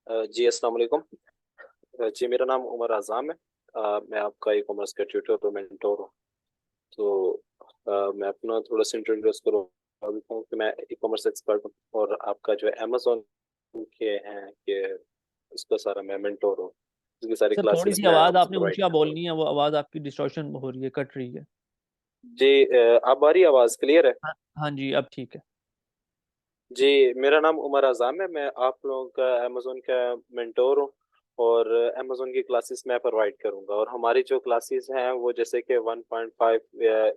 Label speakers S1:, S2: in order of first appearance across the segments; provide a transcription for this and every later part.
S1: जी अस्सलाम वालेकुम। जी मेरा नाम उमर आज़ाम है। मैं आपका ई कॉमर्स का ट्यूटर और मेंटोर हूँ। तो मैं अपना थोड़ा सा इंट्रोड्यूस करूँ कि मैं ई कॉमर्स एक्सपर्ट हूँ और आपका जो है अमेजोन के हैं कि उसका सारा मैं मेंटोर हूँ। उसकी सारी
S2: सर थोड़ी
S1: क्लासेस
S2: सी
S1: मैं
S2: आवाज़
S1: आपको
S2: आपने
S1: प्रोवाइड
S2: ऊंचा
S1: करता हूँ।
S2: बोलनी है, वो आवाज़ आपकी डिस्टॉर्शन हो रही है, कट रही है।
S1: जी अब आ रही आवाज़ क्लियर है?
S2: हाँ हाँ जी, अब ठीक है।
S1: जी मेरा नाम उमर आज़ाम है। मैं आप लोगों का अमेज़ोन का मेंटोर हूँ और अमेज़ोन की क्लासेस मैं प्रोवाइड करूँगा और हमारी जो क्लासेस हैं वो जैसे कि 1.5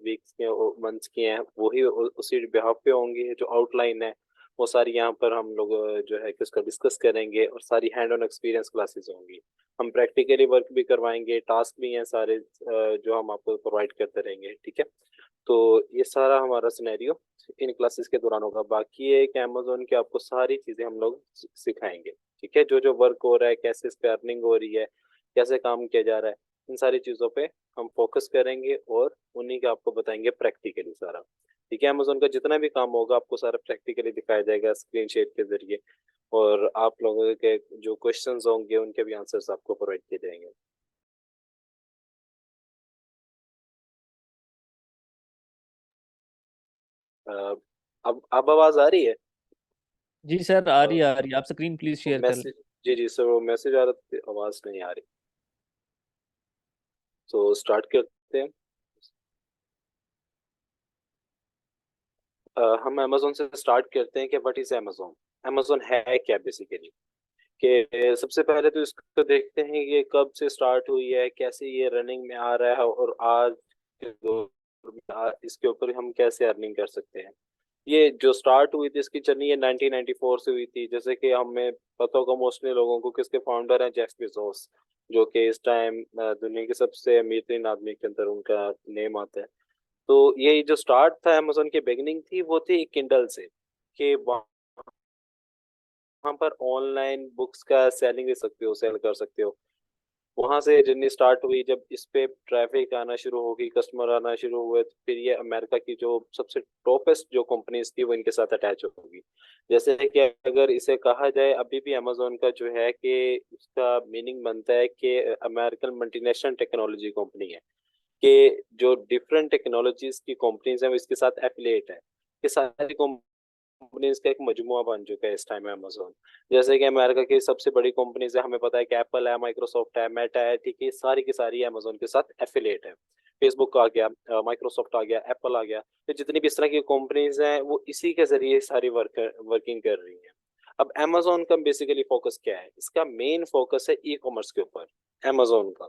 S1: वीक्स के मंथ्स की हैं वही उसी बिहाफ पे होंगी। जो आउटलाइन है वो सारी यहाँ पर हम लोग जो है कि उसका डिस्कस करेंगे और सारी हैंड ऑन एक्सपीरियंस क्लासेस होंगी। हम प्रैक्टिकली वर्क भी करवाएंगे, टास्क भी हैं सारे जो हम आपको प्रोवाइड करते रहेंगे। ठीक है, तो ये सारा हमारा सिनेरियो इन क्लासेस के दौरान होगा। बाकी ये कि अमेजोन की आपको सारी चीजें हम लोग सिखाएंगे। ठीक है, जो जो वर्क हो रहा है, कैसे इस पे अर्निंग हो रही है, कैसे काम किया जा रहा है, इन सारी चीजों पे हम फोकस करेंगे और उन्हीं का आपको बताएंगे प्रैक्टिकली सारा। ठीक है, अमेजोन का जितना भी काम होगा आपको सारा प्रैक्टिकली दिखाया जाएगा स्क्रीन शेयर के जरिए और आप लोगों के जो क्वेश्चंस होंगे उनके भी आंसर्स आपको प्रोवाइड किए जाएंगे। अ, अब आवाज आ रही है?
S2: जी सर, आ रही है आ रही है। आप स्क्रीन प्लीज शेयर कर लें।
S1: मैसेज, जी जी सर, वो मैसेज आ रहा था, आवाज नहीं आ रही। तो स्टार्ट करते हैं। हम अमेजोन से स्टार्ट करते हैं कि व्हाट इज अमेजोन। अमेजोन है क्या बेसिकली, कि सबसे पहले तो इसको देखते हैं ये कब से स्टार्ट हुई है, कैसे ये रनिंग में आ रहा है और आज के दौर में इसके ऊपर हम कैसे अर्निंग कर सकते हैं। ये जो स्टार्ट हुई थी इसकी जर्नी ये 1994 से हुई थी। जैसे कि हमें पता होगा मोस्टली लोगों को कि इसके फाउंडर हैं जेफ बेजोस, जो कि इस टाइम दुनिया के सबसे अमीर तीन आदमी के अंदर उनका नेम आता है। तो ये जो स्टार्ट था अमेजोन की बिगनिंग थी वो थी किंडल से, कि वहाँ पर ऑनलाइन बुक्स का सेलिंग दे सकते हो, सेल कर सकते हो। वहां से जर्नी स्टार्ट हुई। जब इस पे ट्रैफिक आना शुरू होगी, कस्टमर आना शुरू हुए, तो फिर ये अमेरिका की जो सबसे टॉपेस्ट जो कंपनीज थी वो इनके साथ अटैच होगी। जैसे कि अगर इसे कहा जाए अभी भी अमेजोन का जो है कि उसका मीनिंग बनता है कि अमेरिकन मल्टीनेशनल टेक्नोलॉजी कंपनी है, कि जो डिफरेंट टेक्नोलॉजीज की कंपनीज हैं वो इसके साथ एफिलिएट है। ये सारी कंपनीज का एक मजमुआ बन चुका है इस टाइम में अमेजोन। जैसे कि अमेरिका की सबसे बड़ी कंपनीज है, हमें पता है कि एप्पल है, माइक्रोसॉफ्ट है, मेटा है। ठीक है, सारी की सारी अमेजोन के साथ एफिलिएट है। फेसबुक आ गया, माइक्रोसॉफ्ट आ गया, एप्पल आ गया, तो जितनी भी इस तरह की कंपनीज हैं वो इसी के जरिए सारी वर्किंग कर रही हैं। अब अमेजोन का बेसिकली फोकस क्या है? इसका मेन फोकस है ई कॉमर्स के ऊपर। अमेजोन का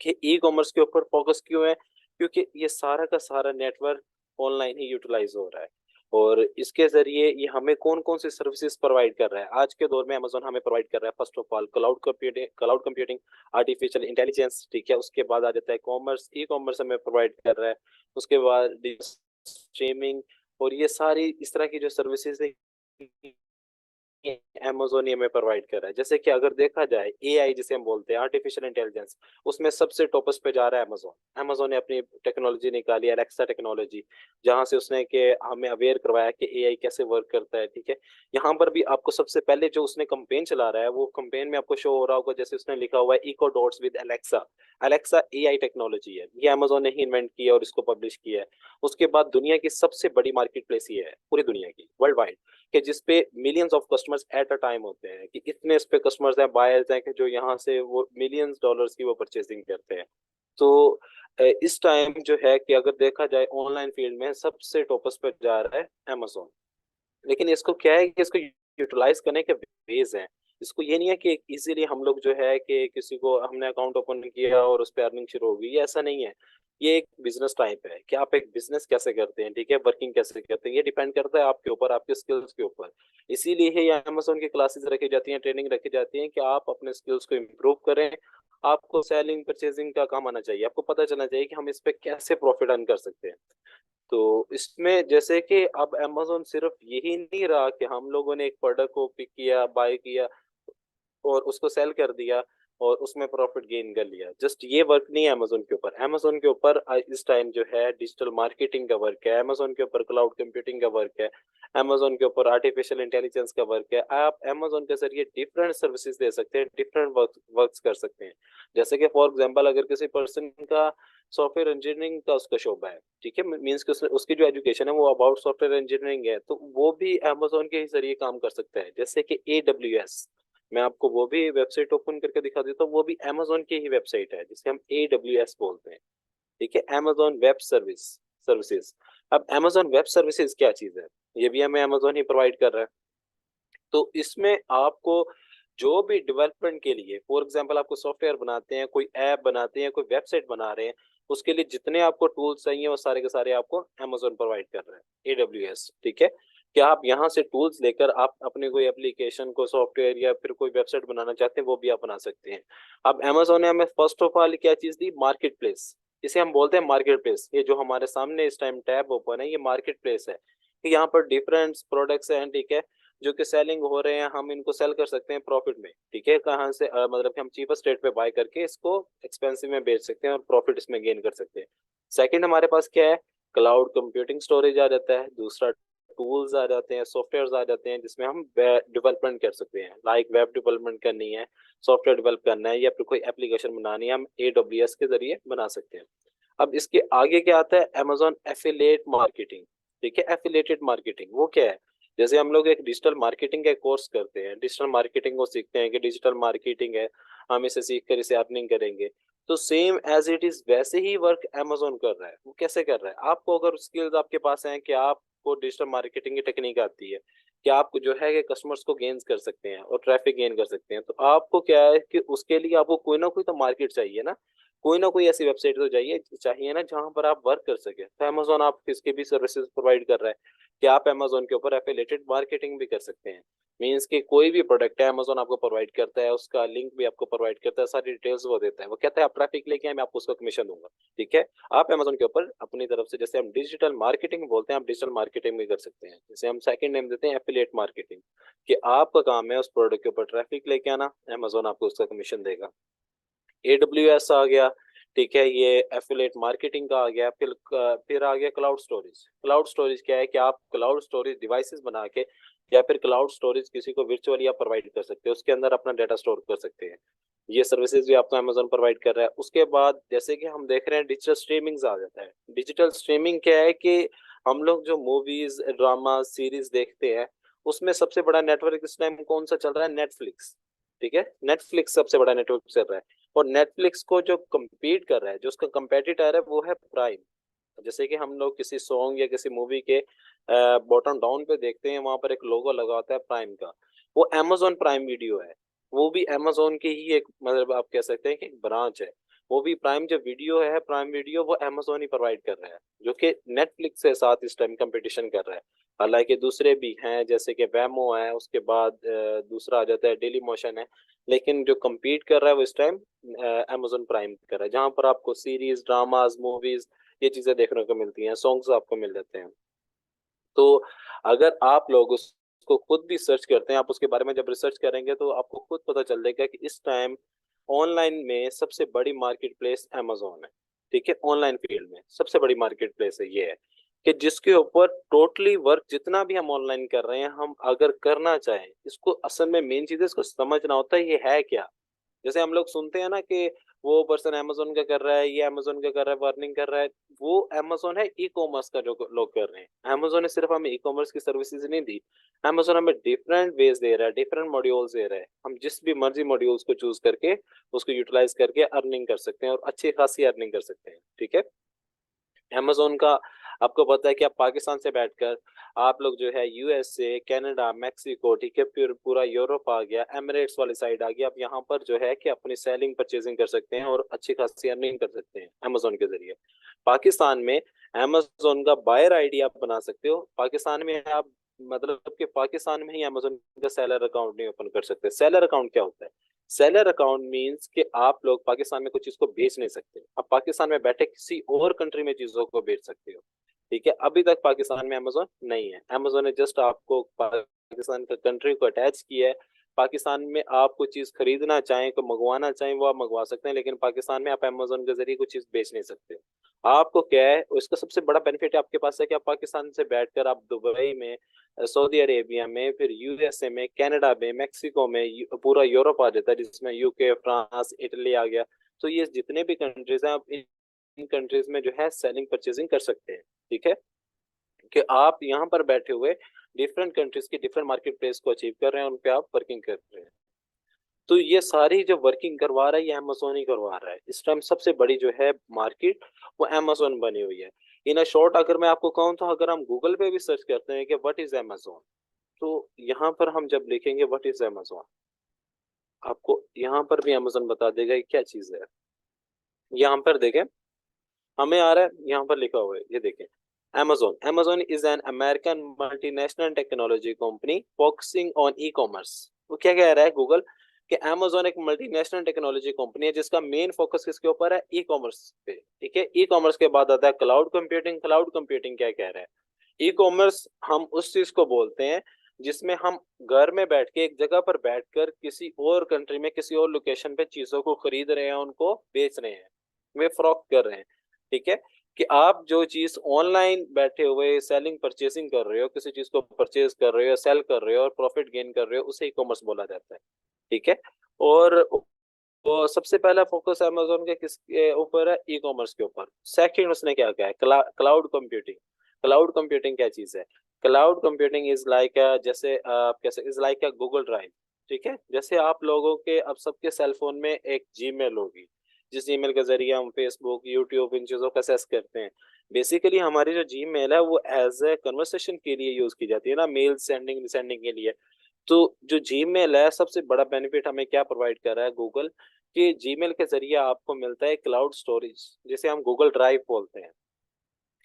S1: कि ई कॉमर्स के ऊपर फोकस क्यों है? क्योंकि ये सारा का सारा नेटवर्क ऑनलाइन ही यूटिलाइज हो रहा है और इसके जरिए ये हमें कौन कौन सी सर्विसेज प्रोवाइड कर रहा है। आज के दौर में अमेजोन हमें प्रोवाइड कर रहा है first of all cloud computing, artificial intelligence. ठीक है, उसके बाद आ जाता है कॉमर्स, ई कॉमर्स हमें प्रोवाइड कर रहा है। उसके बाद स्ट्रीमिंग और ये सारी इस तरह की जो सर्विसेज है अमेजोन ये में प्रोवाइड कर रहा है। जैसे कि अगर देखा जाए एआई जिसे हम बोलते हैं आर्टिफिशियल इंटेलिजेंस, उसमें सबसे टॉपस पे जा रहा है अमेजोन। अमेजोन ने अपनी टेक्नोलॉजी निकाली, अलेक्सा टेक्नोलॉजी, जहां से उसने कि हमें अवेयर करवाया कि एआई कैसे वर्क करता है। ठीक है, यहाँ पर भी आपको सबसे पहले जो उसने कंपेन चला रहा है वो कंपेन में आपको शो हो रहा होगा, जैसे उसने लिखा हुआ है echo dots with Alexa. Alexa AI technology है, ये अमेजोन ने ही इन्वेंट किया और इसको पब्लिश किया है। उसके बाद दुनिया की सबसे बड़ी मार्केट प्लेस ये है पूरी दुनिया की, वर्ल्ड वाइड, कि जिसपे millions of customers at a time होते हैं, कि इतने इस पे कस्टमर्स हैं, बायर्स हैं, कि जो यहाँ से वो मिलियंस डॉलर्स की वो परचेसिंग करते हैं। तो इस टाइम जो है कि अगर देखा जाए ऑनलाइन फील्ड में सबसे टॉपर्स पे जा रहा है अमेजोन। लेकिन इसको क्या है कि इसको यूटिलाइज करने के वेज हैं। इसको ये नहीं है कि इजीली हम लोग जो है कि किसी को हमने अकाउंट ओपन किया और उस पर अर्निंग शुरू हो गई, ये ऐसा नहीं है। ये एक बिजनेस टाइप है कि आप एक बिजनेस कैसे करते हैं। ठीक है, वर्किंग कैसे करते हैं ये डिपेंड करता है आपके ऊपर, आपके स्किल्स के ऊपर। इसीलिए ही अमेजोन की क्लासेस रखी जाती हैं, ट्रेनिंग रखी जाती है कि आप अपने स्किल्स को इम्प्रूव करें। आपको सेलिंग परचेजिंग का काम आना चाहिए, आपको पता चलना चाहिए कि हम इस पे कैसे प्रॉफिट अर्न कर सकते हैं। तो इसमें जैसे कि अब अमेजोन सिर्फ यही नहीं रहा कि हम लोगों ने एक प्रोडक्ट को पिक किया, बाय किया और उसको सेल कर दिया। और उसमें प्रॉफिट गेन कर लिया। जस्ट ये वर्क नहीं है अमेजोन के ऊपर। अमेजोन के ऊपर इस टाइम जो है डिजिटल मार्केटिंग का वर्क है, अमेजोन के ऊपर क्लाउड कंप्यूटिंग का वर्क है, अमेजोन के ऊपर आर्टिफिशियल इंटेलिजेंस का वर्क है। आप अमेजोन के जरिए डिफरेंट सर्विसेज दे सकते हैं, डिफरेंट वर्क्स कर सकते हैं। जैसे कि फॉर एग्जांपल अगर किसी पर्सन का सॉफ्टवेयर इंजीनियरिंग का उसका शोबा है, ठीक है, मीन्स कि उसकी जो एजुकेशन है वो अबाउट सॉफ्टवेयर इंजीनियरिंग है, तो वो भी अमेजोन के ही जरिए काम कर सकता है। जैसे कि AWS, मैं आपको वो भी वेबसाइट ओपन करके दिखा देता हूँ, वो भी अमेजोन की ही वेबसाइट है जिसे हम AWS बोलते हैं। ठीक है, अमेजोन वेब सर्विसेज। अब अमेजोन वेब सर्विसेज क्या चीज है, ये भी हमें अमेजोन ही प्रोवाइड कर रहा है। तो इसमें आपको जो भी डेवलपमेंट के लिए, फॉर एग्जांपल आपको सॉफ्टवेयर बनाते हैं, कोई ऐप बनाते हैं, कोई वेबसाइट बना रहे हैं, उसके लिए जितने आपको टूल्स चाहिए वो सारे के सारे आपको अमेजोन प्रोवाइड कर रहा है, AWS। ठीक है, क्या आप यहाँ से टूल्स लेकर आप अपने कोई एप्लीकेशन को, सॉफ्टवेयर या फिर कोई वेबसाइट बनाना चाहते हैं, वो भी आप बना सकते हैं। अब अमेजोन ने हमें फर्स्ट ऑफ ऑल क्या चीज दी, मार्केट प्लेस। इसे हम बोलते हैं मार्केट प्लेस। ये जो हमारे सामने इस टाइम टैब ओपन है, ये मार्केट प्लेस है। यहाँ पर डिफरेंट प्रोडक्ट्स हैं, ठीक है, जो कि सेलिंग हो रहे हैं, हम इनको सेल कर सकते हैं प्रॉफिट में। ठीक है, कहाँ से मतलब कि हम चीपेस्ट रेट पे बाय करके इसको एक्सपेंसिव में बेच सकते हैं और प्रॉफिट इसमें गेन कर सकते हैं। सेकंड हमारे पास क्या है, क्लाउड कंप्यूटिंग स्टोरेज आ जाता है। दूसरा टूल्स आ जाते हैं, सॉफ्टवेयर आ जाते हैं जिसमें हम डेवलपमेंट कर सकते हैं, लाइक वेब डेवलपमेंट करनी है, सॉफ्टवेयर डेवलप करना है, या फिर कोई एप्लीकेशन बनानी है, हम AWS के जरिए बना सकते हैं। अब इसके आगे क्या आता है, Amazon एफिलिएट मार्केटिंग। ठीक है, एफिलिएटेड मार्केटिंग वो क्या है, जैसे हम लोग एक डिजिटल मार्केटिंग का कोर्स करते हैं, डिजिटल मार्केटिंग को सीखते हैं कि डिजिटल मार्केटिंग है, हम इसे सीख कर इसे अर्निंग करेंगे। तो सेम एज इट इज वैसे ही वर्क Amazon कर रहा है। वो कैसे कर रहा है, आपको अगर स्किल्स आपके पास हैं कि आपको डिजिटल मार्केटिंग की टेक्निक आती है, कि आप जो है कि कस्टमर्स को गेन कर सकते हैं और ट्रैफिक गेन कर सकते हैं, तो आपको क्या है कि उसके लिए आपको कोई ना कोई तो मार्केट चाहिए ना, कोई ना कोई ऐसी वेबसाइट तो चाहिए ना जहां पर आप वर्क कर सके। तो अमेजोन आप इसकी भी सर्विसेज प्रोवाइड कर रहा है कि आप अमेजोन के ऊपर एफिलिएटेड मार्केटिंग भी कर सकते हैं। मीन्स कि कोई भी प्रोडक्ट है अमेजोन आपको प्रोवाइड करता है, उसका लिंक भी आपको प्रोवाइड करता है, सारी डिटेल्स वो देता है, वो कहता है आप ट्रैफिक लेके आए, मैं आपको उसका कमीशन दूंगा। ठीक है, आप अमेजोन के ऊपर अपनी तरफ से, जैसे हम डिजिटल मार्केटिंग बोलते हैं, आप डिजिटल मार्केटिंग भी कर सकते हैं। जैसे हम सेकंड नेम देते हैं एफिलिएट मार्केटिंग, कि आपका काम है उस प्रोडक्ट के ऊपर ट्रैफिक लेके आना, अमेजोन आपको उसका कमीशन देगा। AWS आ गया, ठीक है, ये एफिलिएट मार्केटिंग का आ गया। फिर आ गया क्लाउड स्टोरेज। क्लाउड स्टोरेज क्या है कि आप क्लाउड स्टोरेज डिवाइसेस बना के, या फिर क्लाउड स्टोरेज किसी को वर्चुअली आप प्रोवाइड कर सकते हैं, उसके अंदर अपना डाटा स्टोर कर सकते हैं। ये सर्विसेज भी आपको अमेजोन प्रोवाइड कर रहा है। उसके बाद जैसे कि हम देख रहे हैं डिजिटल स्ट्रीमिंग आ जाता है। डिजिटल स्ट्रीमिंग क्या है कि हम लोग जो मूवीज, ड्रामा, सीरीज देखते हैं, उसमें सबसे बड़ा नेटवर्क इस टाइम कौन सा चल रहा है, नेटफ्लिक्स। ठीक है, नेटफ्लिक्स सबसे बड़ा नेटवर्क चल रहा है। और नेटफ्लिक्स को जो compete कर रहा है, जो उसका कंपेटिटर है, वो है प्राइम। जैसे कि हम लोग किसी सॉन्ग या किसी मूवी के बॉटम डाउन पे देखते हैं, वहां पर एक लोगो लगा होता है प्राइम का, वो अमेजोन प्राइम वीडियो है। वो भी अमेजोन की ही एक, मतलब आप कह सकते हैं कि एक ब्रांच है। वो भी प्राइम जो वीडियो है, प्राइम वीडियो, वो अमेजोन ही प्रोवाइड कर रहा है, जो कि नेटफ्लिक्स के साथ इस टाइम कंपटीशन कर रहा है। हालांकि दूसरे भी हैं, जैसे कि वेमो है, उसके बाद दूसरा आ जाता है डेली मोशन है, लेकिन जो compete कर रहा है वो इस टाइम अमेजोन प्राइम कर रहा है, जहां पर आपको सीरीज, ड्रामाज, मूवीज, ये चीजें देखने को मिलती हैं, सॉन्ग्स आपको मिल जाते हैं। तो अगर आप लोग उसको खुद भी सर्च करते हैं, आप उसके बारे में जब रिसर्च करेंगे तो आपको खुद पता चल जाएगा कि इस टाइम ऑनलाइन में सबसे बड़ी मार्केट प्लेस अमेजोन है। ठीक है, ऑनलाइन फील्ड में सबसे बड़ी मार्केट प्लेस है, ये है कि जिसके ऊपर टोटली वर्क जितना भी हम ऑनलाइन कर रहे हैं, हम अगर करना चाहें, इसको असल में मेन चीज है, इसको समझना होता है ये है क्या। जैसे हम लोग सुनते हैं ना कि वो पर्सन अमेजोन का कर रहा है, ये अमेजोन का कर रहा है, अर्निंग कर रहा है, वो अमेजोन है ई कॉमर्स का जो लोग कर रहे हैं। अमेजोन ने सिर्फ हमें ई कॉमर्स की सर्विसेज नहीं दी, अमेजोन हमें डिफरेंट वेज दे रहा है, डिफरेंट मॉड्यूल्स दे रहा है। हम जिस भी मर्जी मॉड्यूल्स को चूज करके उसको यूटिलाइज करके अर्निंग कर सकते हैं, और अच्छी खासी अर्निंग कर सकते हैं। ठीक है, अमेजोन का आपको पता है कि आप पाकिस्तान से बैठकर आप लोग जो है यूएसए, कनाडा, मेक्सिको, ठीक है, फिर पूरा यूरोप आ गया, एमिरेट्स वाली साइड आ गया, आप यहाँ पर जो है कि अपनी सेलिंग परचेजिंग कर सकते हैं और अच्छी खासी अर्निंग कर सकते हैं अमेजोन के जरिए। पाकिस्तान में अमेजोन का बायर आईडी आप बना सकते हो। पाकिस्तान में आप, मतलब कि पाकिस्तान में ही अमेजोन का सेलर अकाउंट नहीं ओपन कर सकते। सेलर अकाउंट क्या होता है, सेलर अकाउंट मींस कि आप लोग पाकिस्तान में कुछ चीज को बेच नहीं सकते, आप पाकिस्तान में बैठे किसी और कंट्री में चीजों को बेच सकते हो। ठीक है, अभी तक पाकिस्तान में अमेजोन नहीं है। अमेजोन ने जस्ट आपको पाकिस्तान का कंट्री को अटैच किया है, पाकिस्तान में आप कुछ चीज खरीदना चाहें, को मंगवाना चाहें, वो आप मंगवा सकते हैं, लेकिन पाकिस्तान में आप अमेजोन के जरिए कुछ चीज बेच नहीं सकते। आपको क्या है, उसका सबसे बड़ा बेनिफिट आपके पास है कि आप पाकिस्तान से बैठकर आप दुबई में, सऊदी अरेबिया में, फिर यूएसए में, कनाडा में, मेक्सिको में, पूरा यूरोप आ जाता है जिसमें यूके, फ्रांस, इटली आ गया। तो ये जितने भी कंट्रीज हैं, आप इन कंट्रीज में जो है सेलिंग परचेजिंग कर सकते हैं। ठीक है, कि आप यहाँ पर बैठे हुए डिफरेंट कंट्रीज के डिफरेंट मार्केट प्लेस को अचीव कर रहे हैं, उन पे आप वर्किंग कर रहे हैं। तो ये सारी जो वर्किंग करवा रहा है ये अमेजोन ही करवा रहा है। इस टाइम सबसे बड़ी जो है मार्केट वो अमेजोन बनी हुई है। इन अ शॉर्ट अगर मैं आपको कहूँ तो अगर हम गूगल पे भी सर्च करते हैं कि व्हाट इज अमेजोन, तो यहाँ पर हम जब लिखेंगे व्हाट इज अमेजोन, आपको यहाँ पर भी अमेजोन बता देगा ये क्या चीज है। यहाँ पर देखें, हमें आ रहा है यहाँ पर लिखा हुआ है, ये देखें, Amazon. Amazon is an American multinational technology company focusing on e-commerce. वो क्या कह रहा है गूगल, कि Amazon एक मल्टीनेशनल टेक्नोलॉजी कंपनी है जिसका मेन फोकस किसके ऊपर है, ई कॉमर्स पे। ठीक है, ई कॉमर्स के बाद आता है क्लाउड कंप्यूटिंग। क्लाउड कंप्यूटिंग क्या कह रहा है, ई कॉमर्स हम उस चीज को बोलते हैं जिसमें हम घर में बैठ के, एक जगह पर बैठकर किसी और कंट्री में, किसी और लोकेशन पे चीजों को खरीद रहे हैं, उनको बेच रहे हैं, वे फ्रॉक कर रहे हैं। ठीक है, कि आप जो चीज ऑनलाइन बैठे हुए सेलिंग परचेसिंग कर रहे हो, किसी चीज को परचेज कर रहे हो, सेल कर रहे हो और प्रॉफिट गेन कर रहे हो, उसे ई कॉमर्स बोला जाता है। ठीक है, और वो सबसे पहला फोकस अमेजोन के किसके ऊपर है, ई कॉमर्स के ऊपर। सेकंड उसने क्या कहा है, क्लाउड कंप्यूटिंग। क्लाउड कंप्यूटिंग क्या चीज है, क्लाउड कंप्यूटिंग इज लाइक, जैसे आप कैसे, is like a Google drive. ठीक है, जैसे आप लोगों के अब सबके सेल फोन में एक जीमेल होगी, जिस ईमेल के जरिए हम फेसबुक, यूट्यूब, इन चीजों का एक्सेस करते हैं। बेसिकली हमारी जो जीमेल है वो एज ए कन्वर्सेशन के लिए यूज की जाती है ना, मेल सेंडिंग सेंडिंग के लिए। तो जो जीमेल है, सबसे बड़ा बेनिफिट हमें क्या प्रोवाइड कर रहा है गूगल, कि जीमेल के जरिए आपको मिलता है क्लाउड स्टोरेज, जिसे हम गूगल ड्राइव बोलते हैं।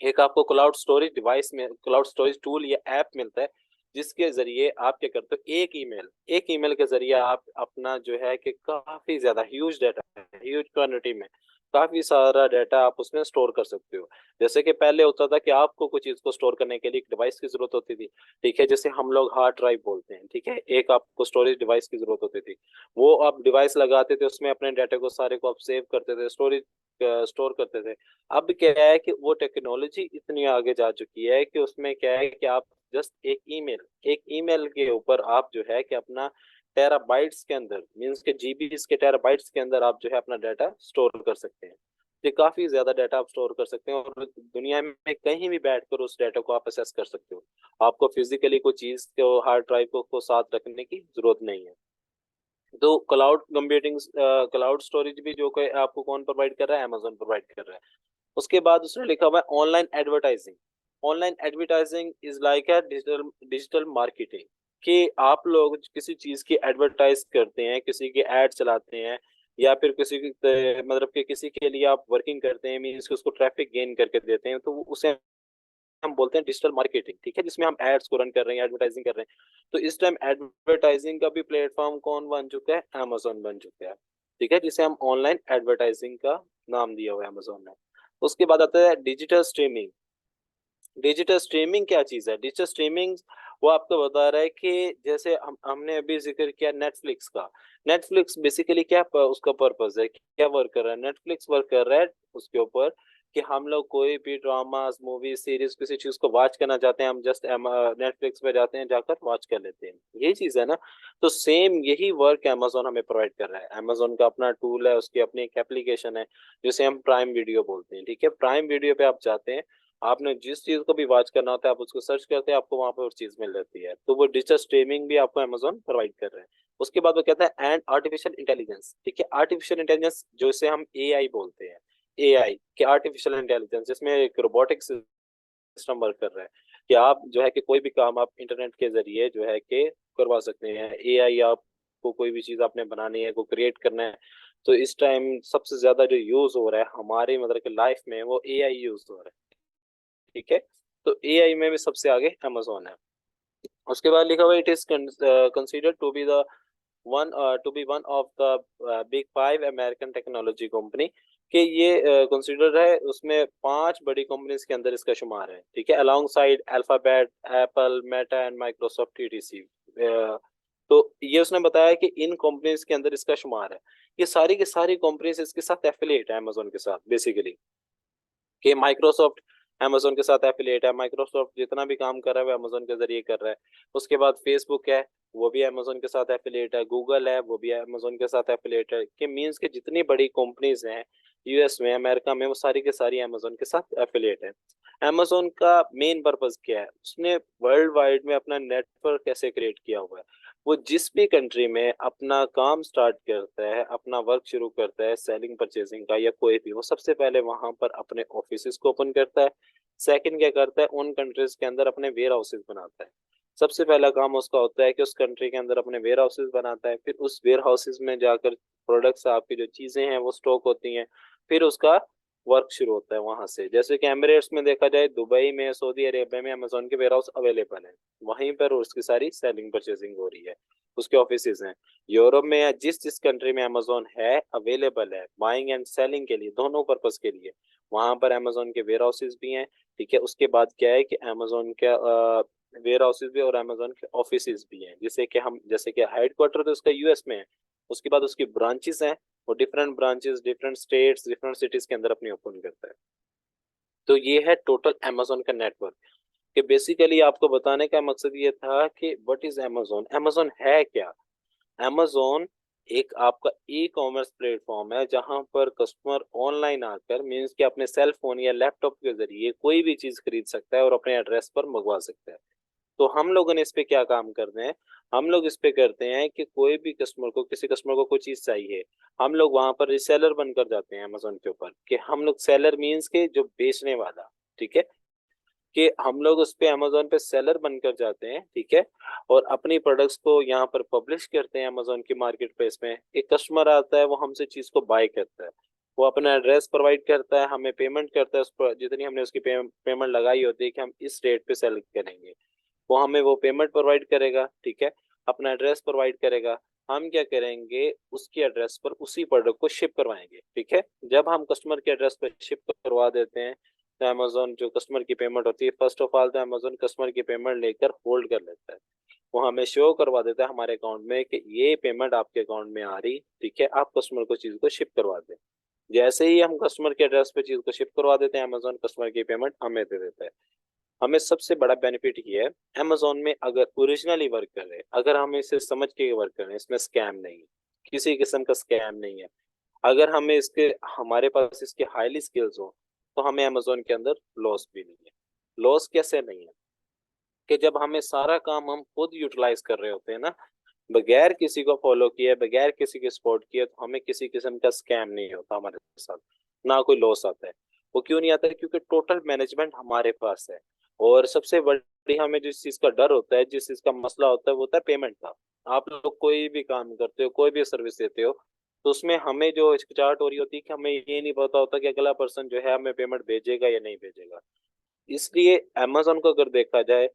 S1: एक आपको क्लाउड स्टोरेज डिवाइस में, क्लाउड स्टोरेज टूल या ऐप मिलता है, जिसके जरिए आप क्या करते हो, एक ईमेल के जरिए आप अपना जो है कि काफी ज्यादा ह्यूज डाटा, ह्यूज क्वांटिटी में काफी सारा डाटा आप उसमें स्टोर कर सकते हो। जैसे कि पहले होता था कि आपको कुछ चीज को स्टोर करने के लिए एक डिवाइस की जरूरत होती थी। ठीक है, जैसे हम लोग हार्ड ड्राइव बोलते हैं। ठीक है, एक आपको स्टोरेज डिवाइस की जरूरत होती थी, वो आप डिवाइस लगाते थे, उसमें अपने डाटा को सारे को आप सेव करते थे, स्टोरेज स्टोर करते थे। अब क्या है कि वो टेक्नोलॉजी इतनी आगे जा चुकी है कि उसमें क्या है कि आप जस्ट एक ईमेल के ऊपर आप जो है कि अपना टेराबाइट्स के अंदर, मींस के जीबी के टेराबाइट्स के अंदर आप जो है अपना डाटा स्टोर कर सकते हैं। ये काफी ज्यादा डाटा आप स्टोर कर सकते हैं और दुनिया में कहीं भी बैठकर उस डाटा को आप एक्सेस कर सकते हो। आपको फिजिकली कोई चीज को, हार्ड ड्राइव को साथ रखने की जरूरत नहीं है। तो क्लाउड कंप्यूटिंग, क्लाउड स्टोरेज भी जो कोई आपको कौन प्रोवाइड कर रहा है, अमेजोन प्रोवाइड कर रहा है। उसके बाद उसने लिखा हुआ है online advertising. Online advertising is like a digital digital marketing, कि आप लोग किसी चीज की एडवर्टाइज करते हैं, किसी के ऐड चलाते हैं, या फिर किसी की मतलब कि किसी के लिए आप वर्किंग करते हैं, मीन्स उसको ट्रैफिक गेन करके देते हैं, तो उसे हम बोलते हैं डिजिटल मार्केटिंग। ठीक है, जिसमें हम एड्स को रन कर रहे हैं, एडवर्टाइजिंग कर रहे हैं। तो इस टाइम एडवर्टाइजिंग का भी प्लेटफॉर्म कौन बन चुका है, अमेजोन बन चुका है। ठीक है, जिसे हम ऑनलाइन एडवर्टाइजिंग का नाम दिया हुआ है अमेजोन ने। उसके बाद आता है डिजिटल स्ट्रीमिंग। डिजिटल स्ट्रीमिंग क्या चीज है, डिजिटल स्ट्रीमिंग वो आपको बता रहा है कि जैसे हमने अभी जिक्र किया नेटफ्लिक्स का। नेटफ्लिक्स बेसिकली क्या उसका पर्पस है, क्या वर्क कर रहा है, नेटफ्लिक्स वर्क कर रहा है उसके ऊपर कि हम लोग कोई भी ड्रामास, मूवी, सीरीज, किसी चीज को वॉच करना चाहते हैं, हम जस्ट नेटफ्लिक्स पे जाते हैं, जाकर वॉच कर लेते हैं। यही चीज है ना। तो सेम यही वर्क अमेजोन हमें प्रोवाइड कर रहा है। अमेजोन का अपना टूल है, उसकी अपनी एक एप्लीकेशन है जिसे हम प्राइम वीडियो बोलते हैं। ठीक है, प्राइम वीडियो पे आप जाते हैं, आपने जिस चीज को भी वॉच करना होता है आप उसको सर्च करते हैं, आपको वहां पर उस चीज मिल जाती है। तो वो डिजिटल स्ट्रीमिंग भी आपको अमेजोन प्रोवाइड कर रहा है। उसके बाद वो कहता है एंड आर्टिफिशियल इंटेलिजेंस। ठीक है, आर्टिफिशियल इंटेलिजेंस जो इसे हम एआई बोलते हैं, एआई के आर्टिफिशियल इंटेलिजेंस, जिसमें एक रोबोटिक सिस्टम वर्क कर रहा है कि आप जो है कि कोई भी काम आप इंटरनेट के जरिए जो है कि करवा सकते हैं। एआई, आपको कोई भी चीज आपने बनानी है, को क्रिएट करना है, तो इस टाइम सबसे ज्यादा जो यूज हो रहा है हमारे मतलब कि लाइफ में, वो एआई यूज हो रहा है। ठीक है, तो एआई में भी सबसे आगे अमेजोन है। उसके बाद लिखा हुआ it is considered to be the one to be one of the big five American technology company, कि ये कंसीडर है उसमें पांच बड़ी कंपनीज के अंदर इसका शुमार है। ठीक है, along side alphabet, Apple, Meta and Microsoft, TTC. तो ये उसने बताया कि इन कंपनीज के अंदर इसका शुमार है। ये सारी की सारी कंपनीज इसके साथ एफिलिएट है अमेजोन के साथ बेसिकली। कि माइक्रोसॉफ्ट अमेजोन के साथ एफिलिएट है, माइक्रोसॉफ्ट जितना भी काम कर रहा है वो अमेजोन के जरिए कर रहा है। उसके बाद फेसबुक है, वो भी अमेजोन के साथ एफिलिएट है। गूगल है, वो भी अमेजोन के साथ एफिलिएट है। कि मीन्स के जितनी बड़ी कंपनीज हैं यूएस में, अमेरिका में, वो सारी के सारी अमेजोन के साथ एफिलिएट है। अमेजोन का मेन पर्पस क्या है? उसने वर्ल्ड वाइड में अपना नेटवर्क कैसे क्रिएट किया हुआ है। वो जिस भी कंट्री में अपना काम स्टार्ट करता है, अपना वर्क शुरू करता है सेलिंग परचेसिंग का या कोई भी, वो सबसे पहले वहां पर अपने ऑफिस को ओपन करता है। सेकंड क्या करता है, उन कंट्रीज के अंदर अपने वेयर हाउसेज बनाता है। सबसे पहला काम उसका होता है कि उस कंट्री के अंदर अपने वेयर हाउसेज बनाता है, फिर उस वेयर हाउसेज में जाकर प्रोडक्ट्स, आपकी जो चीजें हैं वो स्टॉक होती हैं। फिर उसका वर्क शुरू होता है वहां से। जैसे कि एमिरेट्स में देखा जाए, दुबई में, सऊदी अरेबिया में अमेजोन के वेयर हाउस अवेलेबल है, वहीं पर उसकी सारी सेलिंग परचेसिंग हो रही है, उसके ऑफिस हैं। यूरोप में या जिस जिस कंट्री में अमेजोन है अवेलेबल है बाइंग एंड सेलिंग के लिए, दोनों पर्पस के लिए, वहां पर अमेजोन के वेयर हाउसेज भी हैं। ठीक है, उसके बाद क्या है कि अमेजोन के वेयर हाउसेज भी और अमेजोन के ऑफिस भी हैं, जिसे कि हम, जैसे कि हेडक्वार्टर तो उसका यूएस में है, उसके बाद उसकी ब्रांचेस हैं, वो different branches different states different cities के अंदर अपनी ओपन करता है। तो ये है टोटल अमेजोन का नेटवर्क। कि बेसिकली आपको बताने का मकसद ये था कि व्हाट इज अमेजोन, अमेजोन है क्या। amazon एक आपका ई कॉमर्स प्लेटफॉर्म है जहां पर कस्टमर ऑनलाइन आकर, मीन्स कि अपने सेल फोन या लैपटॉप के जरिए कोई भी चीज खरीद सकता है और अपने एड्रेस पर मंगवा सकता है। तो हम लोगों ने इस पे क्या काम करते हैं, हम लोग इस पे करते हैं कि कोई भी कस्टमर को, किसी कस्टमर को कोई चीज चाहिए, हम लोग वहां पर रिसेलर बनकर जाते हैं अमेजोन के ऊपर। कि हम लोग सेलर मीन्स के जो बेचने वाला, ठीक है, कि हम लोग उस पे अमेजोन पे सेलर बनकर जाते हैं। ठीक है, और अपनी प्रोडक्ट्स को यहाँ पर पब्लिश करते हैं अमेजोन की मार्केट प्लेस में। एक कस्टमर आता है, वो हमसे चीज को बाय करता है, वो अपना एड्रेस प्रोवाइड करता है, हमें पेमेंट करता है उस पर, जितनी हमने उसकी पेमेंट लगाई होती है कि हम इस रेट पे सेल करेंगे, वो हमें वो पेमेंट प्रोवाइड करेगा। ठीक है, अपना एड्रेस प्रोवाइड करेगा, हम क्या करेंगे, उसकी एड्रेस पर उसी प्रोडक्ट को शिप करवाएंगे। ठीक है, जब हम कस्टमर के एड्रेस पर शिप करवा देते हैं, तो अमेजोन जो कस्टमर की पेमेंट होती है, फर्स्ट ऑफ ऑल तो अमेजोन कस्टमर की पेमेंट लेकर होल्ड कर लेता है। वो हमें शो करवा देता है हमारे अकाउंट में कि ये पेमेंट आपके अकाउंट में आ रही। ठीक है, आप कस्टमर को चीज को शिप करवा दें। जैसे ही हम कस्टमर के एड्रेस पे चीज को शिप करवा देते हैं, अमेजोन कस्टमर की पेमेंट हमें दे देता है। हमें सबसे बड़ा बेनिफिट ये है, अमेजोन में अगर ओरिजिनली वर्क कर रहे हैं, अगर हम इसे समझ के वर्क कर रहे हैं, इसमें स्कैम नहीं है, किसी किस्म का स्कैम नहीं है। अगर हमें इसके, हमारे पास इसके हाईली स्किल्स हो, तो हमें अमेजोन के अंदर लॉस भी नहीं है। लॉस कैसे नहीं है? कि जब हमें सारा काम हम खुद यूटिलाइज कर रहे होते हैं ना, बगैर किसी को फॉलो किए, बगैर किसी के सपोर्ट किए, तो हमें किसी किस्म का स्कैम नहीं होता हमारे साथ, ना कोई लॉस आता है। वो क्यों नहीं आता है? क्योंकि टोटल मैनेजमेंट हमारे पास है। और सबसे बड़ी हमें जिस चीज का डर होता है, जिस चीज का मसला होता है, वो होता है पेमेंट का। आप लोग कोई भी काम करते हो, कोई भी सर्विस देते हो, तो उसमें हमें जो हिचकिचाहट हो रही होती है कि हमें ये नहीं पता होता कि अगला पर्सन जो है हमें पेमेंट भेजेगा या नहीं भेजेगा। इसलिए अमेजोन को अगर देखा जाए,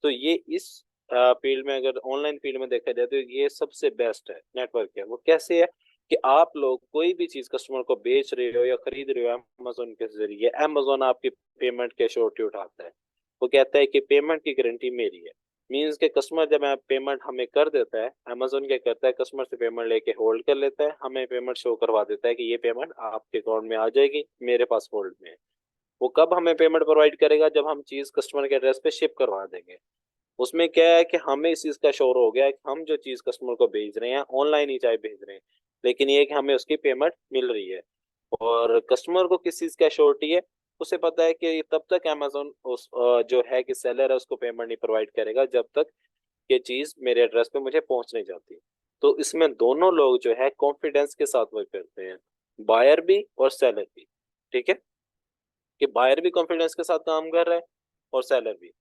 S1: तो ये इस फील्ड में, अगर ऑनलाइन फील्ड में देखा जाए, तो ये सबसे बेस्ट है नेटवर्क है। वो कैसे है? कि आप लोग कोई भी चीज कस्टमर को बेच रहे हो या खरीद रहे हो अमेजोन के जरिए, अमेजोन आपकी पेमेंट के श्योरिटी उठाता है। वो कहता है कि पेमेंट की गारंटी मेरी है। मीन्स के कस्टमर जब पेमेंट हमें कर देता है, अमेजोन क्या करता है, कस्टमर से पेमेंट लेके होल्ड कर लेता है, हमें पेमेंट शो करवा देता है कि ये पेमेंट आपके अकाउंट में आ जाएगी, मेरे पास होल्ड में है। वो कब हमें पेमेंट प्रोवाइड करेगा? जब हम चीज कस्टमर के एड्रेस पे शिप करवा देंगे। उसमें क्या है कि हमें इस चीज का श्योर हो गया है कि हम जो चीज कस्टमर को भेज रहे हैं, ऑनलाइन ही चाहे भेज रहे हैं, लेकिन ये कि हमें उसकी पेमेंट मिल रही है। और कस्टमर को किस चीज का श्योरिटी है? उसे पता है कि तब तक अमेजोन उस जो है कि सेलर है, उसको पेमेंट नहीं प्रोवाइड करेगा जब तक ये चीज मेरे एड्रेस पे मुझे पहुंच नहीं जाती। तो इसमें दोनों लोग जो है कॉन्फिडेंस के साथ वर्क करते हैं, बायर भी और सेलर भी। ठीक है, कि बायर भी कॉन्फिडेंस के साथ काम कर रहा है और सेलर भी।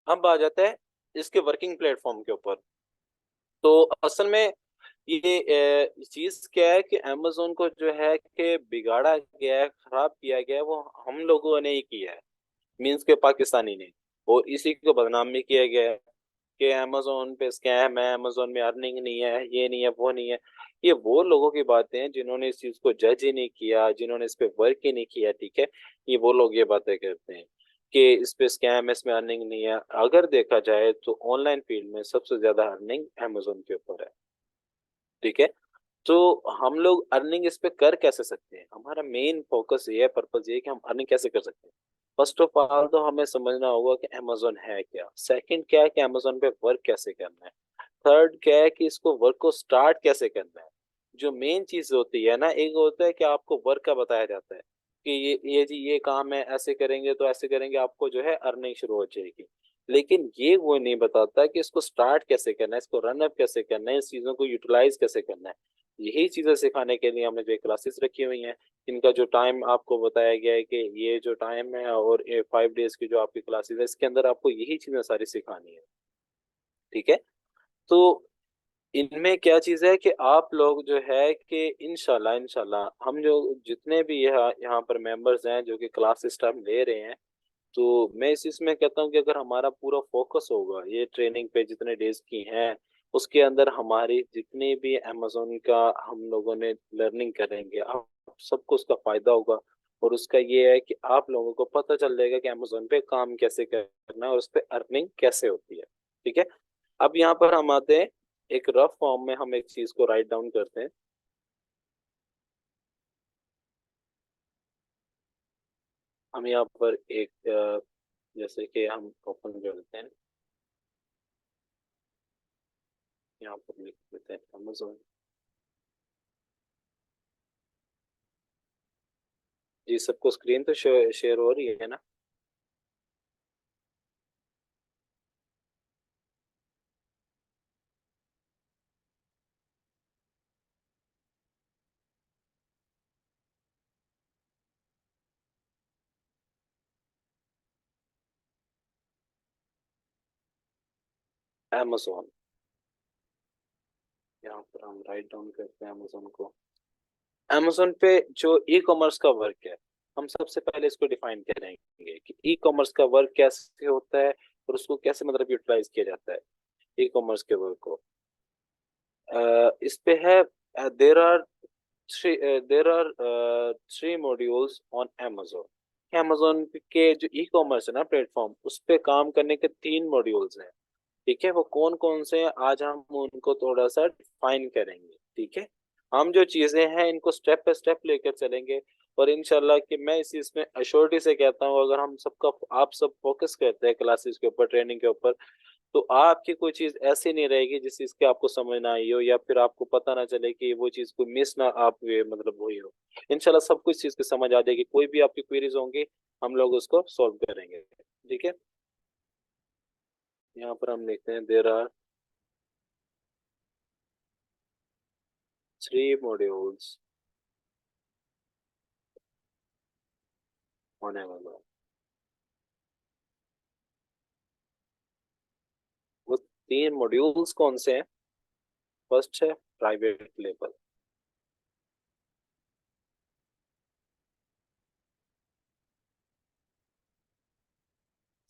S1: अब आ जाता है इसके वर्किंग प्लेटफॉर्म के ऊपर। तो असल में ये चीज क्या है कि अमेजोन को जो है कि बिगाड़ा गया है, खराब किया गया है, वो हम लोगों ने ही किया है, मीन्स के पाकिस्तानी ने। और इसी को बदनाम भी किया गया है कि अमेजोन पे स्कैम है, अमेजोन में अर्निंग नहीं है, ये नहीं है, वो नहीं है। ये वो लोगों की बातें हैं जिन्होंने इस चीज को जज ही नहीं किया, जिन्होंने इस पे वर्क ही नहीं किया, ठीक है। ये वो लोग ये बातें करते हैं कि इस पे स्कैम, इसमें अर्निंग नहीं है। अगर देखा जाए तो ऑनलाइन फील्ड में सबसे ज्यादा अर्निंग अमेजोन के ऊपर है, ठीक है। तो हम लोग अर्निंग इस पे कर कैसे सकते हैं, हमारा मेन फोकस ये है, पर्पस ये है कि हम अर्निंग कैसे कर सकते हैं। फर्स्ट ऑफ ऑल तो हमें समझना होगा कि अमेजोन है क्या, सेकंड क्या है कि अमेजोन पे वर्क कैसे करना है, थर्ड क्या है कि इसको वर्क को स्टार्ट कैसे करना है। जो मेन चीज होती है ना, एक होता है कि आपको वर्क का बताया जाता है कि ये जी ये काम है, ऐसे करेंगे तो ऐसे करेंगे आपको जो है अर्निंग शुरू हो जाएगी। लेकिन ये वो नहीं बताता कि इसको स्टार्ट कैसे करना है, इसको रन अप कैसे करना है, इस चीजों को यूटिलाइज कैसे करना है। यही चीजें सिखाने के लिए हमने जो क्लासेस रखी हुई हैं, इनका जो टाइम आपको बताया गया है कि ये जो टाइम है और ये 5 डेज की जो आपकी क्लासेस है, इसके अंदर आपको यही चीजें सारी सिखानी है, ठीक है। तो इनमें क्या चीज है कि आप लोग जो है कि इंशाल्लाह इंशाल्लाह हम जो जितने भी यहाँ यहाँ पर मेंबर्स हैं जो कि क्लासेस टाइम ले रहे हैं, तो मैं इस इसमें कहता हूँ कि अगर हमारा पूरा फोकस होगा ये ट्रेनिंग पे जितने डेज की हैं, उसके अंदर हमारी जितनी भी अमेजोन का हम लोगों ने लर्निंग करेंगे, आप सबको उसका फायदा होगा। और उसका ये है कि आप लोगों को पता चल जाएगा कि अमेजोन पे काम कैसे करना है और उस पे अर्निंग कैसे होती है, ठीक है। अब यहाँ पर हम आते हैं, एक रफ फॉर्म में हम एक चीज को राइट डाउन करते हैं। हम यहाँ पर एक जैसे कि हम ओपन कर लेते हैं, यहाँ पर लिख देते हैं अमेजोन। जी सबको स्क्रीन तो शेयर हो रही है ना। amazon, यहाँ पर हम राइट डाउन करते हैं amazon को। amazon पे जो ई कॉमर्स का वर्क है, हम सबसे पहले इसको डिफाइन करेंगे कि ई कॉमर्स का वर्क कैसे होता है और उसको कैसे मतलब यूटिलाइज किया जाता है ई कॉमर्स के वर्क को। इस पे है there are three there are three modules on amazon। amazon के जो ई कॉमर्स है ना प्लेटफॉर्म, उस पे काम करने के 3 मॉड्यूल्स हैं, ठीक है। वो कौन कौन से हैं आज हम उनको थोड़ा सा डिफाइन करेंगे, ठीक है। हम जो चीजें हैं इनको स्टेप बाय स्टेप लेकर चलेंगे। और इंशाल्लाह कि मैं इस चीज में अश्योरिटी से कहता हूँ, अगर हम सबका आप सब फोकस करते हैं क्लासेस के ऊपर, ट्रेनिंग के ऊपर, तो आपकी कोई चीज ऐसी नहीं रहेगी जिस चीज की आपको समझ ना आई हो या फिर आपको पता ना चले कि वो चीज को मिस ना आप ये मतलब हुई हो। इंशाल्लाह सब कुछ चीज की समझ आ जाएगी, कोई भी आपकी क्वेरीज होंगी हम लोग उसको सॉल्व करेंगे, ठीक है। यहाँ पर हम लिखते हैं देर आर 3 मॉड्यूल्स होने वाला है। वो 3 मॉड्यूल्स कौन से हैं? फर्स्ट है प्राइवेट लेबल,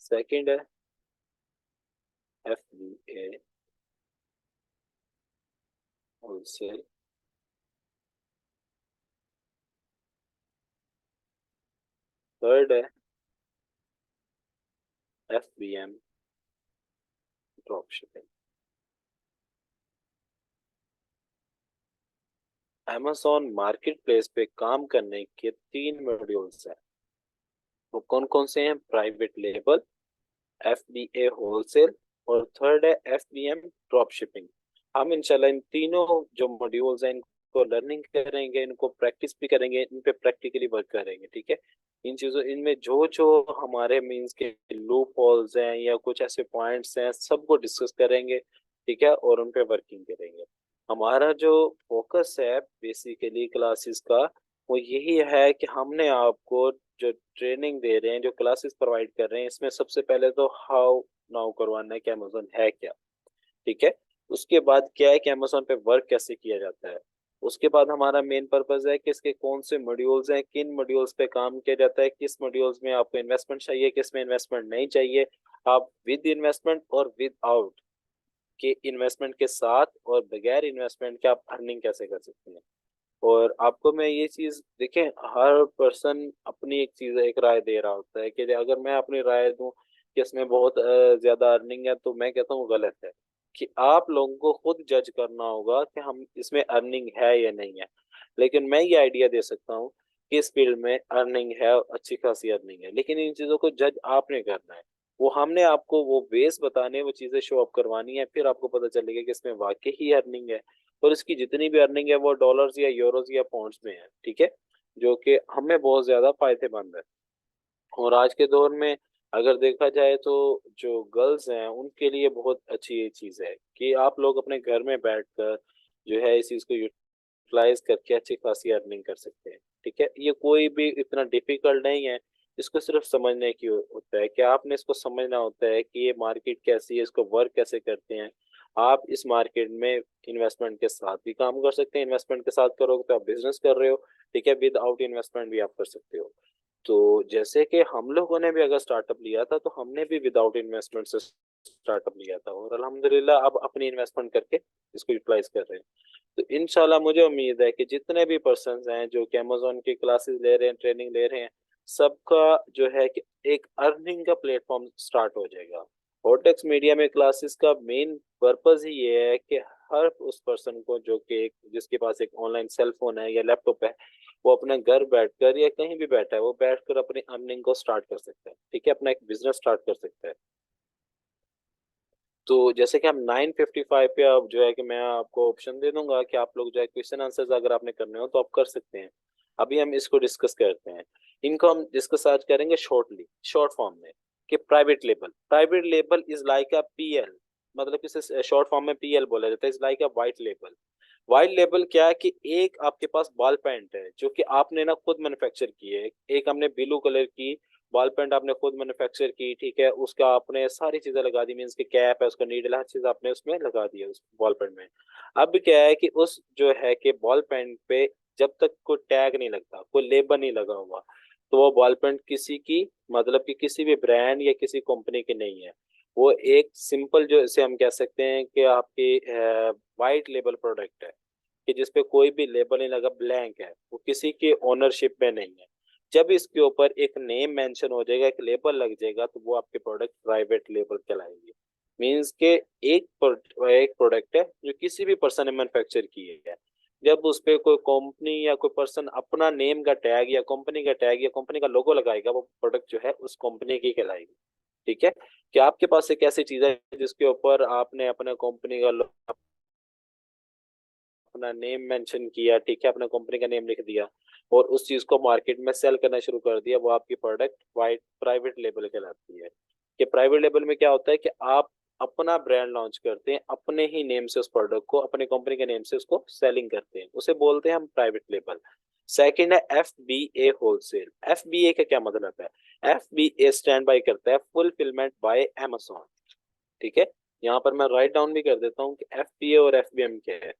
S1: सेकंड है FBA होलसेल, थर्ड है FBM drop shipping. amazon market place पे काम करने के 3 मॉड्यूल्स हैं। वो कौन कौन से हैं? प्राइवेट लेबल, FBA होलसेल और थर्ड है FBM ड्रॉप शिपिंग। हम इंशाल्लाह इन तीनों जो मॉड्यूल्स हैं इनको लर्निंग करेंगे, इनको प्रैक्टिस भी करेंगे, इन पे प्रैक्टिकली वर्क करेंगे, ठीक है। इन चीजों इनमें जो जो हमारे मीन्स के लूप होल्स हैं या कुछ ऐसे पॉइंट्स हैं, सबको डिस्कस करेंगे, ठीक है, और उन पे वर्किंग करेंगे। हमारा जो फोकस है बेसिकली क्लासेस का, वो यही है कि हमने आपको जो ट्रेनिंग दे रहे हैं, जो क्लासेस प्रोवाइड कर रहे हैं, इसमें सबसे पहले तो हाउ नाउ करवाना है कि अमेजोन है क्या, ठीक है। उसके बाद क्या है कि अमेजोन पे वर्क कैसे किया जाता है। उसके बाद हमारा मेन पर्पस है कि इसके कौन से मॉड्यूल्स हैं, किन मॉड्यूल्स पे काम किया जाता है, किस मॉड्यूल्स में आपको इन्वेस्टमेंट चाहिए, किस में इन्वेस्टमेंट नहीं चाहिए, आप विद इन्वेस्टमेंट और विद आउट कि इन्वेस्टमेंट के साथ और बगैर इन्वेस्टमेंट के आप अर्निंग कैसे कर सकते हैं। और आपको मैं ये चीज देखें, हर पर्सन अपनी एक चीज, एक राय दे रहा होता है कि अगर मैं अपनी राय दूं कि इसमें बहुत ज्यादा अर्निंग है, तो मैं कहता हूँ गलत है। कि आप लोगों को खुद जज करना होगा कि हम इसमें अर्निंग है या नहीं है। लेकिन मैं ये आइडिया दे सकता हूँ कि इस फील्ड में अर्निंग है, अच्छी खासी अर्निंग है, लेकिन इन चीजों को जज आपने करना है। वो हमने आपको वो बेस बताने, वो चीजें शो अप करवानी है, फिर आपको पता चलेगा कि इसमें वाकई ही अर्निंग है। और इसकी जितनी भी अर्निंग है वो डॉलर्स या यूरोज या पाउंड्स में है, ठीक है, जो कि हमें बहुत ज्यादा फायदेमंद है। और आज के दौर में अगर देखा जाए तो जो गर्ल्स हैं उनके लिए बहुत अच्छी ये चीज है कि आप लोग अपने घर में बैठकर जो है इस चीज को यूटिलाइज करके अच्छी खासी अर्निंग कर सकते हैं। ठीक है, ये कोई भी इतना डिफिकल्ट नहीं है। इसको सिर्फ समझने की होता है कि आपने इसको समझना होता है कि ये मार्केट कैसी है, इसको वर्क कैसे करते हैं। आप इस मार्केट में इन्वेस्टमेंट के साथ भी काम कर सकते हैं, इन्वेस्टमेंट के साथ करोगे तो आप बिजनेस कर रहे हो। ठीक है, विद आउट इन्वेस्टमेंट भी आप कर सकते हो। तो जैसे कि हम लोगों ने भी अगर स्टार्टअप लिया था तो हमने भी विदाउट इन्वेस्टमेंट से स्टार्टअप लिया था, और अल्हम्दुलिल्लाह अब अपनी इन्वेस्टमेंट करके इसको यूटिलाइज कर रहे हैं। तो इंशाल्लाह मुझे उम्मीद है कि जितने भी पर्सन हैं जो कि अमेजोन की क्लासेस ले रहे हैं, ट्रेनिंग ले रहे हैं, सबका जो है कि एक अर्निंग का प्लेटफॉर्म स्टार्ट हो जाएगा। ऑटेक्स मीडिया में क्लासेस का मेन पर्पज ही ये है कि हर उस पर्सन को जो कि जिसके पास एक ऑनलाइन सेल फोन है या लैपटॉप है, वो अपने घर बैठकर या कहीं भी बैठा है वो बैठकर अपनी अर्निंग को स्टार्ट कर सकता है। ठीक है, अपना एक बिजनेस स्टार्ट कर सकता है। तो जैसे कि हम 9:55 पे अब जो है कि मैं आपको ऑप्शन दे दूंगा कि आप लोग जो है क्वेश्चन आंसर्स अगर आपने करने हो तो आप कर सकते हैं। अभी हम इसको डिस्कस करते हैं। इनको हम डिस्कस आज करेंगे शॉर्टली, शॉर्ट फॉर्म में। कि private label is like a PL, मतलब इसे शॉर्ट फॉर्म में पीएल बोला जाता है, is like a white label. White label क्या है कि एक आपके पास बॉल पेंट है जो कि आपने ना खुद मैन्युफैक्चर की है। एक हमने ब्लू कलर की बॉल पेंट आपने खुद मैन्युफैक्चर की, ठीक है, उसका आपने सारी चीजें लगा दी, मीन्स की कैप है, उसका नीडल, हर चीज आपने उसमें लगा दी है उस बॉल पेंट में। अब क्या है कि उस जो है कि बॉल पेंट पे जब तक कोई टैग नहीं लगता, कोई लेबल नहीं लगा हुआ, तो वो बॉल पेंट किसी की, मतलब कि किसी भी ब्रांड या किसी कंपनी की नहीं है। वो एक सिंपल, जो इसे हम कह सकते हैं कि आपकी वाइट लेबल प्रोडक्ट है, कि जिसपे कोई भी लेबल नहीं लगा, ब्लैंक है, वो किसी की ओनरशिप में नहीं है। जब इसके ऊपर एक नेम मेंशन हो जाएगा, एक लेबल लग जाएगा, तो वो आपके प्रोडक्ट प्राइवेट लेबल कहलाएंगे। मींस के एक प्रोडक्ट है जो किसी भी पर्सन ने मैन्युफैक्चर की है। जब उस पे कोई कंपनी या कोई पर्सन अपना नेम का टैग या कंपनी का टैग या कंपनी का लोगो लगाएगा, वो प्रोडक्ट जो है उस कंपनी की कहलाएगी। ठीक है, कि आपके पास एक ऐसी चीज है जिसके ऊपर आपने अपने कंपनी का अपना नेम मेंशन किया, ठीक है, अपना कंपनी का नेम लिख दिया, और उस चीज को मार्केट में सेल करना शुरू कर दिया, वो आपकी प्रोडक्ट वाइट प्राइवेट लेबल कहलाती है। कि प्राइवेट लेबल में क्या होता है कि आप अपना ब्रांड लॉन्च करते हैं, अपने ही नेम से उस प्रोडक्ट को, अपने कंपनी के नेम से उसको सेलिंग करते हैं, उसे बोलते हैं हम प्राइवेट लेबल। सेकंड है FBA होलसेल। FBA का क्या मतलब है? FBA स्टैंड बाय करता है फुलफिलमेंट बाय Amazon। ठीक है, यहाँ पर मैं राइट डाउन भी कर देता हूँ कि FBA और FBM क्या है।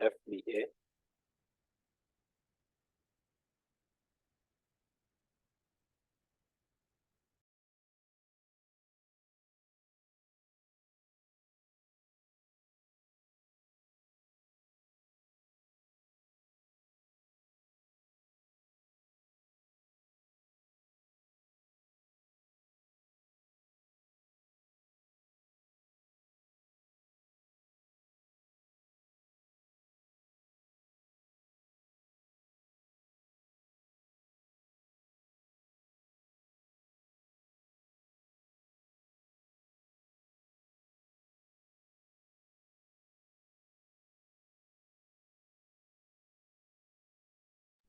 S1: FBA,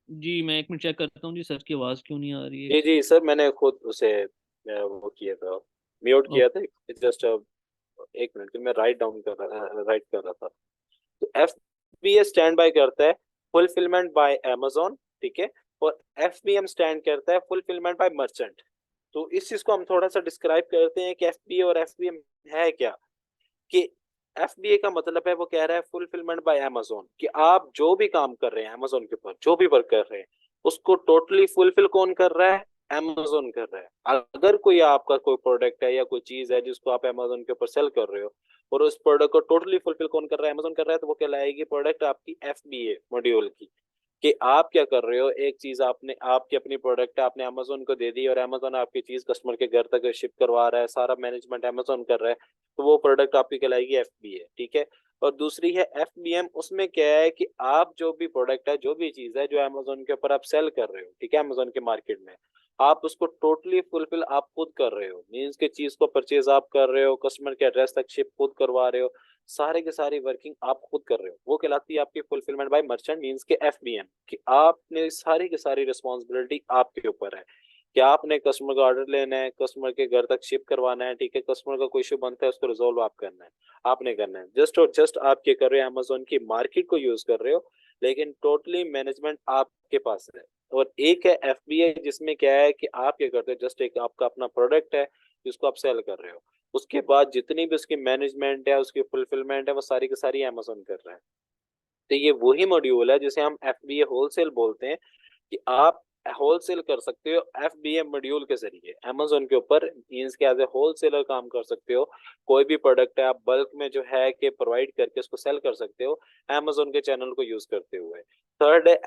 S2: जी मैं एक मिनट चेक करता हूँ जी, सर की आवाज़ क्यों नहीं आ रही है,
S1: जी
S2: एक
S1: जी
S2: सेकंड।
S1: सर, मैंने खुद उसे वो किया था, म्यूट किया
S2: ओके।
S1: था। जस्ट एक मिनट के मैं राइट कर रहा था। तो FBA स्टैंड बाय करता है फुलफिलमेंट बाय Amazon। ठीक है, और FBM स्टैंड करता है फुलफिलमेंट बाय मर्चेंट। तो इस चीज को हम थोड़ा सा डिस्क्राइब करते हैं कि FBA और FBM है क्या। कि FBA का मतलब है, वो कह रहा है फुलफिलमेंट बाय Amazon, कि आप जो भी काम कर रहे हैं Amazon के ऊपर, जो भी वर्क कर रहे हैं, उसको टोटली फुलफिल कौन कर रहा है? Amazon कर रहा है। अगर कोई आपका कोई प्रोडक्ट है या कोई चीज है जिसको आप Amazon के ऊपर सेल कर रहे हो और उस प्रोडक्ट को टोटली फुलफिल कौन कर रहा है, Amazon कर रहा है, तो वो कहलाएगी प्रोडक्ट आपकी FBA मॉड्यूल की। कि आप क्या कर रहे हो, एक चीज आपने आपकी अपनी प्रोडक्ट है आपने अमेजोन को दे दी और अमेजोन आपकी चीज कस्टमर के घर तक शिप करवा रहा है, सारा मैनेजमेंट अमेजोन कर रहा है, तो वो प्रोडक्ट आपकी कहलाएगी FBA। ठीक है। और दूसरी है FBM। उसमें क्या है कि आप जो भी प्रोडक्ट है, जो भी चीज है जो अमेजोन के ऊपर आप सेल कर रहे हो, ठीक है, अमेजोन के मार्केट में, आप उसको टोटली फुलफिल आप खुद कर रहे हो। मीन्स के चीज को परचेज आप कर रहे हो, कस्टमर के एड्रेस तक शिप खुद करवा रहे हो, सारे के सारी वर्किंग आप खुद कर रहे हो, वो कहलाती है आपकी फुलफिलमेंट बाय मर्चेंट, मींस के FBM। कि आपने सारी की सारी रिस्पॉन्सिबिलिटी आपके ऊपर है कि आपने कस्टमर का ऑर्डर लेना है, कस्टमर के घर तक शिप करवाना है, ठीक है, कस्टमर का कोई इशू बनता है उसको रिजोल्व आप करना है, आपने करना है। जस्ट और जस्ट आप क्या कर रहे हो, अमेजोन की मार्केट को यूज कर रहे हो, लेकिन टोटली मैनेजमेंट आपके पास है। और एक है FBA जिसमें क्या है कि आप क्या करते हो, जस्ट एक आपका अपना प्रोडक्ट है जिसको आप सेल कर रहे हो, उसके बाद जितनी भी उसकी मैनेजमेंट है, उसकी फुलफिलमेंट है, वो सारी की सारी अमेजोन कर रहा है। तो ये वही मॉड्यूल है जिसे हम FBA होलसेल बोलते हैं। कि आप होलसेल कर सकते हो FBA मॉड्यूल के जरिए अमेजोन के ऊपर, मीन्स के एज ए होलसेलर काम कर सकते हो। कोई भी प्रोडक्ट है आप बल्क में जो है कि प्रोवाइड करके उसको सेल कर सकते हो अमेजोन के चैनल को यूज करते हुए। थर्ड है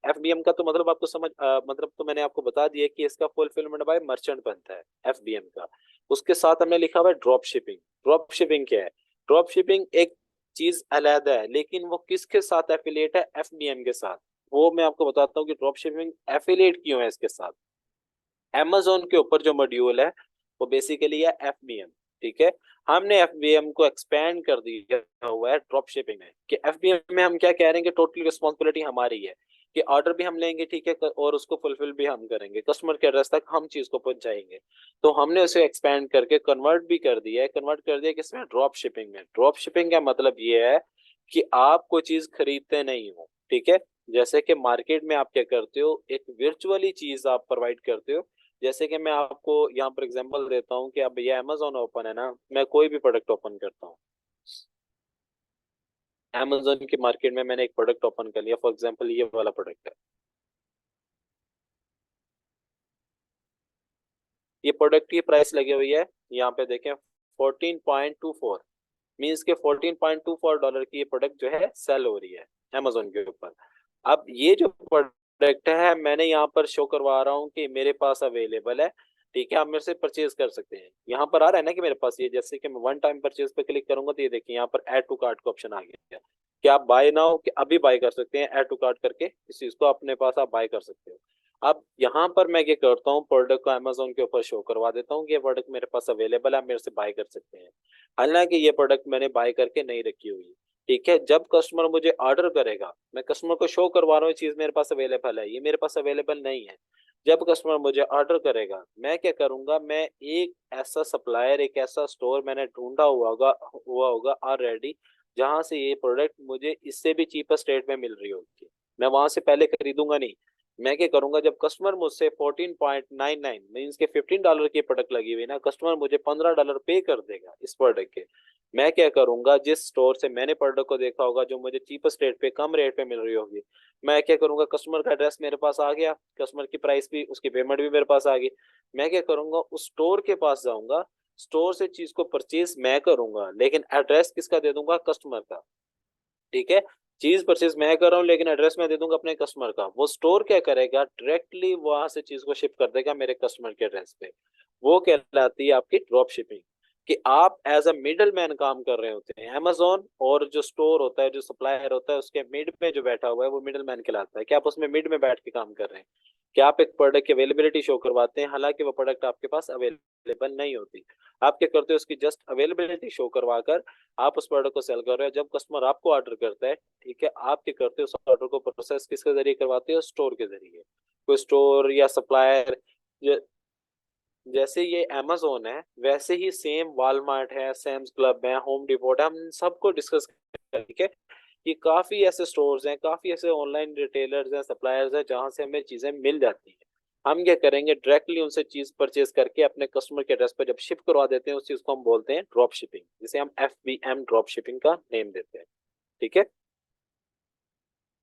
S1: FBM का तो मतलब आपको मतलब तो मैंने आपको बता दिया कि इसका फुलफिलमेंट बाय मर्चेंट बनता है FBM का। उसके साथ हमने लिखा हुआ है ड्रॉप शिपिंग। ड्रॉप शिपिंग क्या है? ड्रॉप शिपिंग एक चीज अलग है, लेकिन वो किसके साथ एफिलिएट है? FBM के साथ। वो मैं आपको बताता हूँ कि ड्रॉप शिपिंग एफिलिएट क्यों है इसके साथ। Amazon के ऊपर जो मॉड्यूल है वो बेसिकली है FBM। ठीक है। हमने FBM को एक्सपेंड कर दिया हुआ है ड्रॉप शिपिंग में। कि FBM में हम क्या कह रहे हैं कि टोटल रिस्पॉन्सिबिलिटी हमारी है कि ऑर्डर भी हम लेंगे, ठीक है, और उसको फुलफिल भी हम करेंगे, कस्टमर के एड्रेस तक हम चीज को पहुंचाएंगे। तो हमने उसे एक्सपेंड करके कन्वर्ट भी कर दिया है। कन्वर्ट कर दिया किसमें? ड्रॉप शिपिंग में। ड्रॉप शिपिंग का मतलब ये है कि आप कोई चीज खरीदते नहीं हो, ठीक है। जैसे कि मार्केट में आप क्या करते हो, एक वर्चुअली चीज आप प्रोवाइड करते हो। जैसे कि मैं आपको यहाँ पर एग्जांपल देता हूँ कि अब ये अमेजोन ओपन है ना, मैं कोई भी प्रोडक्ट ओपन करता हूँ अमेजोन की मार्केट में, मैंने एक प्रोडक्ट ओपन कर लिया, फॉर एग्जांपल ये वाला प्रोडक्ट है। ये प्रोडक्ट की प्राइस लगी हुई है यहाँ पे देखें 14.24, मीन्स के $14.24 की ये प्रोडक्ट जो है सेल हो रही है अमेजोन के ऊपर। अब ये जो प्रोडक्ट है मैंने यहाँ पर शो करवा रहा हूँ कि मेरे पास अवेलेबल है, ठीक है, आप मेरे से परचेज कर सकते हैं। यहाँ पर आ रहा है ना कि मेरे पास ये, जैसे कि मैं वन टाइम परचेज पे क्लिक करूंगा तो ये देखिए यहाँ पर ऐड टू कार्ट का ऑप्शन आ गया। कि आप बाय नाउ कि अभी बाय कर सकते हैं, ऐड टू कार्ट करके इस चीज को अपने पास आप बाय कर सकते हो। अब यहाँ पर मैं क्या करता हूँ, प्रोडक्ट को अमेजोन के ऊपर शो करवा देता हूँ कि ये प्रोडक्ट मेरे पास अवेलेबल है, आप मेरे से बाय कर सकते हैं। हालांकि ये प्रोडक्ट मैंने बाय करके नहीं रखी हुई, ठीक है। जब कस्टमर मुझे ऑर्डर करेगा, मैं कस्टमर को शो करवा रहा हूँ चीज मेरे पास अवेलेबल है, ये मेरे पास अवेलेबल नहीं है। जब कस्टमर मुझे ऑर्डर करेगा, मैं क्या करूंगा, मैं एक ऐसा सप्लायर, एक ऐसा स्टोर मैंने ढूंढा हुआ होगा ऑलरेडी, जहां से ये प्रोडक्ट मुझे इससे भी चीपेस्ट रेट में मिल रही होगी। मैं वहां से पहले खरीदूंगा नहीं। मैं क्या करूंगा, जब कस्टमर मुझसे 14.99 मीन्स के $15 की प्रोडक्ट लगी हुई ना, कस्टमर मुझे $15 पे कर देगा इस प्रोडक्ट के। मैं क्या करूंगा, जिस स्टोर से मैंने प्रोडक्ट को देखा होगा जो मुझे चीपेस्ट रेट पे, कम रेट पे मिल रही होगी, मैं क्या करूंगा, कस्टमर का एड्रेस मेरे पास आ गया, कस्टमर की प्राइस भी, उसकी पेमेंट भी मेरे पास आ गई। मैं क्या करूंगा, उस स्टोर के पास जाऊंगा, स्टोर से चीज को परचेज मैं करूंगा, लेकिन एड्रेस किसका दे दूंगा? कस्टमर का। ठीक है। चीज परचेज मैं कर रहा हूँ लेकिन एड्रेस मैं दे दूंगा अपने कस्टमर का। वो स्टोर क्या करेगा, डायरेक्टली वहां से चीज को शिप कर देगा मेरे कस्टमर के एड्रेस पे। वो कहलाती है आपकी ड्रॉप शिपिंग। कि आप एज अ मिडल मैन काम कर रहे होते हैं। अमेजोन और जो स्टोर होता है, जो सप्लायर होता है, उसके मिड में जो बैठा हुआ है वो मिडल मैन कहलाता है। कि आप उसमें मिड में बैठ के काम कर रहे हैं, कि आप एक प्रोडक्ट की अवेलेबिलिटी शो करवाते हैं, हालांकि वो प्रोडक्ट आपके पास अवेलेबल नहीं होती। आप क्या करते हो, उसकी जस्ट अवेलेबिलिटी शो करवा कर आप उस प्रोडक्ट को सेल कर रहे हो। जब कस्टमर आपको ऑर्डर करता है, ठीक है, आप क्या करते हो, उस ऑर्डर को प्रोसेस किसके जरिए करवाते हो? स्टोर के जरिए। कोई स्टोर या सप्लायर, जैसे ये अमेजोन है वैसे ही सेम वॉलमार्ट है, सैम्स क्लब है, होम डिपोट है, हम इन सबको डिस्कस करेंगे। ठीक है। कि काफी ऐसे स्टोर्स हैं, काफी ऐसे ऑनलाइन रिटेलर्स हैं, सप्लायर्स हैं, जहां से हमें चीजें मिल जाती हैं। हम क्या करेंगे, डायरेक्टली उनसे चीज परचेज करके अपने कस्टमर के एड्रेस पर जब शिप करवा देते हैं, उस चीज को हम बोलते हैं ड्रॉप शिपिंग, जिसे हम FBM ड्रॉप शिपिंग का नेम देते हैं। ठीक है।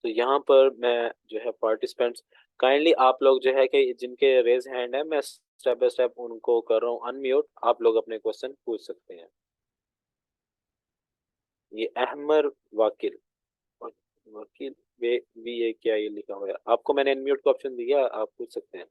S1: तो यहाँ पर मैं जो है पार्टिसिपेंट्स, काइंडली आप लोग जो है कि जिनके रेज हैंड है, मैं स्टेप बाय स्टेप उनको कर रहा हूँ अनम्यूट, आप लोग अपने क्वेश्चन पूछ सकते हैं। ये अहमर वाकिल, वकील वे भी ये क्या ये लिखा हुआ है, आपको मैंने अनम्यूट का ऑप्शन दिया, आप पूछ सकते हैं।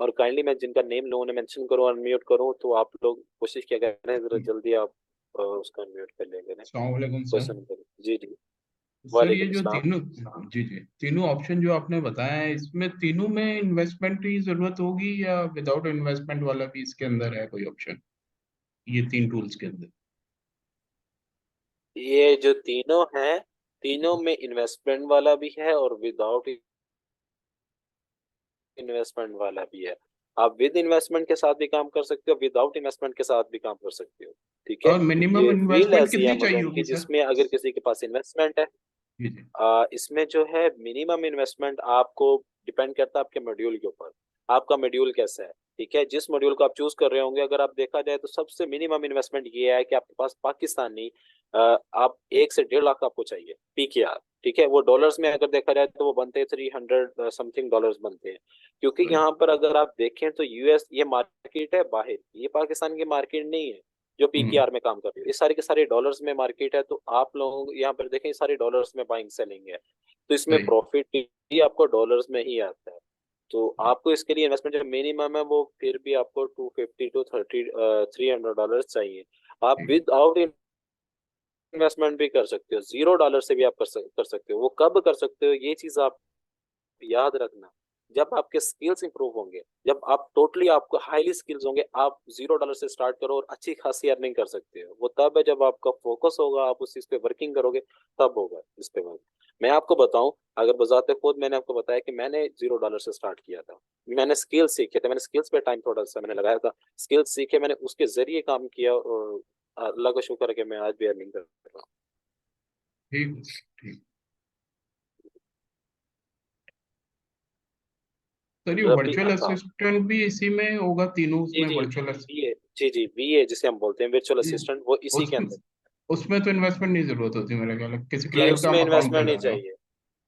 S1: और काइंडली मैं जिनका नेम लोगों ने मेंशन करूँ अनम्यूट करूँ, तो आप लोग कोशिश किया करें जरा जल्दी, आप उसका अनम्यूट कर लें करें,
S3: अस्सलाम वालेकुम सर।
S1: क्वेश्चन करें। जी जी।
S3: सर ये
S1: वालेकुम
S3: जो
S1: अस्सलाम।
S3: तीनों, जी जी, तीनों ऑप्शन जो आपने बताया है, इसमें तीनों में इन्वेस्टमेंट की जरूरत होगी या विदाउट इन्वेस्टमेंट वाला भी इसके अंदर है कोई ऑप्शन, ये तीन टूल्स के अंदर?
S1: ये जो तीनों हैं, तीनों में इन्वेस्टमेंट वाला भी है और विदाउट इन्वेस्टमेंट वाला भी है। आप विद इन्वेस्टमेंट के साथ भी काम कर सकते हो, विदाउट इन्वेस्टमेंट के साथ भी काम कर सकते हो। ठीक है।
S3: और मिनिमम
S1: ये फील्ड
S3: इन्वेस्टमेंट
S1: ऐसी है
S3: कितनी चाहिए
S1: अमेजोन की
S3: होगी सर?
S1: जिसमें अगर किसी के पास इन्वेस्टमेंट है,
S3: जी जी।
S1: इसमें जो है मिनिमम इन्वेस्टमेंट आपको डिपेंड करता है आपके मॉड्यूल के ऊपर, आपका मॉड्यूल कैसा है। ठीक है, जिस मॉड्यूल को आप चूज कर रहे होंगे, अगर आप देखा जाए तो सबसे मिनिमम इन्वेस्टमेंट ये है कि आपके पास पाकिस्तानी, आप 1 से 1.5 लाख आपको चाहिए PKR। ठीक है, वो डॉलर्स में अगर देखा जाए तो वो बनते हैं 300 समथिंग डॉलर्स बनते हैं। क्योंकि
S3: राइट।
S1: यहाँ पर अगर आप देखें तो US ये मार्केट है बाहर, ये पाकिस्तान की मार्केट नहीं है जो
S3: हम्म।
S1: PKR में काम कर रही है। ये सारे के सारे डॉलर्स में मार्केट है, तो आप लोग यहाँ पर देखें ये सारे डॉलर्स में बाइंग सेलिंग है, तो इसमें
S3: सही।
S1: प्रॉफिट भी आपको डॉलर्स में ही आता है। तो आपको इसके लिए इन्वेस्टमेंट जो मिनिमम है वो फिर भी आपको 250 to 300 डॉलर चाहिए। आप
S3: ठीक।
S1: विद इन्वेस्टमेंट भी कर सकते हो, $0 से भी आप कर सकते हो। वो कब कर सकते हो ये चीज आप याद रखना, जब आपके स्किल्स इंप्रूव होंगे, जब आप टोटली आपको हाईली स्किल्स होंगे, आप $0 से स्टार्ट करो और अच्छी खासी अर्निंग कर सकते हो। वो तब है जब आपका फोकस होगा, आप उस चीज पे वर्किंग करोगे, तब होगा इस पे वर्क। मैं आपको बताऊं, अगर बजाते खुद मैंने आपको बताया कि मैंने $0 से स्टार्ट किया था, मैंने स्किल्स सीखे थे, मैंने स्किल्स पे टाइम थोड़ा सा मैंने लगाया था, स्किल्स सीखे मैंने, उसके जरिए काम किया, और अल्लाह का शुक्र है कि मैं आज भी अर्निंग कर रहा हूँ।
S3: ठीक है सर, ठीक। सर ये
S1: रबी
S3: वर्चुअल
S1: अता।
S3: असिस्टेंट भी इसी में होगा, तीनों
S1: जी
S3: उसमें
S1: जी,
S3: वर्चुअल?
S1: VA, जी जी VA जिसे हम बोलते हैं वर्चुअल
S3: जी।
S1: असिस्टेंट, वो इसी के
S3: उसमें
S1: अंदर।
S3: उसमें तो इन्वेस्टमेंट नहीं जरूरत होती मेरे ख्याल है, किसी
S1: जी
S3: क्लाइंट का
S1: उसमें
S3: हम अकाउंट
S1: इन्वेस्टमेंट
S3: चला
S1: नहीं
S3: रहे हो।
S1: चाहिए।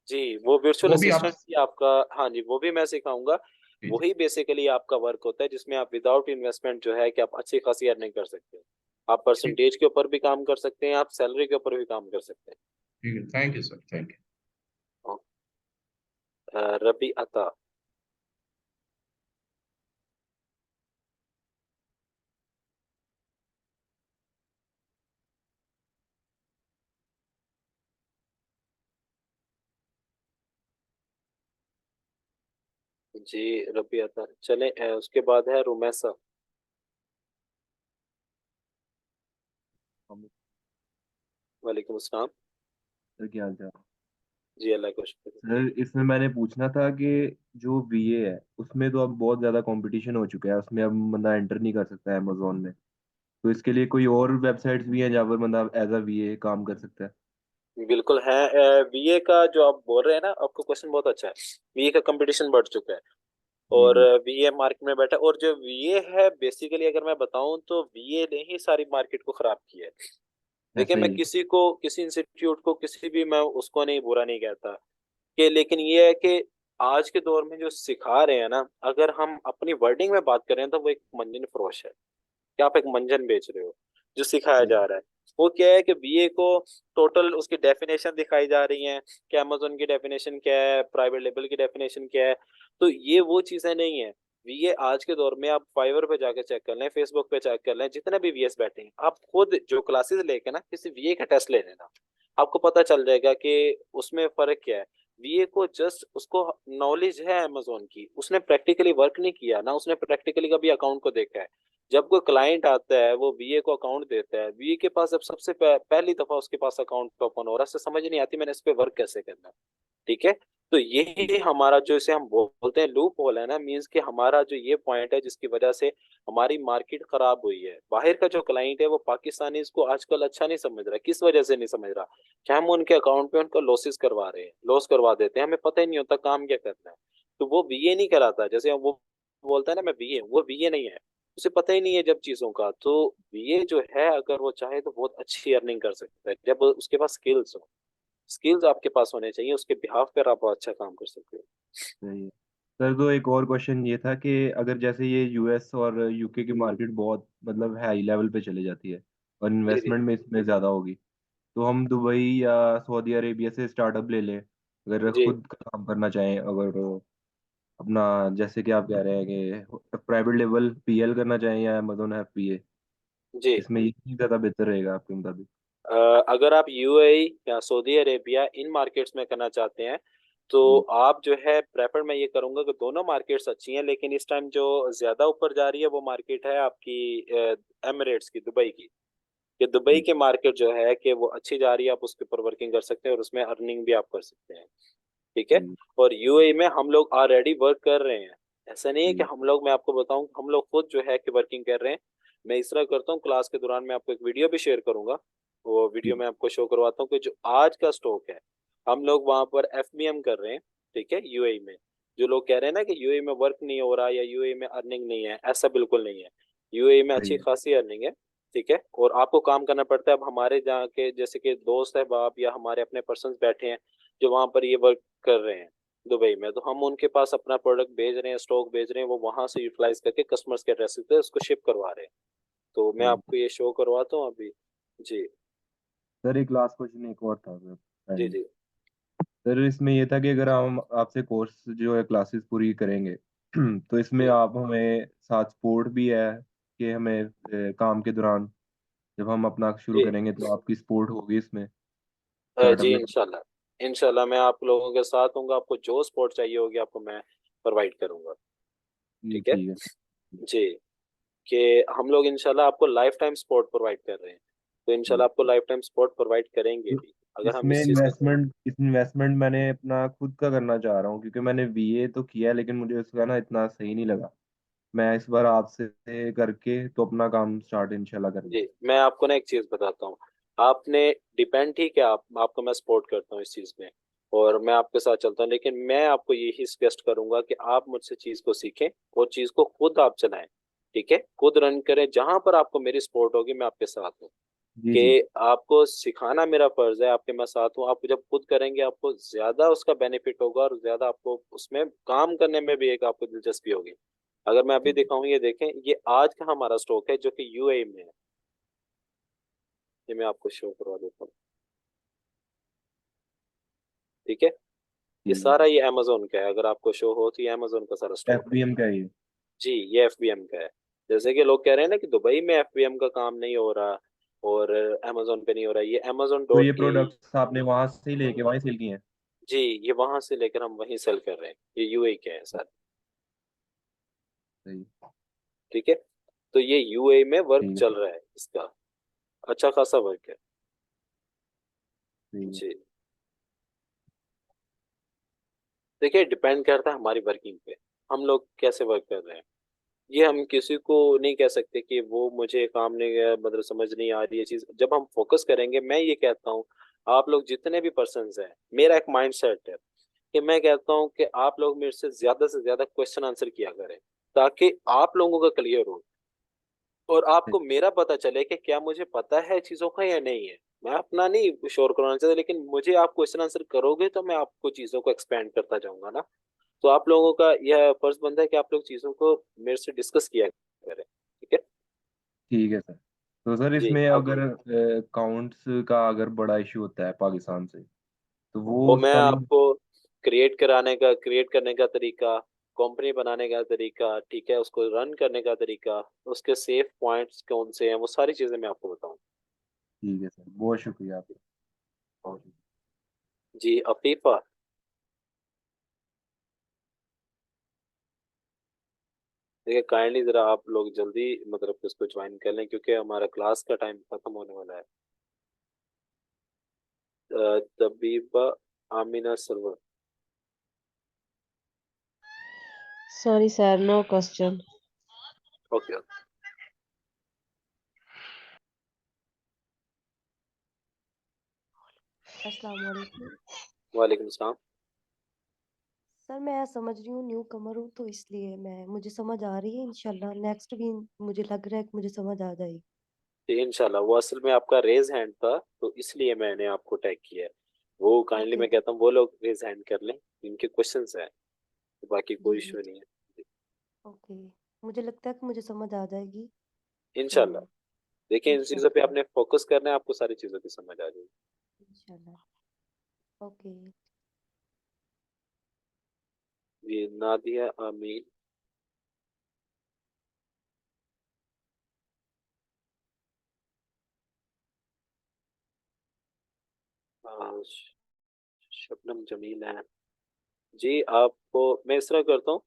S1: जी वो वर्चुअल
S3: वो भी आप?
S1: असिस्टेंट ही आपका, हाँ जी वो भी मैं सिखाऊंगा।
S3: जी जी।
S1: वही बेसिकली आपका वर्क होता है जिसमें आप विदाउट इन्वेस्टमेंट जो है कि आप अच्छी खासी अर्निंग कर सकते हैं। आप
S3: ठीक।
S1: परसेंटेज के ऊपर भी काम कर सकते हैं, आप सैलरी के ऊपर भी काम कर सकते
S3: ठीक है, thank you sir, thank you.
S1: हैं। रबी अता। जी रबी अता चले, उसके बाद है रुमैसा।
S4: हम।
S1: वालेकुम अस्सलाम।
S4: सर क्या हाल चाल?
S1: जी अल्लाह का शुक्र।
S4: सर इसमें मैंने पूछना था कि जो बीए है उसमें तो अब बहुत ज्यादा कंपटीशन हो चुका है, उसमें अब बंदा एंटर नहीं कर सकता है अमेजोन में। तो इसके लिए कोई और वेबसाइट्स भी हैं जहाँ पर बंदा एज अ बीए काम कर सकता है?
S1: बिल्कुल है। VA का जो आप बोल रहे हैं ना, आपका क्वेश्चन बहुत अच्छा है। VA का कंपटीशन बढ़ चुका है,
S4: जी
S1: और
S4: जी।
S1: VA मार्केट में बैठा, और जो VA है बेसिकली अगर मैं बताऊं तो VA ने ही सारी मार्केट को खराब किया है। देखिए
S4: ऐसा
S1: मैं
S4: ही?
S1: किसी को, किसी इंस्टीट्यूट को, किसी भी, मैं उसको नहीं बुरा नहीं कहता कि, लेकिन ये है कि आज के दौर में जो सिखा रहे हैं ना, अगर हम अपनी वर्डिंग में बात करें तो वो एक मंजन फरोश है, कि आप एक मंजन बेच रहे हो। जो सिखाया
S4: जी
S1: जा रहा है वो क्या है कि BA को टोटल उसकी डेफिनेशन दिखाई जा रही है कि अमेजोन की डेफिनेशन क्या है, प्राइवेट लेबल की डेफिनेशन क्या है। तो ये वो चीजें नहीं है। VA आज के दौर में आप फाइवर पे जाके चेक कर लें, फेसबुक पे चेक कर लें, जितने भी VS बैठे हैं, आप खुद जो क्लासेस लेके ना किसी VA का टेस्ट ले लेना, आपको पता चल जाएगा कि उसमें फर्क क्या है। VA को जस्ट उसको नॉलेज है अमेजोन की, उसने प्रैक्टिकली वर्क नहीं किया ना, उसने प्रैक्टिकली कभी अकाउंट को देखा है। जब कोई क्लाइंट आता है वो BA को अकाउंट देता है, BA के पास जब सबसे पहली दफा उसके पास अकाउंट ओपन हो रहा है, उससे समझ नहीं आती मैंने इस पे वर्क कैसे करना है। ठीक है। तो
S4: जी।
S1: ये हमारा जो इसे हम बोलते हैं लूप होल है ना, मीन्स कि हमारा जो ये पॉइंट है जिसकी वजह से हमारी मार्केट खराब हुई है। बाहर का जो क्लाइंट है वो पाकिस्तानी इसको आजकल अच्छा नहीं समझ रहा। किस वजह से नहीं समझ रहा? क्या हम उनके अकाउंट पे उनका लॉसेस करवा रहे हैं, लॉस करवा देते हैं, हमें पता ही नहीं होता काम क्या करना है। तो वो BA नहीं कराता, जैसे वो बोलता है ना मैं BA, वो BA नहीं है। उसे पता ही नहीं है जब चीजों का, तो ये जो है अगर वो चाहे तो बहुत अच्छी अर्निंग कर सकता है जब उसके पास स्किल्स हो। स्किल्स आपके पास होने चाहिए, उसके बिहाफ पर आप अच्छा काम कर सकते हो।
S4: सही है सर। तो एक और क्वेश्चन ये था कि अगर जैसे ये यूएस और यूके की मार्केट बहुत मतलब हाई लेवल पे चली जाती है और
S1: जी जी
S4: इन्वेस्टमेंट में इसमें ज़्यादा होगी, तो हम दुबई या सऊदी अरेबिया से स्टार्टअप ले लें, अगर
S1: जी
S4: खुद का काम करना चाहें, अगर अपना जैसे कि आप कह रहे हैं कि प्राइवेट लेवल पीएल करना चाहें या अमेजोन एफपीए,
S1: जी।
S4: इसमें ये ज़्यादा बेहतर रहेगा आपके मुताबिक?
S1: अगर आप यूएई या सऊदी अरेबिया इन मार्केट्स में करना चाहते हैं तो
S4: जी
S1: आप जो है प्रेफर मैं ये करूंगा कि दोनों मार्केट्स अच्छी हैं, लेकिन इस टाइम जो ज्यादा ऊपर जा रही है वो मार्केट है आपकी एमिरेट्स की, दुबई की। कि दुबई
S4: जी
S1: की मार्केट जो है कि वो अच्छी जा रही है, आप उसके ऊपर वर्किंग कर सकते हैं और उसमें अर्निंग भी आप कर सकते हैं। ठीक है।
S4: जी
S1: और यूएई में हम लोग ऑलरेडी वर्क कर रहे हैं। ऐसा नहीं है कि
S4: जी
S1: हम लोग, मैं आपको बताऊं, हम लोग खुद जो है कि वर्किंग कर रहे हैं। मैं इस तरह करता हूँ, क्लास के दौरान मैं आपको एक वीडियो भी शेयर करूंगा। वो वीडियो
S4: जी
S1: मैं आपको शो करवाता हूँ कि जो आज का स्टॉक है हम लोग वहां पर एफबीएम कर रहे हैं। ठीक है, यूएई में। जो लोग कह रहे हैं ना कि यूएई में वर्क नहीं हो रहा या यूएई में अर्निंग नहीं है, ऐसा बिल्कुल नहीं है। यूएई में
S4: सही
S1: अच्छी
S4: है।
S1: खासी अर्निंग है। ठीक है, और आपको काम करना पड़ता है। अब हमारे जहाँ के जैसे कि दोस्त है बाप या हमारे अपने पर्सन बैठे हैं जो वहां पर ये वर्क कर रहे हैं दुबई में, तो हम उनके पास अपना प्रोडक्ट भेज रहे हैं, स्टॉक भेज रहे हैं, वो वहां से यूटिलाइज करके कस्टमर्स के एड्रेस पे उसको शिप करवा रहे हैं। तो मैं
S4: सही है।
S1: आपको ये शो करवाता हूँ अभी। जी
S4: सर एक लास्ट क्वेश्चन एक और था सर
S1: जी
S4: फाइनली।
S1: जी
S4: सर इसमें ये था कि अगर हम आपसे कोर्स जो है क्लासेस पूरी करेंगे तो इसमें
S1: जी
S4: आप हमें साथ सपोर्ट भी है कि हमें काम के दौरान जब हम अपना शुरू
S1: जी
S4: करेंगे तो आपकी सपोर्ट होगी इसमें स्टार्टअप
S1: जी।
S4: में?
S1: इंशाल्लाह इंशाल्लाह मैं आप लोगों के साथ हूँ। आपको जो सपोर्ट चाहिए होगी आपको मैं प्रोवाइड करूंगा।
S4: जी
S1: ठीक है।
S4: ठीक है।
S1: जी। कि हम लोग इंशाल्लाह आपको लाइफ टाइम सपोर्ट प्रोवाइड कर रहे हैं, तो इंशाल्लाह
S4: जी।
S1: आपको लाइफ टाइम सपोर्ट प्रोवाइड करेंगे
S4: तो
S1: भी अगर हम
S4: इसमें
S1: इस चीज़ का करें।
S4: इन्वेस्टमेंट मैंने अपना खुद का करना चाह रहा हूँ, क्योंकि मैंने बीए तो किया है लेकिन मुझे उसका ना इतना सही नहीं लगा। मैं इस बार आपसे करके तो अपना काम स्टार्ट इंशाल्लाह करेंगे।
S1: जी, मैं आपको ना एक चीज बताता हूँ। आपने डिपेंड, ठीक है, आप आपको मैं सपोर्ट करता हूँ इस चीज में और मैं आपके साथ चलता हूँ, लेकिन मैं आपको यही सजेस्ट करूंगा कि आप मुझसे चीज को सीखें और चीज को खुद आप चलाएं। ठीक है, खुद रन करें। जहां पर आपको मेरी सपोर्ट होगी मैं आपके साथ हूँ।
S4: जी जी।
S1: कि आपको सिखाना मेरा फर्ज है, आपके मैं साथ हूँ। आप जब खुद करेंगे आपको ज्यादा उसका बेनिफिट होगा और ज्यादा आपको उसमें काम करने में भी एक आपको दिलचस्पी होगी। अगर मैं अभी
S4: ठीक
S1: दिखाऊं, ये देखें, ये आज का हमारा स्टॉक है जो कि यूएई में है। ये मैं आपको शो करवा देता हूँ। ठीक है, ये
S4: ठीक है
S1: सारा
S4: सर।
S1: ये अमेजोन का है। अगर आपको शो हो तो ये अमेजोन का सारा स्टॉक है।
S4: एफबीएम का है ये?
S1: जी, ये एफबीएम का है। जैसे कि लोग कह रहे हैं ना कि दुबई में एफबीएम का काम नहीं हो रहा और अमेजोन पे नहीं हो रहा, ये अमेजोन
S4: तो
S1: डॉट
S4: ये
S1: ए।
S4: प्रोडक्ट्स आपने वहां से ही लेके वहीं सेल किए हैं?
S1: जी, ये वहां से लेकर हम वहीं सेल कर रहे हैं। ये यूएई के हैं सर।
S4: सही।
S1: ठीक है, तो ये यूएई में वर्क
S4: ठीक है
S1: चल
S4: सर।
S1: रहा है इसका, अच्छा खासा वर्क है।
S4: ठीक है।
S1: जी, देखिए डिपेंड करता है हमारी वर्किंग पे, हम लोग कैसे वर्क कर रहे हैं। ये हम किसी को नहीं कह सकते कि वो मुझे काम नहीं गया, मतलब समझ नहीं आ रही है चीज। जब हम फोकस करेंगे, मैं ये कहता हूँ आप लोग जितने भी पर्सन हैं, मेरा एक माइंड सेट है कि मैं कहता हूँ कि आप लोग मेरे से ज्यादा क्वेश्चन आंसर किया करें ताकि आप लोगों का क्लियर हो और आपको मेरा पता चले कि क्या मुझे पता है चीजों का या नहीं है। मैं अपना नहीं शोर करवाना चाहता, लेकिन मुझे आप क्वेश्चन आंसर करोगे तो मैं आपको चीजों को एक्सपेंड करता जाऊंगा ना। तो आप लोगों का यह फर्ज बनता है कि आप लोग चीजों को मेरे से डिस्कस किया करें। ठीक है।
S4: ठीक है सर। तो सर
S1: जी,
S4: इसमें
S1: अब
S4: अगर अकाउंट्स का अगर बड़ा इशू होता है पाकिस्तान से, तो वो
S1: वो मैं
S4: उसका नहीं?
S1: आपको क्रिएट करने का तरीका, कंपनी बनाने का तरीका, ठीक है, उसको रन करने का तरीका, उसके सेफ पॉइंट्स कौन से हैं, वो सारी चीजें मैं आपको बताऊं।
S4: ठीक है सर, बहुत शुक्रिया आपका। बहुत शुक्रिया।
S1: जी अफीफा, देखिए काइंडली जरा आप लोग जल्दी मतलब इसको ज्वाइन कर लें क्योंकि हमारा क्लास का टाइम खत्म होने वाला है। Tabiba Amina Sarwar.
S5: Sorry, sir, no question.
S1: Okay.
S6: अस्सलाम वालेकुम।
S1: वालेकुम सलाम।
S6: सर मैं समझ रही हूँ, न्यू कमर हूँ तो इसलिए मुझे समझ आ रही है। इंशाल्लाह नेक्स्ट भी मुझे लग रहा है कि मुझे समझ आ जाएगी।
S1: जी इंशाल्लाह। वो असल में आपका रेज हैंड था तो इसलिए मैंने आपको टैग किया है। वो काइंडली
S6: ओके
S1: मैं कहता हूँ वो लोग रेज हैंड कर लें जिनके क्वेश्चंस है, बाकी
S6: जी
S1: कोई
S6: जी
S1: इशू नहीं है। जी,
S6: ओके, मुझे लगता है कि मुझे समझ आ जाएगी। तो
S1: इंशाल्लाह। देखिए इन चीज़ों पे
S6: इंशाल्लाह
S1: आपने फोकस करना है, आपको सारी चीज़ों की समझ आ जाएगी।
S6: इंशाल्लाह ओके।
S1: जी नादिया आमीन। शबनम जमील है। जी आपको मैं इस तरह करता हूँ,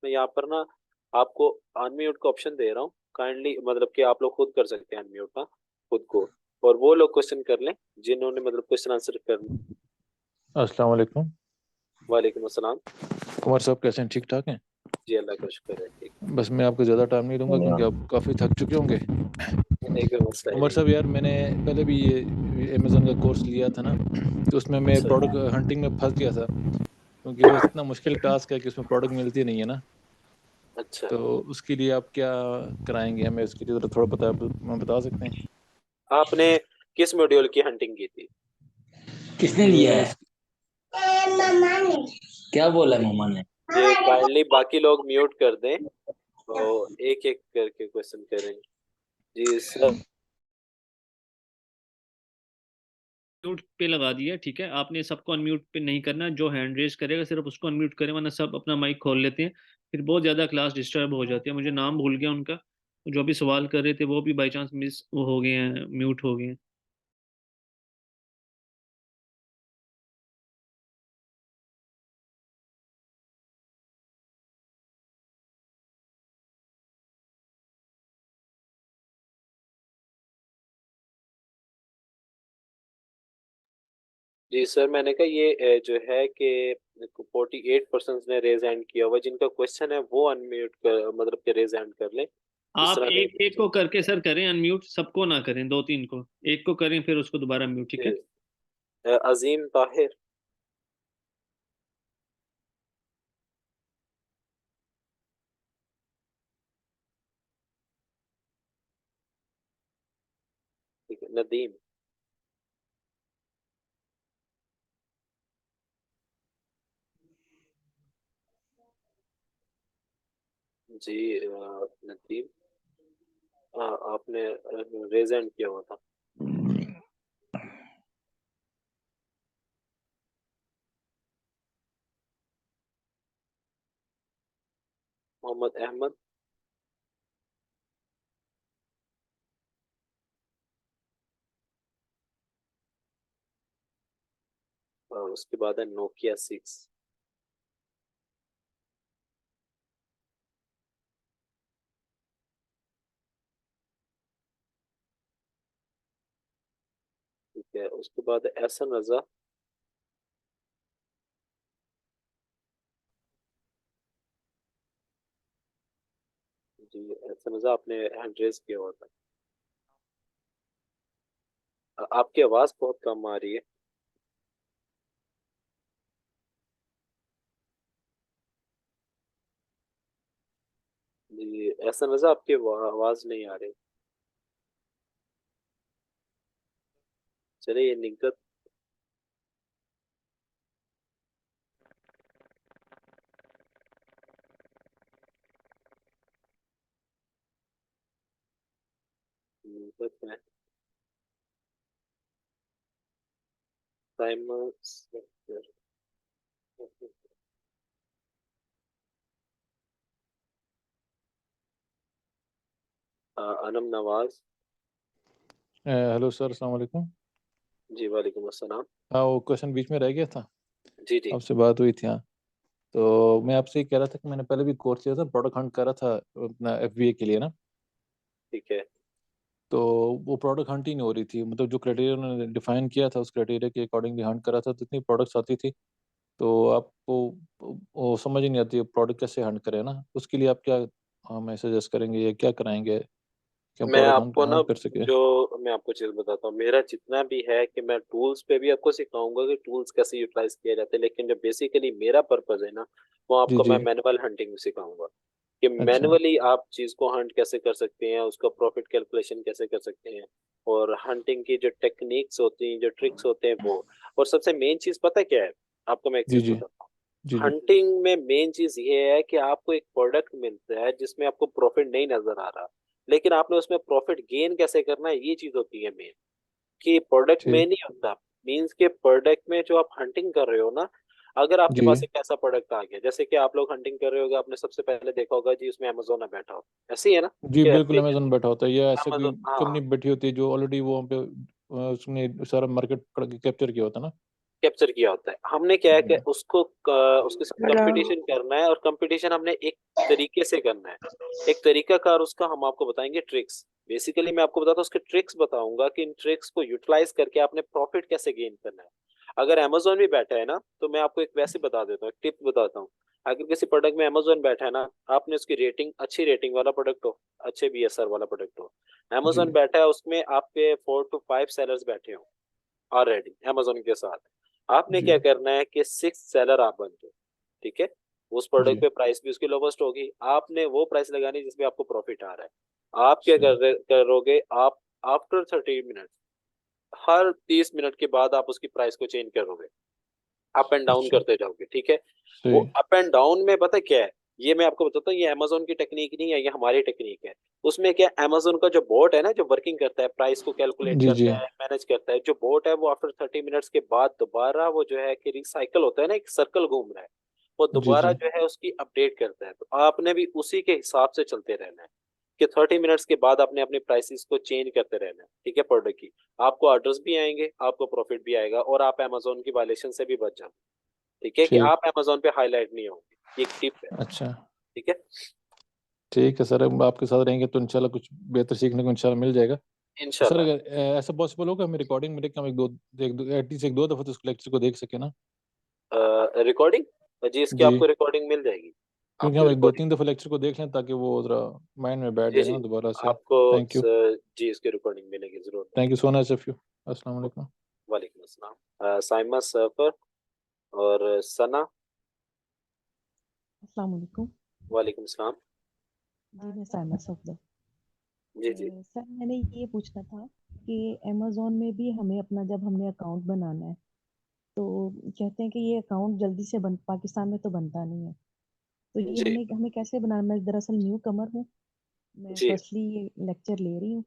S1: मैं यहाँ पर ना आपको अनम्यूट का ऑप्शन दे रहा हूँ। काइंडली मतलब कि आप लोग खुद कर सकते हैं अनम्यूट ना खुद को, और वो लोग क्वेश्चन कर लें जिन्होंने मतलब क्वेश्चन आंसर कर।
S7: अस्सलाम वालेकुम।
S1: वालेकुम अस्सलाम।
S7: कुमार साहब कैसे हैं, ठीक ठाक हैं?
S1: जी अल्लाह का शुक्र है, ठीक
S7: बस मैं आपको ज़्यादा टाइम नहीं दूंगा क्योंकि आप काफ़ी थक चुके होंगे।
S1: है, कोई मसला ही
S7: कुमार
S1: नहीं।
S7: साहब यार मैंने पहले भी ये अमेज़न का कोर्स लिया था ना, तो उसमें मैं
S1: अच्छा
S7: प्रोडक्ट हंटिंग में फंस गया था क्योंकि वो इतना मुश्किल टास्क है कि उसमें प्रोडक्ट मिलती नहीं है ना।
S1: अच्छा।
S7: तो उसके लिए आप क्या कराएंगे हमें, उसके लिए ज़रा थोड़ा बता सकते हैं?
S1: आपने किस मॉड्यूल की हंटिंग की थी?
S8: किसने
S7: जी
S8: लिया
S7: मैं
S8: है? मम्मा ने। क्या बोला है मम्मा ने?
S1: ये काइंडली बाकी लोग म्यूट कर दें और एक एक करके क्वेश्चन करें। जी सर।
S2: म्यूट पे लगा दिया, ठीक है। आपने सबको अनम्यूट पे नहीं करना, जो हैंड रेज करेगा सिर्फ उसको अनम्यूट करें, वरना सब अपना माइक खोल लेते हैं, फिर बहुत ज़्यादा क्लास डिस्टर्ब हो जाती है। मुझे नाम भूल गया उनका, जो भी सवाल कर रहे थे वो भी बाई चांस मिस वो हो गए हैं, म्यूट हो गए हैं।
S1: जी सर मैंने कहा ये जो है कि 48% ने रेज हैंड किया हुआ, जिनका क्वेश्चन है वो अनम्यूट कर मतलब कि रेज हैंड कर लें इस
S2: आप
S1: तरह
S2: एक एक को करके सर करें अनम्यूट, सबको ना करें, दो तीन को, एक को करें फिर उसको दोबारा म्यूट, ठीक है।
S1: से। अजीम ताहिर। ठीक है, नदीम। जी नदीम, आपने रेज हैंड किया हुआ था। मोहम्मद अहमद। उसके बाद है नोकिया 6। ठीक है, उसके बाद है एहसन रजा। जी एहसन रजा आपने हैंड रेज किया हुआ था। आपकी आवाज़ बहुत कम आ रही है। जी एहसन रजा आपकी आवाज़ नहीं आ रही। चलिए ये निगत। निगत है timer sector. Anam Nawaz.
S7: Hello sir, अस्सलाम वालेकुम।
S1: जी वालेकुम अस्सलाम।
S7: हाँ वो क्वेश्चन बीच में रह गया था,
S1: जी जी।
S7: आपसे बात हुई थी हाँ। तो मैं आपसे ये कह रहा था कि मैंने पहले भी कोर्स किया था, प्रोडक्ट हंट कर रहा था अपना FBA के लिए ना।
S1: ठीक है।
S7: तो वो प्रोडक्ट हंट ही नहीं हो रही थी, मतलब जो क्राइटेरिया उन्होंने डिफाइन किया था उस क्राइटेरिया के अकॉर्डिंगली हंट करा था तो इतनी प्रोडक्ट्स आती थी, तो आपको वो समझ ही नहीं आती प्रोडक्ट कैसे हंट करें ना। उसके लिए आप क्या हमें सजेस्ट करेंगे या क्या कराएंगे? कि हम
S1: मैं
S7: प्रोडक्ट
S1: आपको ना
S7: हंट कर सके।
S1: जो मैं आपको चीज बताता हूँ, मेरा जितना भी है कि मैं टूल्स पे भी आपको सिखाऊंगा कि टूल्स कैसे यूटिलाइज किए जाते हैं, लेकिन जो बेसिकली मेरा पर्पज है ना, वो
S7: जी
S1: आपको
S7: जी।
S1: मैं मैनुअल हंटिंग सिखाऊंगा कि
S7: अच्छा
S1: मैनुअली आप चीज को हंट कैसे कर सकते हैं, उसका प्रॉफिट कैलकुलेशन कैसे कर सकते हैं, और हंटिंग की जो टेक्निक्स होती हैं, जो ट्रिक्स होते हैं वो। और सबसे मेन चीज पता है क्या है, आपको मैं एक
S7: जी
S1: चीज
S7: जी
S1: बताता हूँ।
S7: जी जी।
S1: हंटिंग में मेन चीज ये है कि आपको एक प्रोडक्ट मिलता है जिसमें आपको प्रॉफिट नहीं नजर आ रहा, लेकिन आपने उसमें प्रॉफिट गेन कैसे करना है, ये चीज होती है मेन। कि प्रोडक्ट में
S7: ठीक।
S1: नहीं होता, मीन्स के प्रोडक्ट में जो आप हंटिंग कर रहे हो ना, अगर आपके
S7: जी
S1: पास एक ऐसा प्रोडक्ट आ गया, जैसे कि आप लोग हंटिंग कर रहे होगे, आपने सबसे पहले देखा होगा जी उसमें अमेजोन ना बैठा हो, ऐसे ही है ना
S7: जी
S1: कि
S7: बिल्कुल, अमेजोन बैठा होता है या ऐसे कोई
S1: अमेजोन, हाँ,
S7: कंपनी बैठी होती है जो ऑलरेडी वो वहाँ पे उसने सारा मार्केट कैप्चर किया होता है ना।
S1: कैप्चर किया होता है। हमने क्या है कि
S7: हम्म,
S1: उसके साथ कंपटीशन करना है, और कंपटीशन हमने एक तरीके से करना है, एक तरीका कार उसका हम आपको बताएंगे ट्रिक्स। बेसिकली मैं आपको बताता हूँ उसके ट्रिक्स बताऊंगा कि इन ट्रिक्स को यूटिलाइज करके आपने प्रॉफिट कैसे गेन करना है। अगर अमेजोन भी बैठा है ना, तो मैं आपको एक वैसे बता देता हूँ, एक टिप बताता हूँ। अगर किसी प्रोडक्ट में अमेजोन बैठा है ना, आपने उसकी रेटिंग, अच्छी रेटिंग वाला प्रोडक्ट हो, अच्छे बीएसआर वाला प्रोडक्ट हो,
S7: जी
S1: अमेजोन बैठा है, उसमें आपके 4 to 5 सेलर्स बैठे हो ऑलरेडी अमेजोन के साथ, आपने
S7: जी
S1: क्या करना है कि 6 सेलर आप बन जाओ, ठीक है। उस प्रोडक्ट
S7: जी।
S1: पे प्राइस भी उसकी लोवेस्ट होगी, आपने वो प्राइस लगानी जिसमें आपको प्रॉफिट आ रहा है। आप क्या
S7: सही।
S1: करोगे, आप आफ्टर 30 मिनट, हर 30 मिनट के बाद आप उसकी प्राइस को चेंज करोगे, अप एंड डाउन
S7: अच्छा।
S1: करते जाओगे, ठीक है। वो
S7: सही।
S1: अप एंड डाउन में पता है क्या है, ये मैं आपको बताता हूँ, ये अमेजोन की टेक्निक नहीं है, ये हमारी टेक्निक है। उसमें क्या, अमेजोन का जो बोट है ना, जो वर्किंग करता है, प्राइस को कैलकुलेट
S7: जी जी
S1: करता है, मैनेज करता है, जो बोट है वो आफ्टर 30 मिनट्स के बाद दोबारा वो जो है कि रिसाइकल होता है ना, एक सर्कल घूम रहा है, वो
S7: जी
S1: दोबारा
S7: जी।
S1: जो है उसकी अपडेट करता है। तो आपने भी उसी के हिसाब से चलते रहना है कि 30 मिनट्स के बाद आपने अपनी प्राइसेस को चेंज करते रहना है, ठीक है, प्रोडक्ट की। आपको ऑर्डर्स भी आएंगे, आपको प्रॉफिट भी आएगा, और आप अमेजोन की वायलेशन से भी बच जाओगे, ठीक है, कि
S7: ठीक।
S1: आप अमेजोन पे हाईलाइट नहीं होंगे। ये एक टिप है,
S7: अच्छा
S1: ठीक है।
S7: ठीक है सर, हम आपके साथ रहेंगे तो इंशाल्लाह कुछ बेहतर सीखने को इंशाल्लाह मिल जाएगा। तो सर
S1: इंशाल्लाह।
S7: अगर ऐसा पॉसिबल होगा हमें रिकॉर्डिंग में देख के हम एक दो एटलीस्ट एक दो दफ़ा तो उस लेक्चर को देख सके ना।
S1: रिकॉर्डिंग, जी इसकी
S7: जी,
S1: आपको रिकॉर्डिंग मिल जाएगी,
S7: क्योंकि
S1: आपको
S7: हम एक दो
S1: रिकॉर्डिंग।
S7: तीन दफ़ा लेक्चर को देख लें ताकि वो ज़रा माइंड में बैठ
S1: जी
S7: जाएगा
S1: जी,
S7: ना दोबारा से।
S1: आपको
S7: थैंक यू।
S1: जी इसकी रिकॉर्डिंग मिलेगी जरूर।
S7: Thank you so much of you. अस्सलाम वालेकुम।
S1: वालेकुम अस्सलाम। साइमा सफर और सना।
S9: अस्सलाम वालेकुम।
S1: वालेकुम सलाम।
S9: जी मैं साइमा सफदर।
S1: जी जी
S9: सर मैंने ये पूछना था कि अमेज़न में भी हमें अपना जब हमने अकाउंट बनाना है तो कहते हैं कि ये अकाउंट जल्दी से बन पाकिस्तान में तो बनता नहीं है, तो ये
S1: जी
S9: हमें हमें कैसे बनाना। मैं दरअसल न्यू कमर हूँ, मैं
S1: जी।
S9: फर्स्टली ये लेक्चर ले रही हूँ।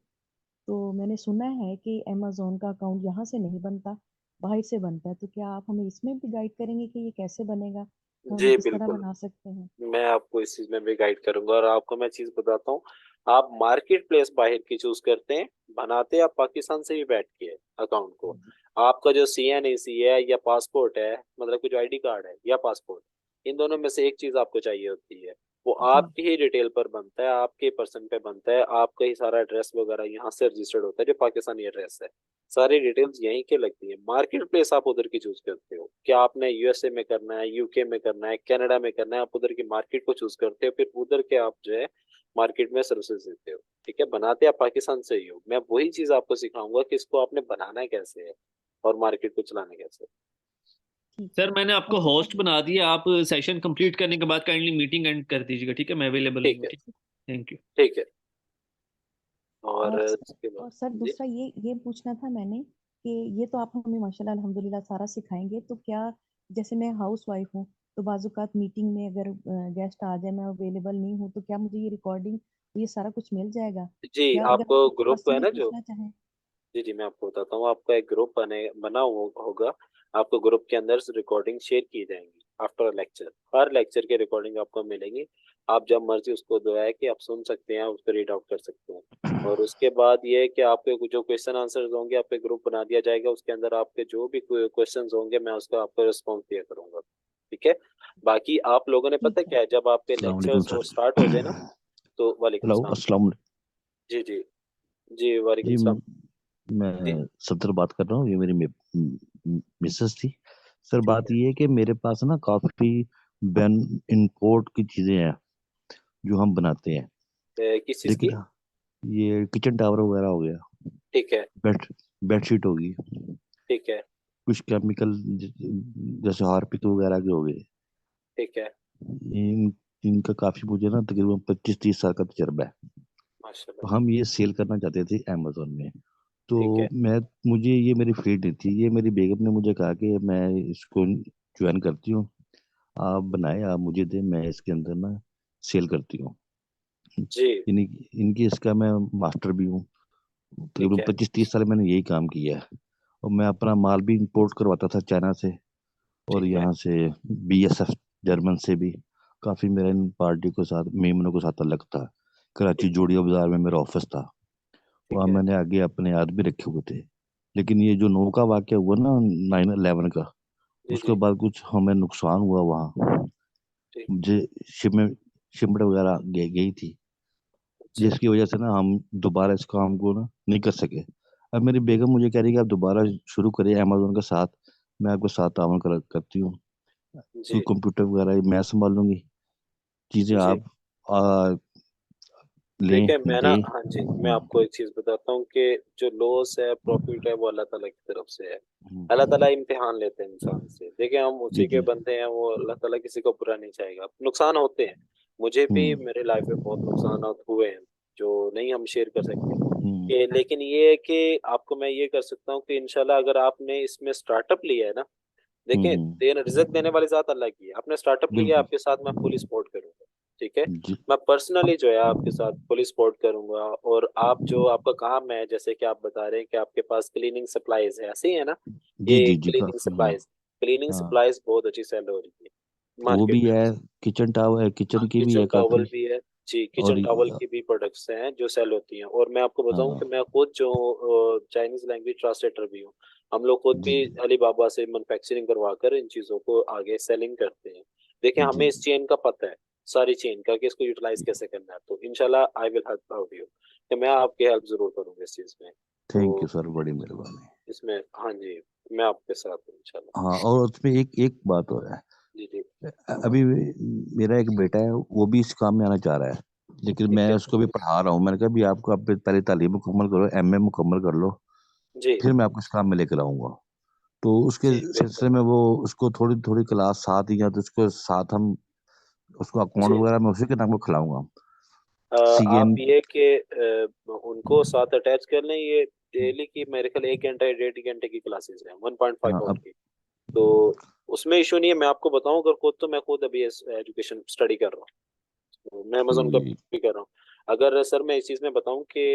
S9: तो मैंने सुना है कि अमेज़न का अकाउंट यहाँ से नहीं बनता, बाहर से बनता है। तो क्या आप हमें इसमें भी गाइड करेंगे कि ये कैसे बनेगा, हम
S1: जी
S9: किस तरह
S1: बिल्कुल,
S9: बना सकते हैं।
S1: मैं आपको इस चीज में भी गाइड करूंगा, और आपको मैं चीज बताता हूँ। आप मार्केट प्लेस बाहर की चूज करते हैं, बनाते आप पाकिस्तान से भी बैठ के है अकाउंट को। आपका जो CNAC है या पासपोर्ट है, मतलब कि जो ID कार्ड है या पासपोर्ट, इन दोनों में से एक चीज आपको चाहिए होती है। वो
S9: जी
S1: आपकी ही डिटेल पर बनता है, आपके पर्सन पे बनता है, आपका ही सारा एड्रेस वगैरह यहाँ से रजिस्टर्ड होता है, जो पाकिस्तानी एड्रेस है। सारी डिटेल्स यहीं के लगती है। मार्केट प्लेस आप उधर की चूज करते हो, क्या आपने USA में करना है, UK में करना है, कनाडा में करना है, आप उधर की मार्केट को चूज करते हो, फिर उधर के आप जो है मार्केट में सर्विसेज देते हो, ठीक है। बनाते आप पाकिस्तान से ही हो, मैं वही चीज आपको सिखाऊंगा कि इसको आपने बनाना कैसे है और मार्केट को चलाना कैसे है।
S9: ठीक है।
S2: सर मैंने आपको
S9: और
S2: होस्ट बना दिया, आप सेशन कंप्लीट करने के बाद काइंडली मीटिंग एंड कर दीजिएगा, ठीक है, मैं अवेलेबल
S1: ठीक
S2: हूँ,
S1: है,
S2: ठीक है। Thank you.
S1: ठीक है। और
S9: और
S1: उसके बाद
S9: और सर
S1: जी
S9: दूसरा ये पूछना था मैंने कि ये तो आप हमें माशाल्लाह अल्हम्दुलिल्लाह सारा सिखाएंगे, तो क्या जैसे मैं हाउस वाइफ हूँ तो बाजुकात मीटिंग में अगर गेस्ट आ जाए, मैं अवेलेबल नहीं हूँ, तो क्या मुझे ये रिकॉर्डिंग ये सारा कुछ मिल जाएगा।
S1: जी,
S9: या अगर आप
S1: आपको
S9: मुझे
S1: ग्रुप है
S9: पर्सनली
S1: ना जो,
S9: पूछना चाहें।
S1: जी जी मैं आपको बताता हूँ, आपका एक ग्रुप बना होगा। आपको ग्रुप के अंदर रिकॉर्डिंग शेयर की जाएंगी आफ्टर लेक्चर, हर लेक्चर की रिकॉर्डिंग आपको मिलेंगी। आप जब मर्जी उसको जो है कि आप सुन सकते हैं, उसको रीड आउट कर सकते हैं। और उसके बाद ये है कि आपके जो क्वेश्चन आंसर्स होंगे, आपके ग्रुप बना दिया जाएगा, उसके अंदर आपके जो भी क्वेश्चन होंगे मैं उसका आपको रिस्पॉन्स दिया करूंगा, ठीक है। बाकी आप लोगों ने
S9: ठीक
S1: पता
S9: है।
S1: क्या है, जब आपके
S10: अस्सलाम वालेकुम
S1: लेक्चर्स
S10: सर।
S1: और स्टार्ट हो जाए ना, तो वालेकुम
S10: हेलो
S1: सलाम।
S10: अस्सलाम वालेकुम।
S1: जी जी जी वालेकुम
S10: जी
S1: सलाम। जी
S10: मैं सदर बात कर रहा हूँ, ये मेरी मिसेस थी। सर
S1: ठीक
S10: बात
S1: है।
S10: ये है कि मेरे पास ना काफ़ी बैन इंपोर्ट की चीज़ें हैं जो हम बनाते हैं,
S1: किस चीज
S10: लेकिन
S1: की?
S10: ये किचन टावर वगैरह हो गया,
S1: ठीक है,
S10: बेड बेडशीट होगी,
S1: ठीक है,
S10: कुछ केमिकल जैसे हार्पिक वगैरह के हो गए।
S1: ठीक है,
S10: इन इनका काफी मुझे ना तकरीबन 25-30 साल का तजर्बा है। तो
S1: माशाल्लाह,
S10: हम ये सेल करना चाहते थे अमेजोन में। तो
S1: ठीक है,
S10: मुझे ये मेरी फील्ड नहीं थी, ये मेरी बेगम ने मुझे कहा कि मैं इसको ज्वाइन करती हूँ, आप बनाए, आप मुझे दें, मैं इसके अंदर ना सेल करती हूँ।
S1: जी,
S10: इनकी इसका मैं मास्टर भी हूँ।
S1: ठीक
S10: तकरीबन
S1: है,
S10: 25-30 साल मैंने यही काम किया है। और मैं अपना माल भी इंपोर्ट करवाता था चाइना से, और
S1: ठीक है,
S10: यहाँ से BSF जर्मन से भी। काफी मेरा इन पार्टी के साथ, मेमनों के साथ ताल्लुक था। कराची
S1: ठीक है,
S10: जोड़िया बाजार में मेरा ऑफिस था, वहाँ
S1: ठीक है,
S10: मैंने आगे अपने आदमी रखे हुए थे। लेकिन ये जो 9 का वाक्य हुआ ना, 9/11 का,
S1: जी,
S10: उसके
S1: जी,
S10: बाद कुछ हमें नुकसान हुआ वहाँ।
S1: ठीक,
S10: मुझे शिपमेंट शिपमेंट वगैरह गई थी,
S1: अच्छा,
S10: जिसकी वजह से ना हम दोबारा इस काम को ना नहीं कर सके। अब मेरी बेगम मुझे कह रही है कि आप दोबारा शुरू करिए अमेजोन के साथ, मैं आपके साथ ताउन करती हूँ। कोई
S1: जी,
S10: कंप्यूटर वगैरह मैं संभाल लूंगी, चीजें
S1: जी।
S10: आप आ, लें
S1: देखिए मैं ना,
S10: दें।
S1: हाँ जी, मैं आपको एक चीज बताता हूँ कि जो लॉस है, प्रॉफिट है, वो अल्लाह ताला की तरफ से है। अल्लाह ताला इम्तिहान लेते हैं इंसान से। देखिए हम
S10: जी
S1: उसी के
S10: जी।
S1: बंदे हैं, वो अल्लाह ताला किसी को बुरा नहीं चाहेगा। नुकसान होते हैं, मुझे भी
S10: हम्म
S1: मेरे लाइफ में बहुत नुकसान हुए हैं जो नहीं हम शेयर कर सकते।
S10: हम्म
S1: लेकिन ये है कि आपको मैं ये कर सकता हूँ कि इंशाल्लाह अगर आपने इसमें स्टार्टअप लिया है ना, देखिए देना रिजल्ट देने वाली जात अल्लाह की है। आपने स्टार्टअप लिया,
S10: बिल्कुल।
S1: आपके साथ मैं फुल सपोर्ट करूंगा, ठीक है।
S10: जी
S1: मैं पर्सनली जो है आपके साथ फुल सपोर्ट करूंगा। और आप जो आपका काम है, जैसे कि आप बता रहे हैं कि आपके पास क्लीनिंग सप्लाईज है, ऐसे ही है ना?
S10: जी
S1: ये
S10: जी जी
S1: क्लीनिंग
S10: काफी, हाँ।
S1: सप्लाईज, क्लीनिंग
S10: हाँ,
S1: सप्लाईज बहुत अच्छी सेल हो रही है
S10: वो
S1: मार्केट
S10: भी
S1: में।
S10: है, किचन टावर है,
S1: हाँ,
S10: किचन की भी
S1: किचन
S10: है
S1: टॉवल
S10: काफी।
S1: भी है। जी,
S10: और
S1: किचन टॉवल की भी प्रोडक्ट्स हैं जो सेल होती हैं। और मैं आपको बताऊं कि
S10: हाँ
S1: मैं खुद जो चाइनीज लैंग्वेज ट्रांसलेटर भी हूँ। हम लोग खुद
S10: जी
S1: भी अलीबाबा से मैन्युफैक्चरिंग करवा कर इन चीज़ों को आगे सेलिंग करते हैं। देखिए
S10: जी
S1: हमें इस चेन का पता है, सारी चेन का, कि इसको यूटिलाइज कैसे करना है। तो इंशाल्लाह I will help out you, कि मैं आपकी हेल्प जरूर करूंगा इस चीज़ में।
S10: थैंक यू
S1: तो
S10: सर, बड़ी मेहरबानी।
S1: इसमें हाँ जी, मैं आपके साथ हूँ इंशाल्लाह।
S10: हाँ, और उसमें एक एक बात और है।
S1: जी जी,
S10: अभी मेरा एक बेटा है, वो भी इस काम में आना चाह रहा है, लेकिन
S1: ठीक
S10: मैं
S1: है,
S10: उसको भी पढ़ा रहा हूँ। मैंने कहा भी आपको, आप पहले तालीम मुकम्मल करो, MA मुकम्मल कर लो,
S1: जी
S10: फिर मैं आपको इस काम में लेकर आऊंगा। तो उसके
S1: जी, बिल्कुल।
S10: सिलसिले में वो, उसको थोड़ी थोड़ी क्लास साथ ही, या तो उसको साथ हम उसको अकाउंट
S1: जी,
S10: वगैरह मैं उसी के नाम को खिलाऊंगा।
S1: आप
S10: CN।
S1: ये कि उनको साथ अटैच कर लें। ये डेली की मेरे ख्याल 1 घंटा या 1.5 घंटे की क्लासेस हैं, 1.5
S10: हाँ
S1: आवर
S10: अब
S1: की। तो उसमें इशू नहीं है। मैं आपको बताऊं, अगर खुद तो मैं खुद अभी एजुकेशन स्टडी कर रहा हूँ, मैं अमेजोन का
S10: ठीक।
S1: भी कर रहा हूँ। अगर सर मैं इस चीज़ में बताऊं कि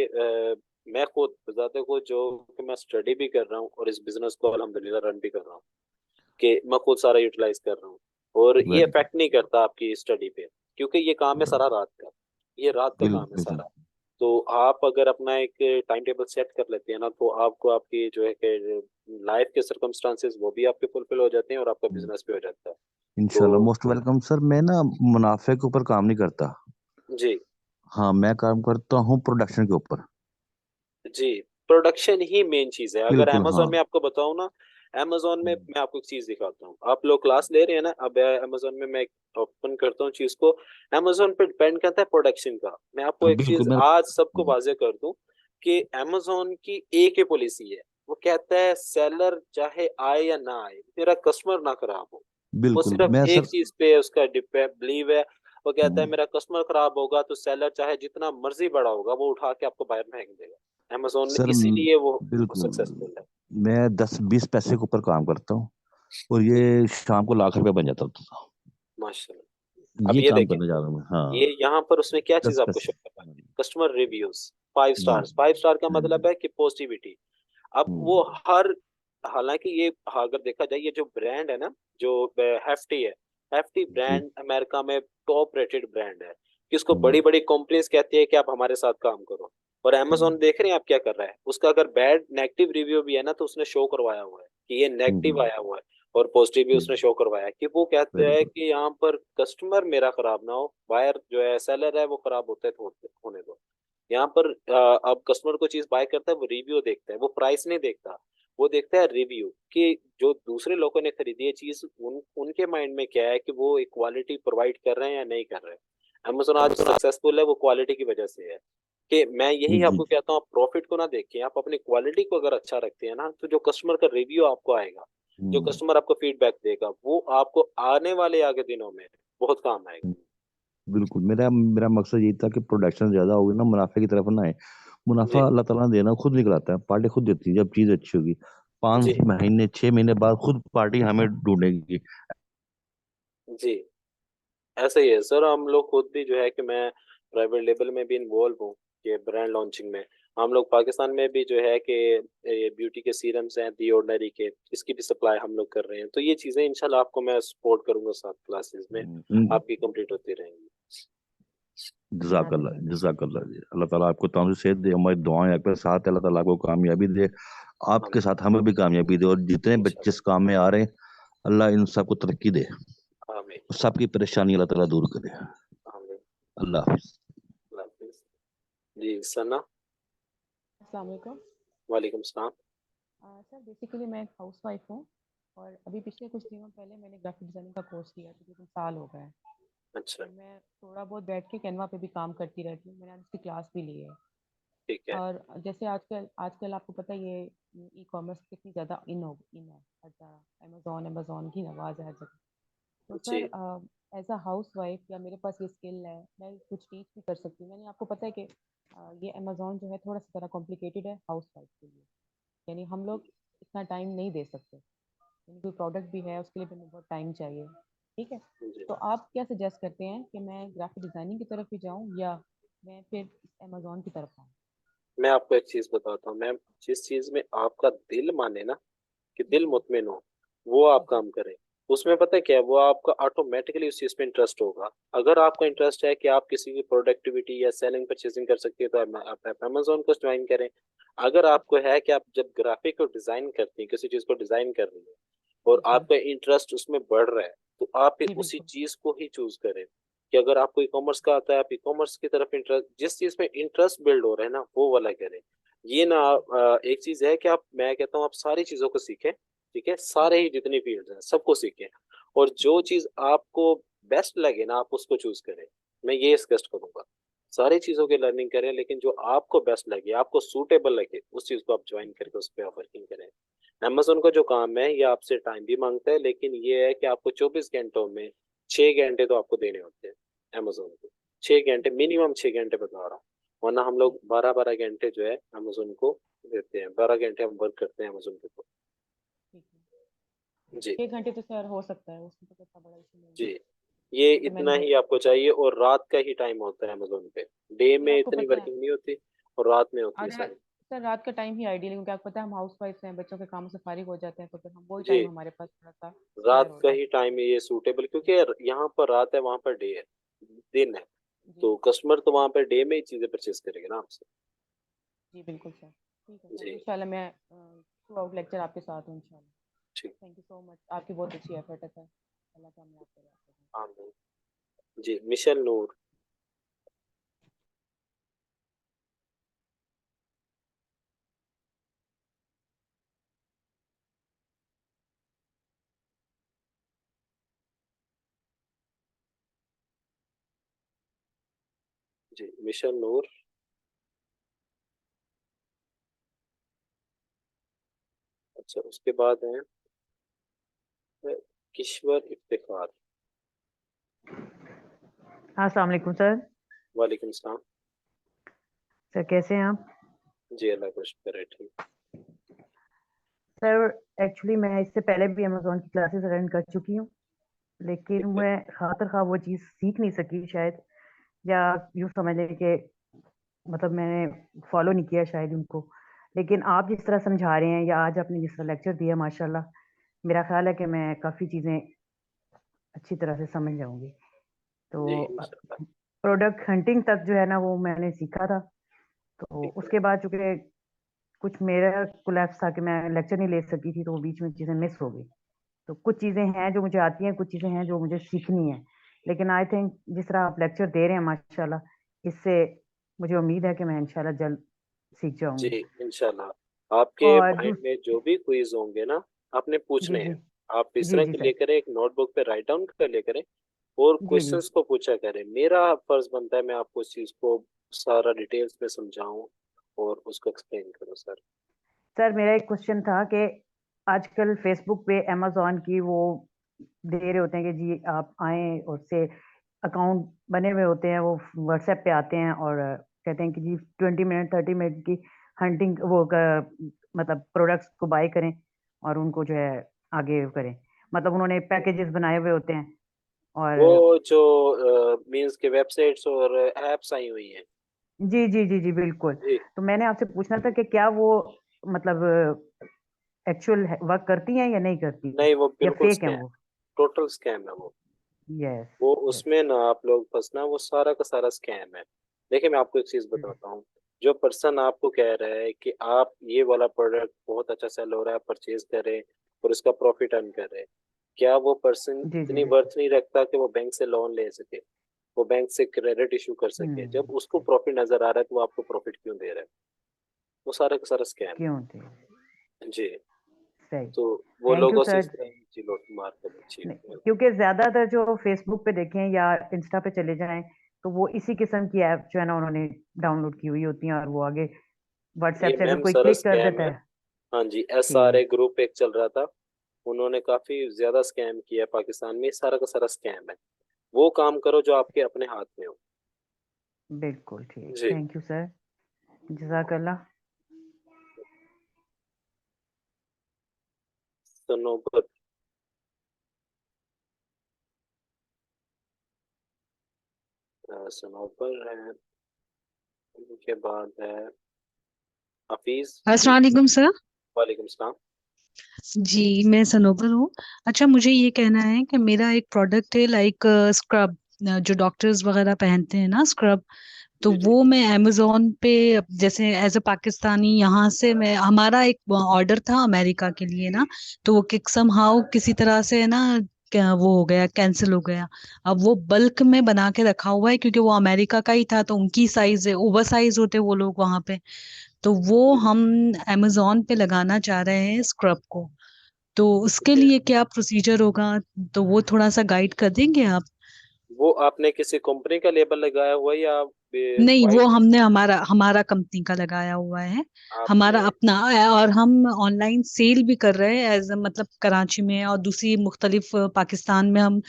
S1: मैं खुद बजाते खुद जो कि मैं स्टडी भी कर रहा हूँ और इस बिजनेस को अल्हम्दुलिल्लाह रन भी कर रहा हूँ, कि मैं खुद सारा यूटिलाइज कर रहा हूँ। और ये
S10: वेरी गुड।
S1: इफेक्ट नहीं करता आपकी स्टडी पे, क्योंकि ये काम है सारा रात का। ये रात का काम है
S10: बिल्कुल बिल्कुल।
S1: सारा। तो आप अगर अपना एक टाइम टेबल सेट कर लेते हैं ना, तो आपको आपकी जो है कि लाइफ के सर्कमस्टांसेस वो भी आपके फुलफिल हो जाते हैं और आपका बिजनेस भी हो जाता है।
S10: इंशाल्लाह,
S1: तो
S10: मोस्ट वेलकम सर। मैं ना मुनाफे के ऊपर काम नहीं करता,
S1: जी
S10: हाँ, मैं काम करता हूँ प्रोडक्शन के ऊपर।
S1: जी, प्रोडक्शन ही मेन चीज है। अगर
S10: बिल्कुल, हाँ।
S1: अमेजोन में आपको बताऊं ना, अमेजोन में मैं आपको एक चीज दिखाता हूँ। आप लोग क्लास ले रहे हैं ना, अब अमेजोन में मैं ओपन करता हूँ चीज को। अमेजोन पे डिपेंड करता है प्रोडक्शन का। मैं आपको
S10: हाँ,
S1: एक
S10: बिल्कुल
S1: चीज
S10: मेरे।
S1: आज सबको वाजे कर दूं कि अमेजोन की एक ही पॉलिसी है। वो कहता है सेलर चाहे आए या ना आए, मेरा कस्टमर ना खराब हो। वो
S10: बिल्कुल
S1: सिर्फ
S10: मैं
S1: एक
S10: सर।
S1: चीज पे उसका बिलीव है। वो कहता है
S10: हम्म,
S1: मेरा कस्टमर खराब होगा तो सेलर चाहे जितना मर्जी बड़ा होगा, वो उठा के आपको बाहर फेंक देगा। अमेजोन में
S10: सर
S1: इसीलिए वो
S10: बिल्कुल,
S1: सक्सेसफुल है।
S10: मैं 10-20 पैसे के ऊपर काम करता हूँ, और
S1: जी,
S10: ये शाम को लाख रुपए बन जाता था।
S1: माशाल्लाह। अब
S10: ये
S1: ये
S10: काम
S1: देखें,
S10: करने जा रहा हूँ मैं, हाँ।
S1: ये यहाँ पर उसने क्या चीज
S10: दस
S1: आपको शो
S10: पैसे
S1: कर रहा है? Customer reviews, 5 stars.
S10: जी।
S1: 5 स्टार का मतलब
S10: हम्म
S1: है कि पॉजिटिविटी। अब वो
S10: हम्म
S1: हर, हालांकि ये अगर देखा जाए, ये जो ब्रांड है ना, जो हेफ्टी है, हेफ्टी
S10: जी।
S1: ब्रांड अमेरिका में टॉप रेटेड ब्रांड है, कि उसको
S10: हम्म
S1: बड़ी बड़ी कंपनीज कहती है कि आप हमारे साथ काम करो। और अमेजोन
S10: हम्म
S1: देख रहे हैं आप क्या कर रहा है, उसका अगर बैड नेगेटिव रिव्यू भी है ना, तो उसने शो करवाया हुआ है कि ये नेगेटिव आया हुआ है। और पॉजिटिव भी उसने शो करवाया है, कि वो कहते
S10: वेरी
S1: हैं
S10: गुड।
S1: कि यहाँ पर कस्टमर मेरा खराब ना हो, बायर जो है सेलर है वो खराब होते तो होने दो। यहाँ पर अब कस्टमर को चीज बाय करता है, वो रिव्यू देखता है, वो प्राइस नहीं देखता। वो देखता है रिव्यू, कि जो दूसरे लोगों ने खरीदी है चीज, उनके माइंड में क्या है, कि वो एक क्वालिटी प्रोवाइड कर रहे हैं या नहीं कर रहे हैं। अमेजोन आज सक्सेसफुल है वो क्वालिटी की वजह से है। कि मैं यही
S10: जी
S1: आपको कहता हूँ, आप प्रॉफिट को ना देखें, आप अपनी क्वालिटी को अगर अच्छा रखते हैं ना, तो जो कस्टमर का रिव्यू आपको आएगा, जो कस्टमर आपको फीडबैक देगा, वो आपको आने वाले आगे दिनों में बहुत काम आएगा।
S10: बिल्कुल। मेरा मेरा मकसद यही था कि प्रोडक्शन ज्यादा होगी ना, मुनाफे की तरफ ना आए।
S1: जी
S10: मुनाफा अल्लाह ताला देना खुद निकलाता है, पार्टी खुद देती है जब चीज अच्छी होगी।
S1: जी
S10: 5 महीने 6 महीने बाद खुद पार्टी हमें ढूंढेगी।
S1: जी, ऐसा ही है सर। हम लोग खुद भी जो है कि मैं प्राइवेट लेवल में भी इन्वॉल्व हूँ कि ब्रांड लॉन्चिंग में। हम लोग पाकिस्तान में भी जो है कि ये ब्यूटी के सीरम्स हैं दी ऑर्डिनरी के, इसकी भी सप्लाई हम लोग कर रहे हैं। तो ये चीज़ें इंशाल्लाह आपको मैं सपोर्ट करूंगा साथ क्लासेस में, आपकी कंप्लीट होती रहेंगी।
S10: जजाकल्ला जजाकल्ला जी। अल्लाह ताला आपको तमाम से सेहत दे, हमारी दुआएं आपके साथ है। अल्लाह ताला आपको कामयाबी दे, आपके
S1: आमीन
S10: साथ हमें भी कामयाबी दे, और जितने बच्चे
S1: इंशाल्लाह।
S10: इस काम में आ रहे हैं अल्लाह इन सबको तरक्की दे,
S1: आमीन
S10: और सबकी परेशानी अल्लाह ताला दूर करे।
S1: आमीन।
S10: अल्लाह हाफिज।
S1: अल्लाह हाफिज़। जी सना।
S9: अस्सलाम वालेकुम।
S1: वालेकुम सलाम।
S9: सर बेसिकली मैं एक हाउस वाइफ हूँ, और अभी पिछले कुछ दिनों पहले मैंने ग्राफिक डिज़ाइनिंग का कोर्स किया, तकरीबन साल हो गए हैं।
S1: अच्छा
S9: और मैं थोड़ा बहुत बैठ के कैनवा पे भी काम करती रहती हूँ, मैंने आज इसकी क्लास भी ली है।
S1: ठीक है।
S9: और जैसे आजकल आजकल आपको पता है ये ई कॉमर्स कितनी ज़्यादा इन है, हर जगह अमेज़ोन अमेज़ोन की आवाज़ है हर जगह। तो
S1: जी
S9: sir as a housewife या मेरे पास ये स्किल है, मैं कुछ टीच भी कर सकती हूँ। मैंने आपको पता है कि ये अमेज़ोन जो है थोड़ा सा ज़्यादा कॉम्प्लिकेटेड है हाउस वाइफ के लिए, यानी हम लोग इतना टाइम नहीं दे सकते, यानी कोई प्रोडक्ट भी है उसके लिए भी हमें बहुत टाइम चाहिए। ठीक है,
S1: जी,
S9: तो आप क्या सजेस्ट करते हैं कि मैं ग्राफिक डिज़ाइनिंग की तरफ ही जाऊँ या मैं फिर अमेज़ोन की तरफ आऊँ?
S1: मैं आपको एक चीज़ बताता हूँ मैम। जिस चीज़ में आपका दिल माने ना, कि दिल
S9: जी
S1: मुतमिन हो, वो आप
S9: जी
S1: काम करें। उसमें पता है क्या है, वो आपका ऑटोमेटिकली उस चीज़ पे इंटरेस्ट होगा। अगर आपका इंटरेस्ट है कि आप किसी की प्रोडक्टिविटी या सेलिंग परचेसिंग कर सकती है, तो आप अमेजोन को ज्वाइन करें। अगर आपको है कि आप जब ग्राफिक को डिजाइन करती हैं, किसी चीज़ को डिजाइन कर रही है और
S9: जी जी
S1: आपका इंटरेस्ट उसमें बढ़ रहा है, तो आप फिर
S9: जी
S1: उसी
S9: बिल्कुल।
S1: चीज़ को ही चूज करें। कि अगर आपको ई कॉमर्स का आता है, आप ई कॉमर्स की तरफ इंटरेस्ट, जिस चीज़ में इंटरेस्ट बिल्ड हो रहा है ना, वो वाला करें। ये ना एक चीज़ है कि आप, मैं कहता हूँ आप सारी चीज़ों को सीखें। ठीक है, सारे ही जितनी फील्ड हैं सबको सीखें, और जो चीज आपको बेस्ट लगे ना, आप उसको चूज करें। मैं ये सजेस्ट करूंगा, सारी चीजों की लर्निंग करें, लेकिन जो आपको बेस्ट लगे, आपको सूटेबल लगे, उस चीज को आप ज्वाइन करके उस पर वर्किंग करें। अमेजोन का जो काम है, ये आपसे टाइम भी मांगता है, लेकिन ये है कि आपको 24 घंटों में 6 घंटे तो आपको देने होते हैं अमेजोन को। 6 घंटे, मिनिमम 6 घंटे बता रहा हूँ, वरना हम लोग 12-12 घंटे जो है अमेजोन को देते हैं। 12 घंटे हम वर्क करते हैं अमेजोन के ऊपर।
S9: ठीक है,
S1: जी
S9: 6 घंटे तो सर हो सकता है, उसमें तो कोई बड़ा इशू नहीं
S1: जी,
S9: है।
S1: ये
S9: वो तो
S1: इतना
S9: मैनेजेबल
S1: ही आपको
S9: है।
S1: चाहिए, और रात का ही टाइम होता है अमेजोन पे। डे
S9: ये
S1: में
S9: आपको
S1: इतनी
S9: पता है,
S1: वर्किंग नहीं होती, और रात में होती है
S9: अगर
S1: सारी।
S9: सर रात का टाइम ही आइडियल है, क्योंकि आपको पता है हम हाउस वाइफ हैं, बच्चों के काम से फारिग हो जाते हैं, तो फिर हम वही
S1: जी,
S9: टाइम हमारे पास थोड़ा सा
S1: रात
S9: स्पेयर
S1: का
S9: होता है।
S1: ही टाइम है ये सूटेबल, क्योंकि यहाँ पर रात है, वहां पर डे है, दिन है।
S9: जी
S1: तो कस्टमर तो वहां पर डे में ही चीजें परचेज करेगा ना आपसे।
S9: जी बिल्कुल सर। ठीक है सर,
S1: जी
S9: इंशाल्लाह मैं थ्रू आउट लेक्चर आपके साथ हूँ इंशाल्लाह।
S1: ठीक।
S9: थैंक यू सो मच, आपकी बहुत अच्छी एफर्ट है सर, अल्लाह कामयाब करे आपको।
S1: आमीन। जी मिशेल नूर। जी मिशेल नूर। अच्छा, उसके बाद है किश्वर इफ्तिखार।
S11: हाँ, अस्सलाम वालेकुम सर।
S1: वालेकुम सलाम।
S11: सर कैसे हैं आप?
S1: जी अल्लाह का शुक्र है, ठीक।
S11: सर एक्चुअली मैं इससे पहले भी अमेज़न की क्लासेस अटेंड कर चुकी हूँ, लेकिन
S1: ठीक है।
S11: मैं खातिर ख़्वाह वो चीज़ सीख नहीं सकी शायद, या यूँ समझ लें कि मतलब मैंने फॉलो नहीं किया शायद उनको। लेकिन आप जिस तरह समझा रहे हैं या आज आपने जिस तरह लेक्चर दिया माशाल्लाह, मेरा ख़्याल है कि मैं काफ़ी चीज़ें अच्छी तरह से समझ जाऊँगी।
S1: जी
S11: तो
S1: इंशाल्लाह।
S11: प्रोडक्ट हंटिंग तक जो है ना वो मैंने सीखा था। तो
S1: ठीक है।
S11: उसके बाद चूँकि कुछ मेरा कोलैप्स था कि मैं लेक्चर नहीं ले सकी थी, तो वो बीच में चीज़ें मिस हो गई। तो कुछ चीज़ें हैं जो मुझे आती हैं, कुछ चीज़ें हैं जो मुझे सीखनी है। लेकिन आई थिंक जिस तरह आप लेक्चर दे रहे हैं माशाल्लाह, इससे मुझे उम्मीद है कि मैं इंशाल्लाह जल्द सीख
S1: जी
S11: जाऊँगी।
S1: इंशाल्लाह। आपके
S11: और
S1: माइंड में जो भी क्विज होंगे ना, आपने
S11: जी,
S1: पूछने
S11: जी।
S1: हैं। आप इस
S11: जी,
S1: तरह
S11: जी
S1: के
S11: सर।
S1: लेकर एक नोटबुक पे राइट डाउन कर ले करें, और
S11: जी, जी।
S1: क्वेश्चंस को पूछा करें। मेरा फर्ज बनता है मैं आपको इस चीज को सारा डिटेल्स में समझाऊं और उसको एक्सप्लेन करूं सर।
S11: सर मेरा एक क्वेश्चन था कि आजकल फेसबुक पे अमेजोन की वो दे रहे होते हैं कि जी आप आएँ और से अकाउंट बने हुए होते हैं, वो व्हाट्सएप पे आते हैं और कहते हैं कि जी 20 मिनट 30 मिनट की हंटिंग मतलब प्रोडक्ट्स को बाय करें और उनको जो है आगे करें, मतलब उन्होंने पैकेजेस बनाए हुए होते हैं और
S1: वो जो मींस के वेबसाइट्स और एप्स आई हुई हैं।
S11: जी जी जी जी बिल्कुल।
S1: जी
S11: तो मैंने आपसे पूछना था कि क्या वो मतलब एक्चुअल वर्क करती हैं या नहीं करती
S1: नहीं, वो
S11: या
S1: बिल्कुल
S11: फेक हैं
S1: स्कैम,
S11: वो?
S1: टोटल स्कैम है वो।
S11: यस
S1: वो
S11: यस।
S1: उसमें ना आप लोग फंसना, वो सारा का सारा स्कैम है। देखिए मैं आपको एक चीज बताता हूँ। जो पर्सन आपको कह रहा है कि आप ये वाला प्रोडक्ट बहुत अच्छा सेल हो रहा है, परचेज करें और इसका प्रॉफिट अर्न करें, क्या वो पर्सन
S11: जी जी
S1: इतनी
S11: बिल्कुल।
S1: वर्थ नहीं रखता कि वो बैंक से लोन ले सके, वो बैंक से क्रेडिट इशू कर सके? जब उसको प्रॉफिट नजर आ रहा है तो वो आपको प्रॉफिट क्यों दे रहा है? वो सारा का सारा स्कैम
S11: क्यों थे?
S1: है जी।
S11: सही।
S1: तो वो
S11: थैंक यू
S1: लोगों से
S11: सर।
S1: इस तरह की लूट मार कर जी।
S11: क्योंकि ज्यादातर जो फेसबुक पे देखें या इंस्टा पे चले जाएं तो वो इसी किस्म की ऐप जो है ना उन्होंने डाउनलोड की हुई होती हैं और वो आगे
S1: ये
S11: व्हाट्सएप से अगर
S1: मैम
S11: कोई
S1: सारा
S11: क्लिक कर
S1: स्कैम
S11: देता
S1: है।
S11: है।
S1: हाँ जी, SRA
S11: ठीक।
S1: ग्रुप एक चल रहा था, उन्होंने काफी ज्यादा स्कैम किया है पाकिस्तान में। ये सारा का सारा स्कैम है। वो काम करो जो आपके अपने हाथ में हो।
S11: बिल्कुल ठीक।
S1: जी।
S11: Thank you sir. जज़ाकल्लाह।
S1: तो नौबत सनोबर है, उनके बाद है हफीज।
S12: अस्सलाम वालेकुम सर।
S1: वालेकुम सलाम।
S12: जी मैं सनोबर हूँ। अच्छा मुझे ये कहना है कि मेरा एक प्रोडक्ट है लाइक स्क्रब, जो डॉक्टर्स वगैरह पहनते हैं ना स्क्रब, तो
S1: जी जी।
S12: वो मैं अमेजोन पे जैसे एज अ पाकिस्तानी यहाँ से मैं हमारा एक ऑर्डर था अमेरिका के लिए ना, तो वो कि समहाउ किसी तरह से ना क्या वो हो गया, कैंसिल हो गया। अब वो बल्क में बना के रखा हुआ है क्योंकि वो अमेरिका का ही था, तो उनकी साइज है, ओवर साइज होते वो लोग वहां पे, तो वो हम अमेजोन पे लगाना चाह रहे हैं स्क्रब को। तो उसके
S1: ठीक है,
S12: लिए क्या प्रोसीजर होगा, तो वो थोड़ा सा गाइड कर देंगे आप?
S1: वो आपने किसी कंपनी का लेबल लगाया हुआ है या
S12: नहीं, वो
S1: वाइट?
S12: हमने हमारा हमारा कंपनी का लगाया हुआ है, हमारा
S1: आपने
S12: अपना है, और हम ऑनलाइन सेल भी कर रहे हैं एज मतलब कराची में और दूसरी मुख्तलिफ पाकिस्तान में हम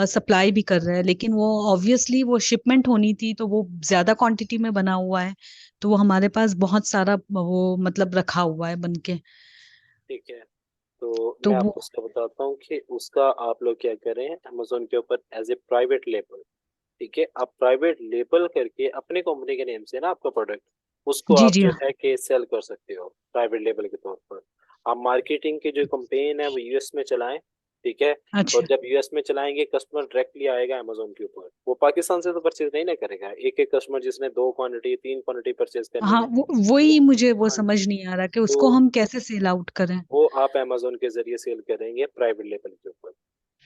S12: सप्लाई भी कर रहे हैं, लेकिन वो ऑब्वियसली वो शिपमेंट होनी थी तो वो ज्यादा क्वांटिटी में बना हुआ है, तो वो हमारे पास बहुत सारा वो मतलब रखा हुआ है बन के।
S1: ठीक है, तो
S12: तो
S1: मैं
S12: वो
S1: आपको उसका बताता हूँ कि उसका आप लोग क्या करें अमेजोन के ऊपर एज ए प्राइवेट लेबल। ठीक है, आप प्राइवेट लेबल करके अपने कंपनी के नेम से ना आपका प्रोडक्ट, उसको
S12: जी
S1: आप
S12: जी
S1: जो है कि सेल कर सकते हो प्राइवेट लेबल के तौर पर। आप मार्केटिंग की जो कंपेन है वो US में चलाएं। ठीक है, और
S12: अच्छा।
S1: जब US में चलाएंगे कस्टमर डायरेक्टली आएगा अमेजोन के ऊपर, वो पाकिस्तान से तो परचेज नहीं ना करेगा। एक एक कस्टमर जिसने 2 क्वांटिटी 3 क्वांटिटी परचेज करनी
S12: हाँ
S1: है वो,
S12: वही मुझे वो
S1: हाँ
S12: समझ
S1: जी,
S12: नहीं आ रहा कि
S1: तो
S12: उसको हम कैसे सेल आउट करें।
S1: वो आप अमेजोन के जरिए सेल करेंगे प्राइवेट लेबल के ऊपर,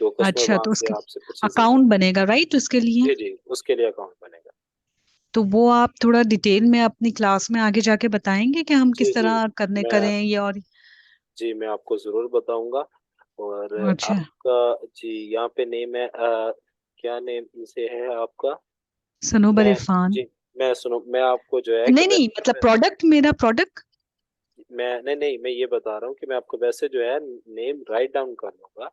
S1: तो कस्टमर
S12: अच्छा,
S1: वहां
S12: तो
S1: से
S12: उसके
S1: आपसे परचेजिंग
S12: अकाउंट
S1: करेंगे।
S12: बनेगा राइट उसके लिए?
S1: जी जी, उसके लिए अकाउंट बनेगा।
S12: तो वो आप थोड़ा डिटेल में अपनी क्लास में आगे जाके बताएंगे कि हम
S1: जी
S12: किस
S1: जी,
S12: तरह करने
S1: मैं
S12: करें ये और।
S1: जी मैं आपको जरूर बताऊंगा। और
S12: अच्छा।
S1: आपका जी यहाँ पे नेम है क्या नेम से है आपका?
S12: सनोबर
S1: मैं
S12: इरफान।
S1: जी, मैं सुनो, मैं आपको जो है कि
S12: नहीं नहीं,
S1: वैसे तो
S12: मतलब प्रोडक्ट, मेरा प्रोडक्ट।
S1: मैं नहीं नहीं, मैं ये बता रहा हूँ कि मैं आपको वैसे जो है नेम राइट डाउन कर लूंगा।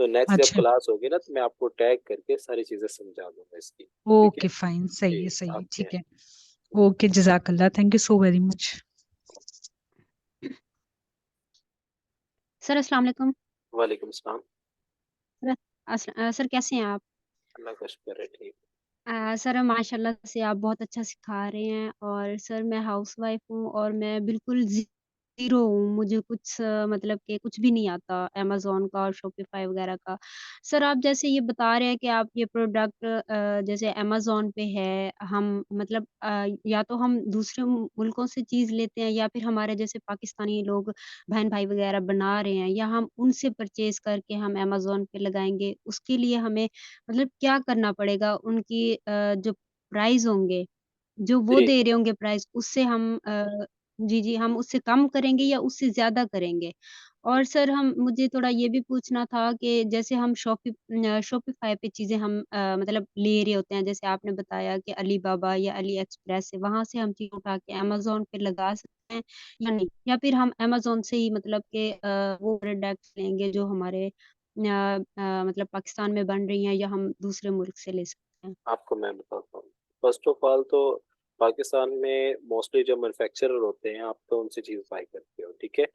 S1: तो नेक्स्ट जब
S12: अच्छा।
S1: क्लास होगी ना तो मैं आपको टैग करके सारी चीजें समझा दूंगा इसकी। ठीक है
S12: ओके फाइन,
S1: जी,
S12: सही है,
S1: आपके
S12: ठीक है। ओके, जजाकल्ला, thank you so very much.
S13: Sir अस्सलाम वालेकुम।
S1: वालेकुम सलाम।
S13: सर कैसे हैं आप?
S1: अल्लाह का शुक्र है, ठीक।
S13: सर माशाल्लाह से आप बहुत अच्छा सिखा रहे हैं और सर मैं हाउसवाइफ हूँ और मैं बिल्कुल ज़ीरो हूँ, मुझे कुछ मतलब कि कुछ भी नहीं आता अमेज़न का और शॉपिफ़ाई वगैरह का। सर आप जैसे ये बता रहे हैं कि आप ये प्रोडक्ट जैसे अमेज़न पे है, हम मतलब या तो हम दूसरे मुल्कों से चीज़ लेते हैं या फिर हमारे जैसे पाकिस्तानी लोग बहन-भाई वगैरह बना रहे हैं या हम उनसे परचेज़ करके हम अमेज़न पे लगाएँगे, उसके लिए हमें मतलब क्या करना पड़ेगा? उनकी जो प्राइस होंगे, जो वो
S1: जी
S13: दे रहे होंगे प्राइस उससे हम जी, जी, हम उससे कम करेंगे या उससे ज़्यादा करेंगे? और सर हम मुझे थोड़ा ये भी पूछना था कि जैसे हम शॉपिफाई पे चीज़ें हम मतलब ले रहे होते हैं, जैसे आपने बताया कि अलीबाबा या अली एक्सप्रेस से वहाँ से हम चीज़ उठा के अमेज़न पे लगा सकते हैं या नहीं? या फिर हम अमेज़न से ही मतलब कि वो प्रोडक्ट्स लेंगे जो हमारे मतलब पाकिस्तान में बन रही हैं या हम दूसरे मुल्क से ले सकते हैं?
S1: आपको मैं बताता हूँ। फर्स्ट ऑफ ऑल तो पाकिस्तान में मोस्टली जो मैन्युफैक्चरर होते हैं आप तो उनसे चीज़ बाय करते हो, ठीक है।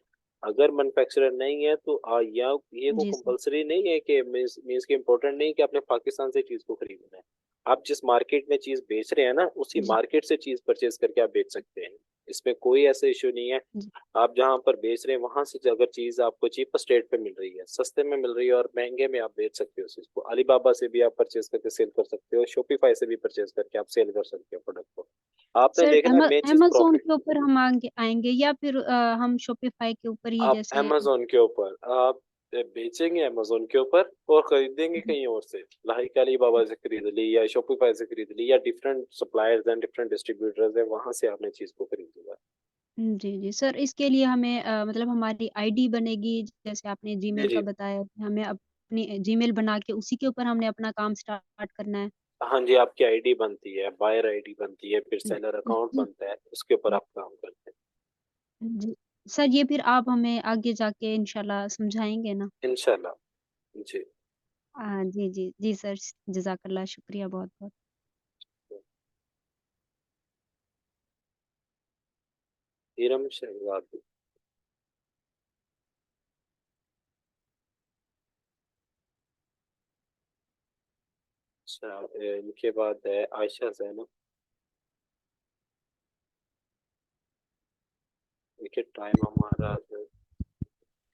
S1: अगर मैन्युफैक्चरर नहीं है तो या ये को
S13: जी सर।
S1: कंपलसरी नहीं है कि मीन्स कि इम्पोर्टेंट नहीं कि आपने पाकिस्तान से चीज़ को खरीदना है। आप जिस मार्केट में चीज़ बेच रहे हैं ना उसी
S13: जी
S1: मार्केट से चीज़ परचेज करके आप बेच सकते हैं। इसमें कोई ऐसा इशू नहीं है।
S13: जी
S1: आप जहाँ पर बेच रहे हैं वहां से अगर चीज आपको चीपेस्ट रेट पे मिल रही है, सस्ते में मिल रही है और महंगे में आप बेच सकते हो उस चीज को, अलीबाबा से भी आप परचेज करके सेल कर सकते हो, शॉपिफाई से भी परचेज करके आप सेल कर सकते हो प्रोडक्ट को। आपने
S13: सर
S1: देखना मेन चीज
S13: अमेज़न
S1: प्रॉफिट।
S13: के ऊपर हम आएँगे आएँगे या फिर हम शॉपिफाई के ऊपर ही
S1: आप
S13: जैसे
S1: अमेज़न के ऊपर आप बेचेंगे अमेज़न के ऊपर और खरीदेंगे
S13: जी,
S1: कहीं और से, लाइक अलीबाबा से खरीद ली या शॉपिफाई से खरीद ली या different suppliers and different distributors है वहां से आपने चीज को खरीदा है।
S13: जी। सर इसके लिए हमें मतलब हमारी आईडी बनेगी जैसे आपने
S1: जी
S13: जीमेल
S1: जी।
S13: का बताया कि हमें अपनी जीमेल बना के उसी के ऊपर हमने अपना काम स्टार्ट करना है।
S1: हाँ जी, आपकी आईडी बनती है, बायर आईडी बनती है, फिर सेलर अकाउंट
S13: जी,
S1: बनता है, उसके ऊपर आप काम करते
S13: जी। सर ये फिर आप हमें आगे जाके इंशाल्लाह समझाएँगे ना?
S1: हैं इंशाल्लाह। जी।
S13: जी सर जज़ाकल्लाह शुक्रिया बहुत-बहुत।
S1: इरम शहजाद। अच्छा, इनके बाद है आयशा जैनब। देखिए टाइम हमारा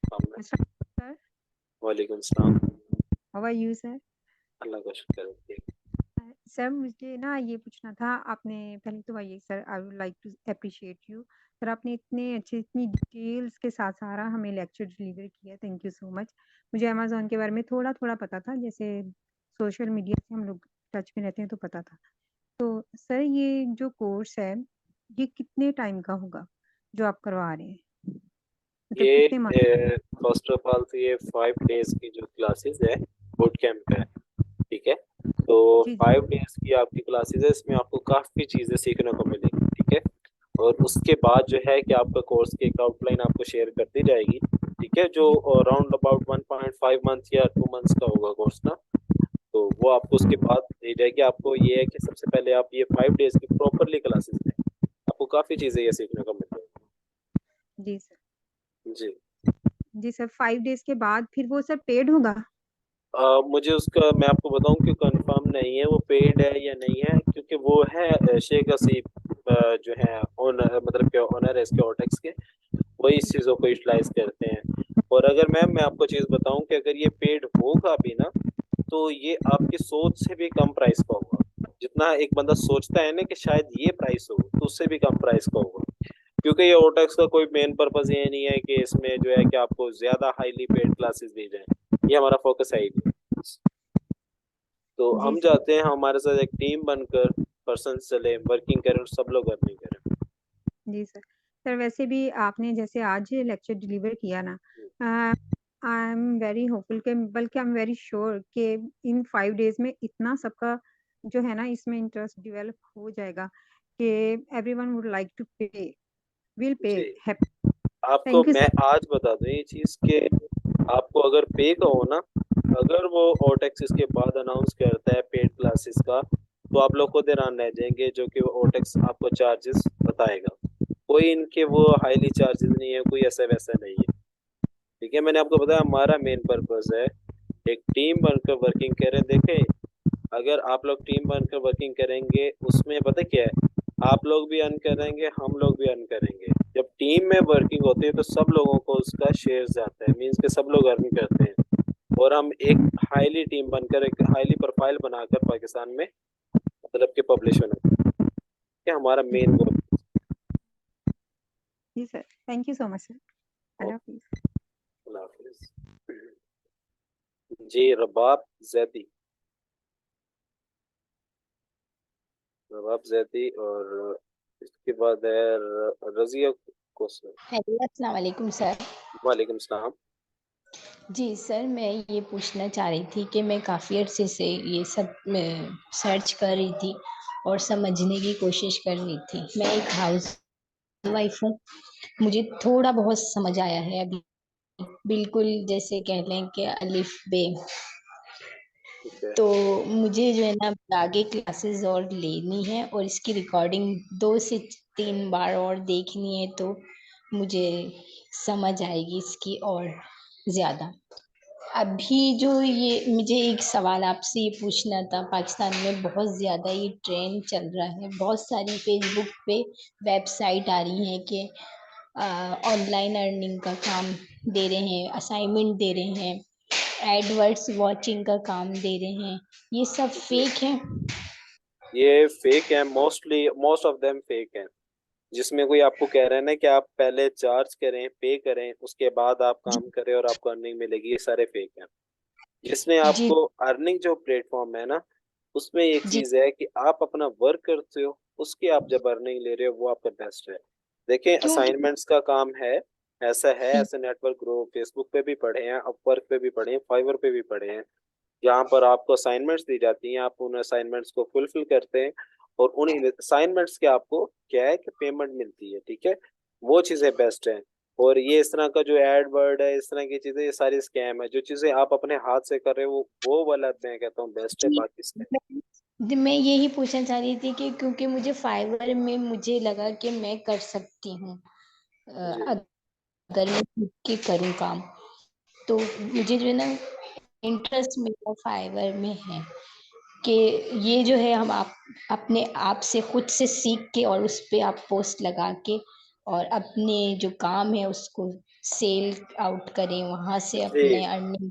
S1: कम है।
S14: सर
S1: वालेकुम सलाम।
S14: How are you sir?
S1: अल्लाह का शुक्र है ठीक।
S14: सर मुझे ना ये पूछना था, आपने पहले तो आइए sir, I would like to appreciate you sir, आपने इतने अच्छे इतनी डिटेल्स के साथ सारा हमें लेक्चर डिलीवर किया, थैंक यू सो मच। मुझे अमेज़न के बारे में थोड़ा-थोड़ा पता था, जैसे सोशल मीडिया से हम लोग टच में रहते हैं तो पता था। तो सर ये जो कोर्स है, ये कितने टाइम का होगा, जो आप करवा रहे हैं? मतलब कितने मंथ?
S1: ये फर्स्ट ऑफ ऑल तो ये 5 डेज की जो क्लासेस है बूट कैंप है, ठीक है। तो
S14: जी, जी।
S1: 5 डेज की आपकी क्लासेस है, इसमें आपको काफ़ी चीज़ें सीखने को मिलेंगी, ठीक है। और उसके बाद जो है कि आपका कोर्स की एक आउटलाइन आपको शेयर कर दी जाएगी, ठीक है, जो
S14: जी,
S1: अराउंड अबाउट 1.5 मंथ या 2 मंथ्स का होगा कोर्स ना। तो वो आपको उसके बाद दी जाएगी। आपको ये है कि सबसे पहले आप ये 5 डेज की प्रॉपरली क्लासेस लें, आपको काफ़ी चीज़ें ये सीखने को मिल
S14: जी सर।
S1: जाएगी जी।
S14: जी सर, 5 डेज़ के बाद फिर वो सर पेड होगा?
S1: मुझे उसका मैं आपको बताऊं कि कंफर्म नहीं है वो पेड है या नहीं है, क्योंकि वो है शेख हसीब जो है ओनर, मतलब कि ओनर है इसके ओटेक्स के, वही इस चीज़ों को यूटिलाइज करते हैं। और अगर मैम मैं आपको चीज़ बताऊं कि अगर ये पेड होगा भी ना तो ये आपकी सोच से भी कम प्राइस का होगा। जितना एक बंदा सोचता है ना कि शायद ये प्राइस हो तो उससे भी कम प्राइस का होगा, क्योंकि ये ओटेक्स का कोई मेन पर्पस ये नहीं है कि इसमें जो है कि आपको ज्यादा हाईली पेड क्लासेस दी जाए, ये हमारा फोकस है ही नहीं। तो
S14: जी
S1: हम
S14: सर।
S1: चाहते हैं हमारे साथ एक टीम बनकर पर्सन चले, वर्किंग करें और सब लोग अर्निंग करें।
S14: जी सर। सर वैसे भी आपने जैसे आज लेक्चर डिलीवर किया ना, आई एम वेरी होपफुल के बल्कि आई एम वेरी श्योर कि इन 5 डेज़ में इतना सबका जो है ना इसमें इंटरेस्ट डेवलप हो जाएगा कि एवरीवन वुड लाइक टू पे, विल पे
S1: जी,
S14: हैप्पी।
S1: आपको
S14: थैंक यू
S1: मैं
S14: सर।
S1: आज बता दूं ये चीज़ कि आपको अगर पे का हो ना, अगर वो ओटेक्स इसके बाद अनाउंस करता है पेड क्लासेस का तो आप लोग खुद हैरान रह जाएंगे, जो कि वो ओटेक्स आपको चार्जेस बताएगा। कोई इनके वो हाईली चार्जेस नहीं है, कोई ऐसा वैसा नहीं है, ठीक है। मैंने आपको बताया हमारा मेन पर्पस है एक टीम बनकर वर्किंग करें। देखें, अगर आप लोग टीम बनकर वर्किंग करेंगे उसमें पता क्या है, आप लोग भी अर्न करेंगे हम लोग भी अर्न करेंगे। जब टीम में वर्किंग होती है तो सब लोगों को उसका शेयर जाता है, मीन्स के सब लोग अर्न करते हैं और हम एक हाईली टीम बनकर एक हाईली प्रोफाइल बनाकर पाकिस्तान में मतलब कि पब्लिश होना, ये हमारा मेन गोल।
S14: जी sir, thank you so much sir. अल्लाह हाफिज़।
S1: अल्लाह हाफिज़। जी रबाब जैदी, रबाब जैदी और इसके बाद है रजिया कोसर।
S15: हेलो अस्सलाम वालेकुम सर।
S1: वालेकुम सलाम।
S15: जी सर, मैं ये पूछना चाह रही थी कि मैं काफ़ी अरसे से ये सब सर्च कर रही थी और समझने की कोशिश कर रही थी। मैं एक हाउस वाइफ हूँ, मुझे थोड़ा बहुत समझ आया है अभी, बिल्कुल जैसे कह लें कि अलिफ बे।
S1: ठीक है।
S15: तो मुझे जो है ना आगे क्लासेस और लेनी है और इसकी रिकॉर्डिंग 2 से 3 बार और देखनी है, तो मुझे समझ आएगी इसकी और ज़्यादा। अभी जो ये मुझे एक सवाल आपसे ये पूछना था, पाकिस्तान में बहुत ज़्यादा ये ट्रेंड चल रहा है, बहुत सारी फेसबुक पे वेबसाइट आ रही हैं कि ऑनलाइन अर्निंग का काम दे रहे हैं, असाइनमेंट दे रहे हैं, एडवर्ड्स वॉचिंग का काम दे रहे हैं, ये सब
S1: जी,
S15: फेक है?
S1: ये फेक है, मोस्ट ऑफ देम फेक है। जिसमें कोई आपको कह रहा है ना कि आप पहले चार्ज करें, पे करें, उसके बाद आप
S15: जी
S1: काम करें और आपको अर्निंग मिलेगी, ये सारे फेक हैं। जिसमें
S15: जी
S1: आपको अर्निंग जो प्लेटफॉर्म है ना, उसमें एक
S15: जी
S1: चीज है कि आप अपना वर्क करते हो, उसकी आप जब अर्निंग ले रहे हो वो आपका बेस्ट है। देखें,
S15: क्योंकि
S1: असाइनमेंट्स का काम है, ऐसे नेटवर्क ग्रुप फेसबुक पे भी पढ़े हैं, अपवर्क पे भी पढ़े हैं, फाइवर पे भी पढ़े हैं, जहाँ पर आपको असाइनमेंट्स दी जाती हैं, आप उन असाइनमेंट्स को फुलफिल करते हैं और उन असाइनमेंट्स के आपको क्या है कि पेमेंट मिलती है। ठीक है, वो चीज़ें बेस्ट हैं। और ये इस तरह का जो एड वर्ड है, इस तरह की चीज़ें, ये सारी स्कैम है। जो चीज़ें आप अपने हाथ से कर रहे हो वो वाला मैं कहता हूँ बेस्ट है,
S15: जी,
S1: बाकी स्कैम।
S15: मैं यही पूछना चाह रही थी कि क्योंकि मुझे फाइवर में मुझे लगा कि मैं कर सकती हूँ,
S1: जी
S15: अगर मैं खुद के करूँ काम, तो मुझे जो है ना इंटरेस्ट मेरा फाइवर में है कि ये जो है हम आप अपने आप से खुद से सीख के और उस पे आप पोस्ट लगा के और अपने जो काम है उसको सेल आउट करें, वहां से
S1: जी,
S15: अपने अर्निंग।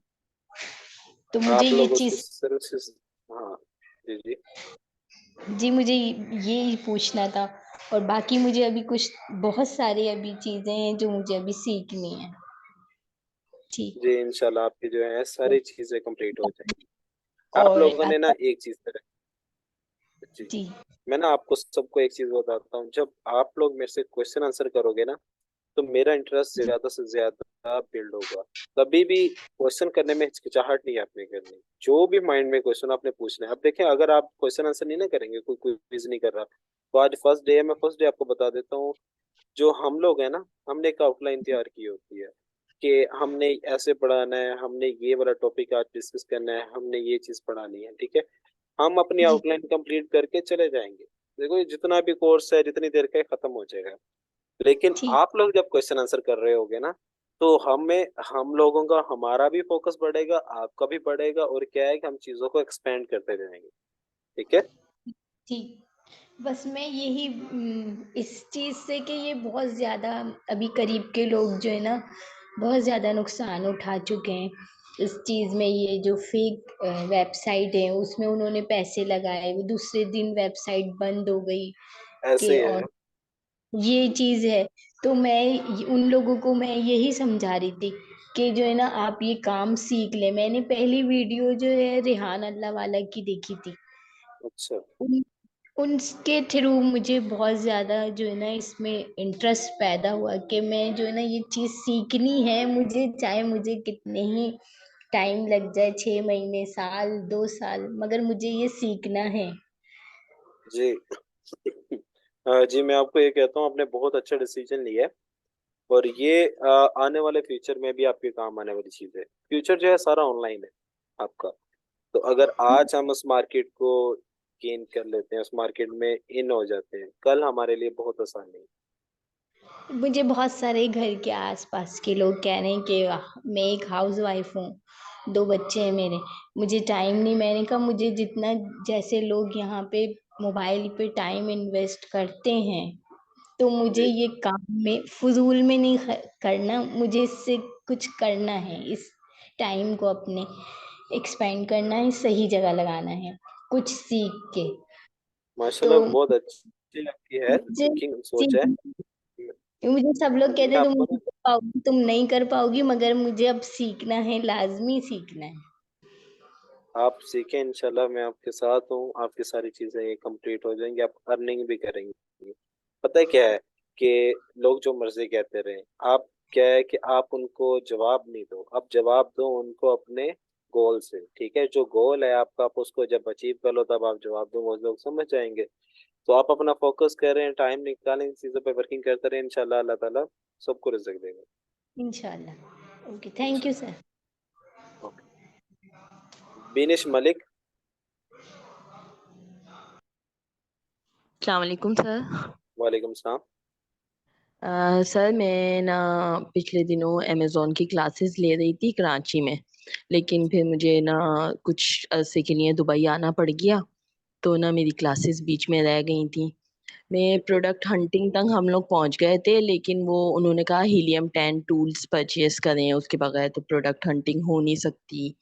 S15: तो मुझे
S1: आप
S15: ये
S1: लोग उसको
S15: चीज,
S1: सर्विसेज, हाँ, जी जी।
S15: जी मुझे ये पूछना था। और बाकी मुझे अभी कुछ बहुत सारी अभी चीजें हैं जो मुझे अभी सीखनी है। ठीक।
S1: जी इंशाल्लाह आपकी जो है सारी चीज़ें कंप्लीट हो जाएंगी। आप
S15: और
S1: लोगों ने ना एक चीज़ करें। जी,
S15: जी
S1: मैं ना आपको सबको एक चीज बताता हूँ, जब आप लोग मेरे से क्वेश्चन आंसर करोगे ना, तो मेरा इंटरेस्ट
S15: जी
S1: ज्यादा से ज्यादा बिल्ड होगा। कभी भी क्वेश्चन करने में हिचकिचाहट नहीं आपने करनी, जो भी माइंड में क्वेश्चन आपने पूछना है। अब देखें, अगर आप क्वेश्चन आंसर नहीं ना करेंगे, कोई क्विज नहीं कर रहा, तो आज फर्स्ट डे है, मैं फर्स्ट डे आपको बता देता हूँ। जो हम लोग है ना, हमने एक आउटलाइन तैयार की होती है कि हमने ऐसे पढ़ाना है, हमने ये वाला टॉपिक आज डिस्कस करना है, हमने ये चीज पढ़ानी है। ठीक है, हम अपनी
S15: जी
S1: आउटलाइन कंप्लीट करके चले जाएंगे। देखो, ये जितना भी कोर्स है, जितनी देर का है, खत्म हो जाएगा। लेकिन
S15: ठीक
S1: आप लोग जब क्वेश्चन आंसर कर रहे होगे ना, तो हम लोगों का, हमारा भी फोकस बढ़ेगा, आपका भी बढ़ेगा, और क्या है कि हम चीजों को एक्सपेंड करते जाएंगे। ठीक है।
S15: ठीक। बस मैं यही इस चीज से कि ये बहुत ज्यादा अभी करीब के लोग जो है ना बहुत ज्यादा नुकसान उठा चुके हैं इस चीज में। ये जो फेक वेबसाइट है उसमें उन्होंने पैसे लगाए, वो दूसरे दिन वेबसाइट बंद हो गई
S1: ऐसे
S15: कि,
S1: ही है।
S15: और ये चीज है। तो मैं उन लोगों को मैं यही समझा रही थी कि जो है ना आप ये काम सीख ले। मैंने पहली वीडियो जो है रेहान अल्लाह वाला की देखी थी,
S1: अच्छा
S15: उन उनके थ्रू मुझे बहुत ज़्यादा जो है ना इसमें इंटरेस्ट पैदा हुआ कि मैं जो है ना ये चीज़ सीखनी है मुझे, चाहे मुझे कितने ही टाइम लग जाए, 6 महीने, साल, 2 साल, मगर मुझे ये सीखना है।
S1: जी। जी मैं आपको ये कहता हूँ, आपने बहुत अच्छा डिसीजन लिया है। और ये आने वाले फ्यूचर में भी आपके काम आने वाली चीज है। फ्यूचर जो है सारा ऑनलाइन है आपका। तो अगर आज हम उस मार्केट को गेन कर लेते हैं, उस मार्केट में इन हो जाते हैं, कल हमारे लिए बहुत आसानी है।
S15: मुझे बहुत सारे घर के आसपास के लोग कह रहे हैं कि मैं एक हाउस वाइफ हूँ, 2 बच्चे हैं मेरे, मुझे टाइम नहीं। मैंने कहा मुझे जितना, जैसे लोग यहाँ पे मोबाइल पे टाइम इन्वेस्ट करते हैं, तो मुझे
S1: जी
S15: ये काम में फजूल में नहीं करना, मुझे इससे कुछ करना है, इस टाइम को अपने एक्सपेंड करना है, सही जगह लगाना है, कुछ सीख के। तो
S1: माशाल्लाह, बहुत अच्छी आपकी है
S15: मुझे
S1: थिंकिंग,
S15: जी
S1: सोच है।
S15: मुझे सब लोग कहते
S1: मैं
S15: हैं तुम
S1: आपको
S15: नहीं
S1: ना,
S15: कर पाओगी, तुम नहीं कर पाओगी, मगर मुझे अब सीखना है, लाजमी सीखना है।
S1: आप सीखें इंशाल्लाह, मैं आपके साथ हूँ। आपकी सारी चीजें ये कंप्लीट हो जाएंगी, आप अर्निंग भी करेंगे। पता है क्या है कि लोग जो मर्जी कहते रहे, आप क्या है कि आप उनको जवाब नहीं दो, आप जवाब दो उनको अपने गोल से। ठीक है, जो गोल है आपका, आप उसको जब अचीव कर लो तब आप जवाब दो, वो लोग समझ जाएंगे। तो आप अपना फोकस कर रहे हैं, टाइम निकालें, इन चीज़ों पे वर्किंग करते रहे, इंशाल्लाह अल्लाह ताला सबको रिज़्क देगा।
S15: इंशाल्लाह। Okay, thank you sir.
S1: Okay, बिनिश Malik.
S16: अस्सलाम वालेकुम सर।
S1: वालेकुम सलाम।
S16: सर मैं ना पिछले दिनों अमेज़ॉन की क्लासेस ले रही थी कराची में, लेकिन फिर मुझे ना कुछ अरसे के लिए दुबई आना पड़ गया, तो ना मेरी क्लासेस बीच में रह गई थी। मैं प्रोडक्ट हंटिंग तक हम लोग पहुंच गए थे, लेकिन वो उन्होंने कहा हीलियम 10 टूल्स परचेज करें, उसके बगैर तो प्रोडक्ट हंटिंग हो नहीं सकती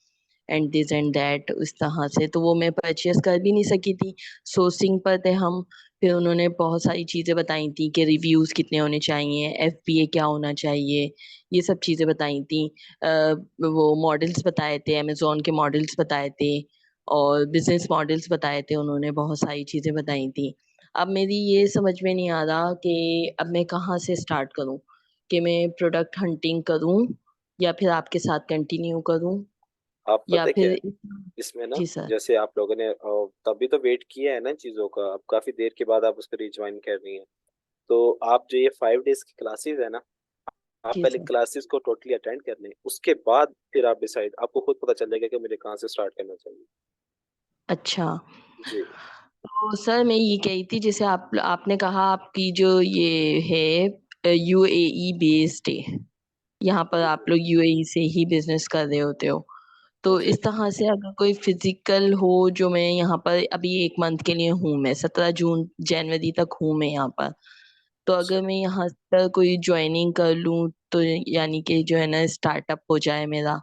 S16: एंड दिस एंड दैट उस तरह से, तो वो मैं परचेज कर भी नहीं सकी थी। सोर्सिंग पर थे हम। फिर उन्होंने बहुत सारी चीज़ें बताई थी कि रिव्यूज़ कितने होने चाहिए, एफबीए क्या होना चाहिए, ये सब चीज़ें बताई थी। वो मॉडल्स बताए थे, अमेज़ॉन के मॉडल्स बताए थे और बिजनेस मॉडल्स बताए थे, उन्होंने बहुत सारी चीज़ें बताई थी। अब मेरी ये समझ में नहीं आ रहा कि अब मैं कहाँ से स्टार्ट करूँ, कि मैं प्रोडक्ट हंटिंग करूँ या फिर आपके साथ कंटिन्यू करूँ
S1: आप
S16: या
S1: पता क्या है,
S16: फिर
S1: इसमें ना
S16: जी सर।
S1: जैसे आप लोगों ने तभी तो वेट किया है ना चीज़ों का, अब काफ़ी देर के बाद आप उसको रिज्वाइन कर रही हैं। तो आप जो ये 5 डेज की क्लासेस है ना, आप
S16: जी
S1: पहले
S16: सर।
S1: क्लासेस को टोटली अटेंड कर लें, उसके बाद फिर आप डिसाइड, आपको खुद पता चल जाएगा कि मुझे कहाँ से स्टार्ट करना चाहिए।
S16: अच्छा,
S1: जी।
S16: तो सर मैं ये कही थी, जैसे आपने कहा आपकी जो ये है यूएई बेस्ड है, यहाँ पर आप लोग यूएई से ही बिजनेस कर रहे होते हो, तो
S1: जी
S16: इस तरह से अगर कोई फिजिकल हो, जो मैं यहाँ पर अभी 1 मंथ के लिए हूँ, मैं 17 जनवरी तक हूँ मैं यहाँ पर, तो
S1: अच्छा,
S16: अगर मैं यहाँ पर कोई ज्वाइनिंग कर लूँ तो यानी कि जो है ना स्टार्टअप हो जाए मेरा,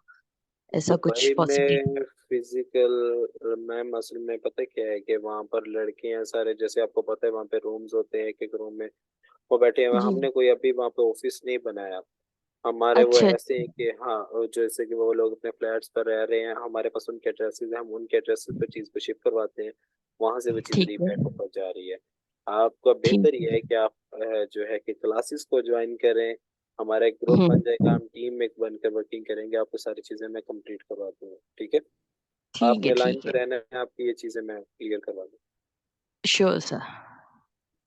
S16: ऐसा कुछ
S1: दुबई
S16: पॉसिबिलिटी?
S1: में फिजिकल मैम असल में पता क्या है कि वहाँ पर लड़के हैं सारे, जैसे आपको पता है वहाँ पे रूम्स होते हैं, एक एक रूम में वो बैठे हुए हैं।
S16: जी।
S1: हमने कोई अभी वहाँ पे ऑफिस नहीं बनाया, हमारे वो
S16: अच्छा
S1: ऐसे हैं
S16: अच्छा।
S1: कि हाँ, और जैसे कि वो लोग अपने फ्लैट्स पर रह रहे हैं, हमारे पास उनके एड्रेसेस हैं, हम उनके एड्रेसेस पर चीज़ को शिप करवाते हैं, वहाँ से वो चीज़
S16: ठीक है।
S1: रीपैक होकर जा रही है। आपका
S16: ठीक
S1: बेहतर ये है कि आप जो है कि क्लासेस को ज्वाइन करें, हमारा एक ग्रुप बन जाएगा,
S16: हम्म।
S1: हम टीम में बनकर वर्किंग करेंगे, आपको सारी चीज़ें मैं कंप्लीट करवा दूंगा। ठीक है,
S16: ठीक है।
S1: आपने लाइन
S16: ठीक
S1: पे
S16: है।
S1: रहना है, आपकी ये चीज़ें मैं क्लियर करवा
S16: श्योर सर।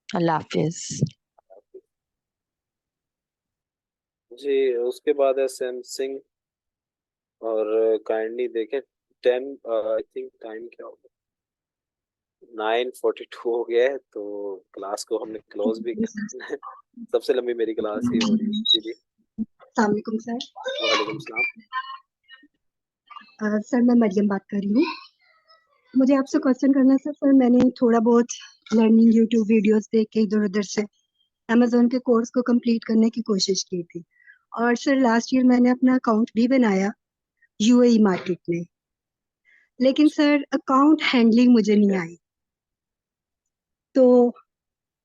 S16: अल्लाह हाफिज।
S1: दूंगा। जी, उसके बाद है सैमसंग, और काइंडली देखें 10, आई थिंक टाइम क्या होगा, 9:42 हो गया है, तो क्लास को हमने क्लोज भी करना है। सबसे लंबी मेरी क्लास ही हो रही है। जी जी।
S17: अस्सलामुअलैकुम सर।
S1: वालेकुम सलाम।
S17: सर मैं मरियम बात कर रही हूँ। मुझे आपसे
S1: जी
S17: क्वेश्चन करना है सर। सर मैंने थोड़ा बहुत लर्निंग यूट्यूब वीडियोस देख के इधर उधर से अमेजोन के कोर्स को कंप्लीट करने की कोशिश की थी, और सर लास्ट ईयर मैंने अपना अकाउंट भी बनाया यूएई मार्केट में, लेकिन सर अकाउंट हैंडलिंग मुझे
S1: ठीक
S17: नहीं
S1: है।
S17: आई। तो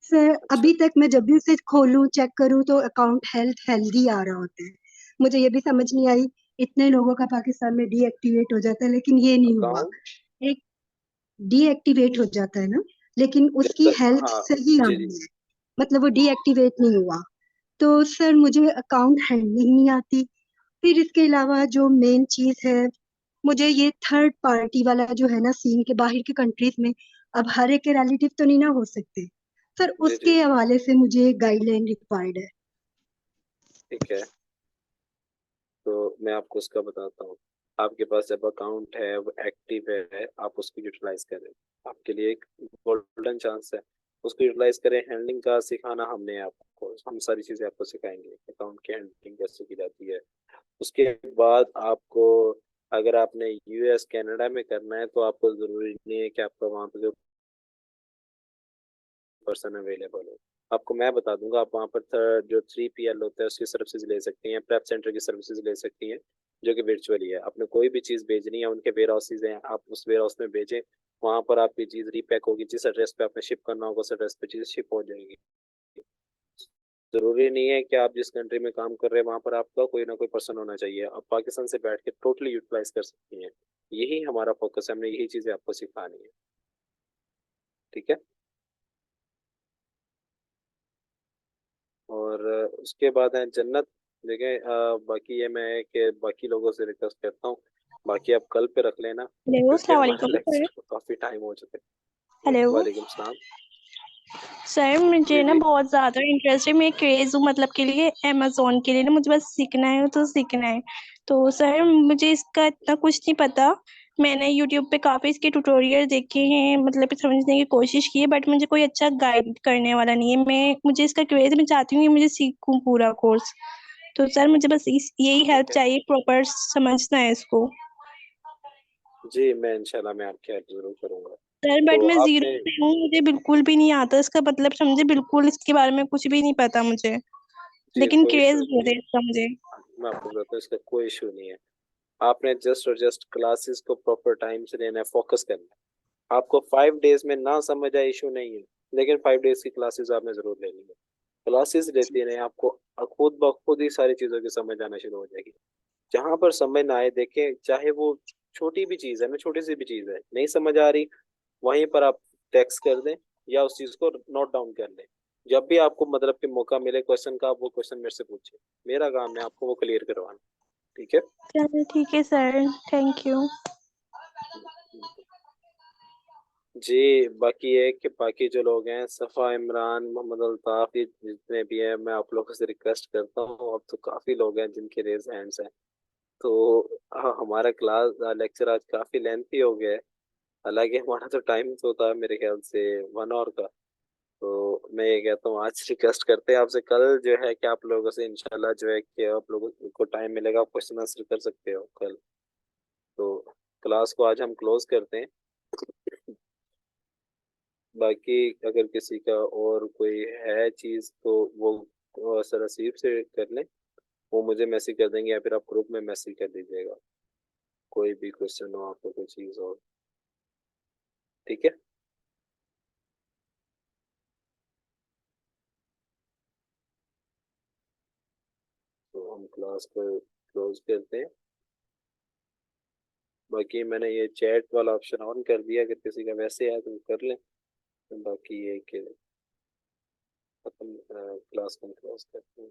S17: सर
S1: अच्छा,
S17: अभी तक मैं जब भी उसे खोलूं चेक करूं तो अकाउंट हेल्दी आ रहा होता है। मुझे ये भी समझ नहीं आई, इतने लोगों का पाकिस्तान में डीएक्टिवेट हो जाता है लेकिन ये नहीं हुआ।
S1: अकाउंट
S17: एक डीएक्टिवेट हो जाता है ना, लेकिन
S1: जब
S17: उसकी
S1: तक,
S17: हेल्थ
S1: हाँ
S17: सही आ
S1: जी जी।
S17: रही है, मतलब वो डीएक्टिवेट नहीं हुआ। तो सर मुझे अकाउंट हैंडलिंग नहीं आती। फिर इसके अलावा जो मेन चीज है, मुझे ये थर्ड पार्टी वाला जो है ना सीन के बाहर की कंट्रीज में अब हर एक के रिलेटिव तो नहीं ना हो सकते सर,
S1: जी जी।
S17: उसके हवाले से मुझे गाइडलाइन रिक्वायर्ड है।
S1: ठीक है, तो मैं आपको उसका बताता हूँ। आपके पास जब अकाउंट है, वो एक्टिव है, आप उसको यूटिलाइज करें, आपके लिए एक गोल्डन चांस है। उसको यूटिलाइज करें, हैंडलिंग का सिखाना हमने आपको, हम सारी चीज़ें आपको सिखाएंगे, अकाउंट की हैंडलिंग कैसे की जाती है। उसके बाद आपको, अगर आपने यूएस कनाडा में करना है, तो आपको ज़रूरी नहीं है कि आपका वहाँ पे जो पर्सन अवेलेबल हो। आपको मैं बता दूंगा, आप वहाँ पर जो 3PL होता है उसकी सर्विसेज ले सकती हैं, प्रेप सेंटर की सर्विसेज ले सकती हैं, जो कि वर्चुअली है। आपने कोई भी चीज़ भेजनी है, उनके वेयर हाउसेज हैं, आप उस वेयर हाउस में भेजें, वहाँ पर आपकी चीज़ रीपैक होगी, जिस एड्रेस पे आपने शिप करना होगा उस एड्रेस पे चीज़ शिप हो जाएगी। जरूरी नहीं है कि आप जिस कंट्री में काम कर रहे हैं वहाँ पर आपका कोई ना कोई पर्सन होना चाहिए, आप पाकिस्तान से बैठ के टोटली यूटिलाइज कर सकती हैं। यही हमारा फोकस है, हमने यही चीज़ें आपको सिखानी है। ठीक है, और उसके बाद है जन्नत। देखें बाकी ये मैं कि बाकी लोगों से रिक्वेस्ट करता हूँ, बाकी आप कल पे रख लेना
S18: हेलो
S1: क्योंकि
S18: अस्सलाम
S1: हमारे
S18: वालेकुम
S1: लेक्चर
S18: सर।
S1: को काफी टाइम हो चुका है।
S18: हेलो
S1: वालेकुम सलाम।
S18: सर, मुझे
S1: जी
S18: ना
S1: जी
S18: बहुत ज़्यादा इंटरेस्ट है, मैं क्रेज़ हूँ मतलब के लिए अमेज़न के लिए ना, मुझे बस सीखना है तो सीखना है। तो सर मुझे इसका इतना कुछ नहीं पता। मैंने यूट्यूब पे काफ़ी इसके ट्यूटोरियल देखे हैं, मतलब समझने की कोशिश की है, बट मुझे कोई अच्छा गाइड करने वाला नहीं है। मुझे इसका क्रेज़, मैं चाहती हूँ कि मुझे सीखूँ पूरा कोर्स। तो सर मुझे बस यही हेल्प
S1: ठीक है।
S18: चाहिए, प्रॉपर समझना है इसको।
S1: जी मैं इंशाल्लाह मैं आपकी हेल्प जरूर करूंगा।
S18: सर बट
S1: तो
S18: मैं ज़ीरो
S1: आपने
S18: पे हूँ, मुझे बिल्कुल भी नहीं आता इसका मतलब, समझे, बिल्कुल इसके बारे में कुछ भी नहीं पता मुझे।
S1: जी
S18: लेकिन
S1: कोई
S18: क्रेज़
S1: इशू
S18: बहुत
S1: नहीं
S18: है
S1: है,
S18: इसका मुझे।
S1: मैं आपको बताता हूँ इसका कोई इशू नहीं है। आपने जस्ट और जस्ट क्लासेस को प्रॉपर टाइम से लेना है, फोकस करना है। आपको 5 डेज में ना समझ आए इशू नहीं है, लेकिन 5 डेज की क्लासेस आपने जरूर लेनी है। क्लासेस लेते रहे, आपको खुद ब खुद ही सारी चीजों की समझ आना शुरू हो जाएगी। जहां पर समझ ना आए, देखें चाहे वो छोटी भी चीज है ना, छोटी सी भी चीज है नहीं समझ आ रही, वहीं पर आप टेक्स्ट कर दें या उस चीज को नोट डाउन कर लें। जब भी आपको मतलब कि मौका मिले क्वेश्चन का, आप वो क्वेश्चन मेरे से पूछिए, मेरा काम है आपको वो क्लियर करवाना। ठीक है।
S18: चलिए ठीक है सर, थैंक यू।
S1: जी बाकी है कि बाकी जो लोग हैं, सफ़ा, इमरान, मोहम्मद अल्ताफ, ये जितने भी हैं, मैं आप लोगों से रिक्वेस्ट करता हूँ, अब तो काफ़ी लोग हैं जिनके रेज हैंड्स हैं। तो हमारा क्लास लेक्चर आज काफ़ी लेंथी हो गया है। हालांकि हमारा तो टाइम तो था मेरे ख्याल से 1 आवर का। तो मैं ये कहता हूँ आज रिक्वेस्ट करते हैं आपसे, कल जो है कि आप लोगों से इंशाल्लाह जो है कि आप लोगों को टाइम मिलेगा, आप क्वेश्चन आंसर कर सकते हो कल। तो क्लास को आज हम क्लोज करते हैं। बाकी अगर किसी का और कोई है चीज़ तो वो सर रसीब से कर लें, वो मुझे मैसेज कर देंगे या फिर आप ग्रुप में मैसेज कर दीजिएगा, कोई भी क्वेश्चन हो आपको, कोई चीज़ हो। ठीक है। तो हम क्लास को क्लोज करते हैं। बाकी मैंने ये चैट वाला ऑप्शन ऑन कर दिया, अगर किसी का वैसे है तो कर लें। बाकी ये कि खत्म, क्लास को क्लोज करते हैं।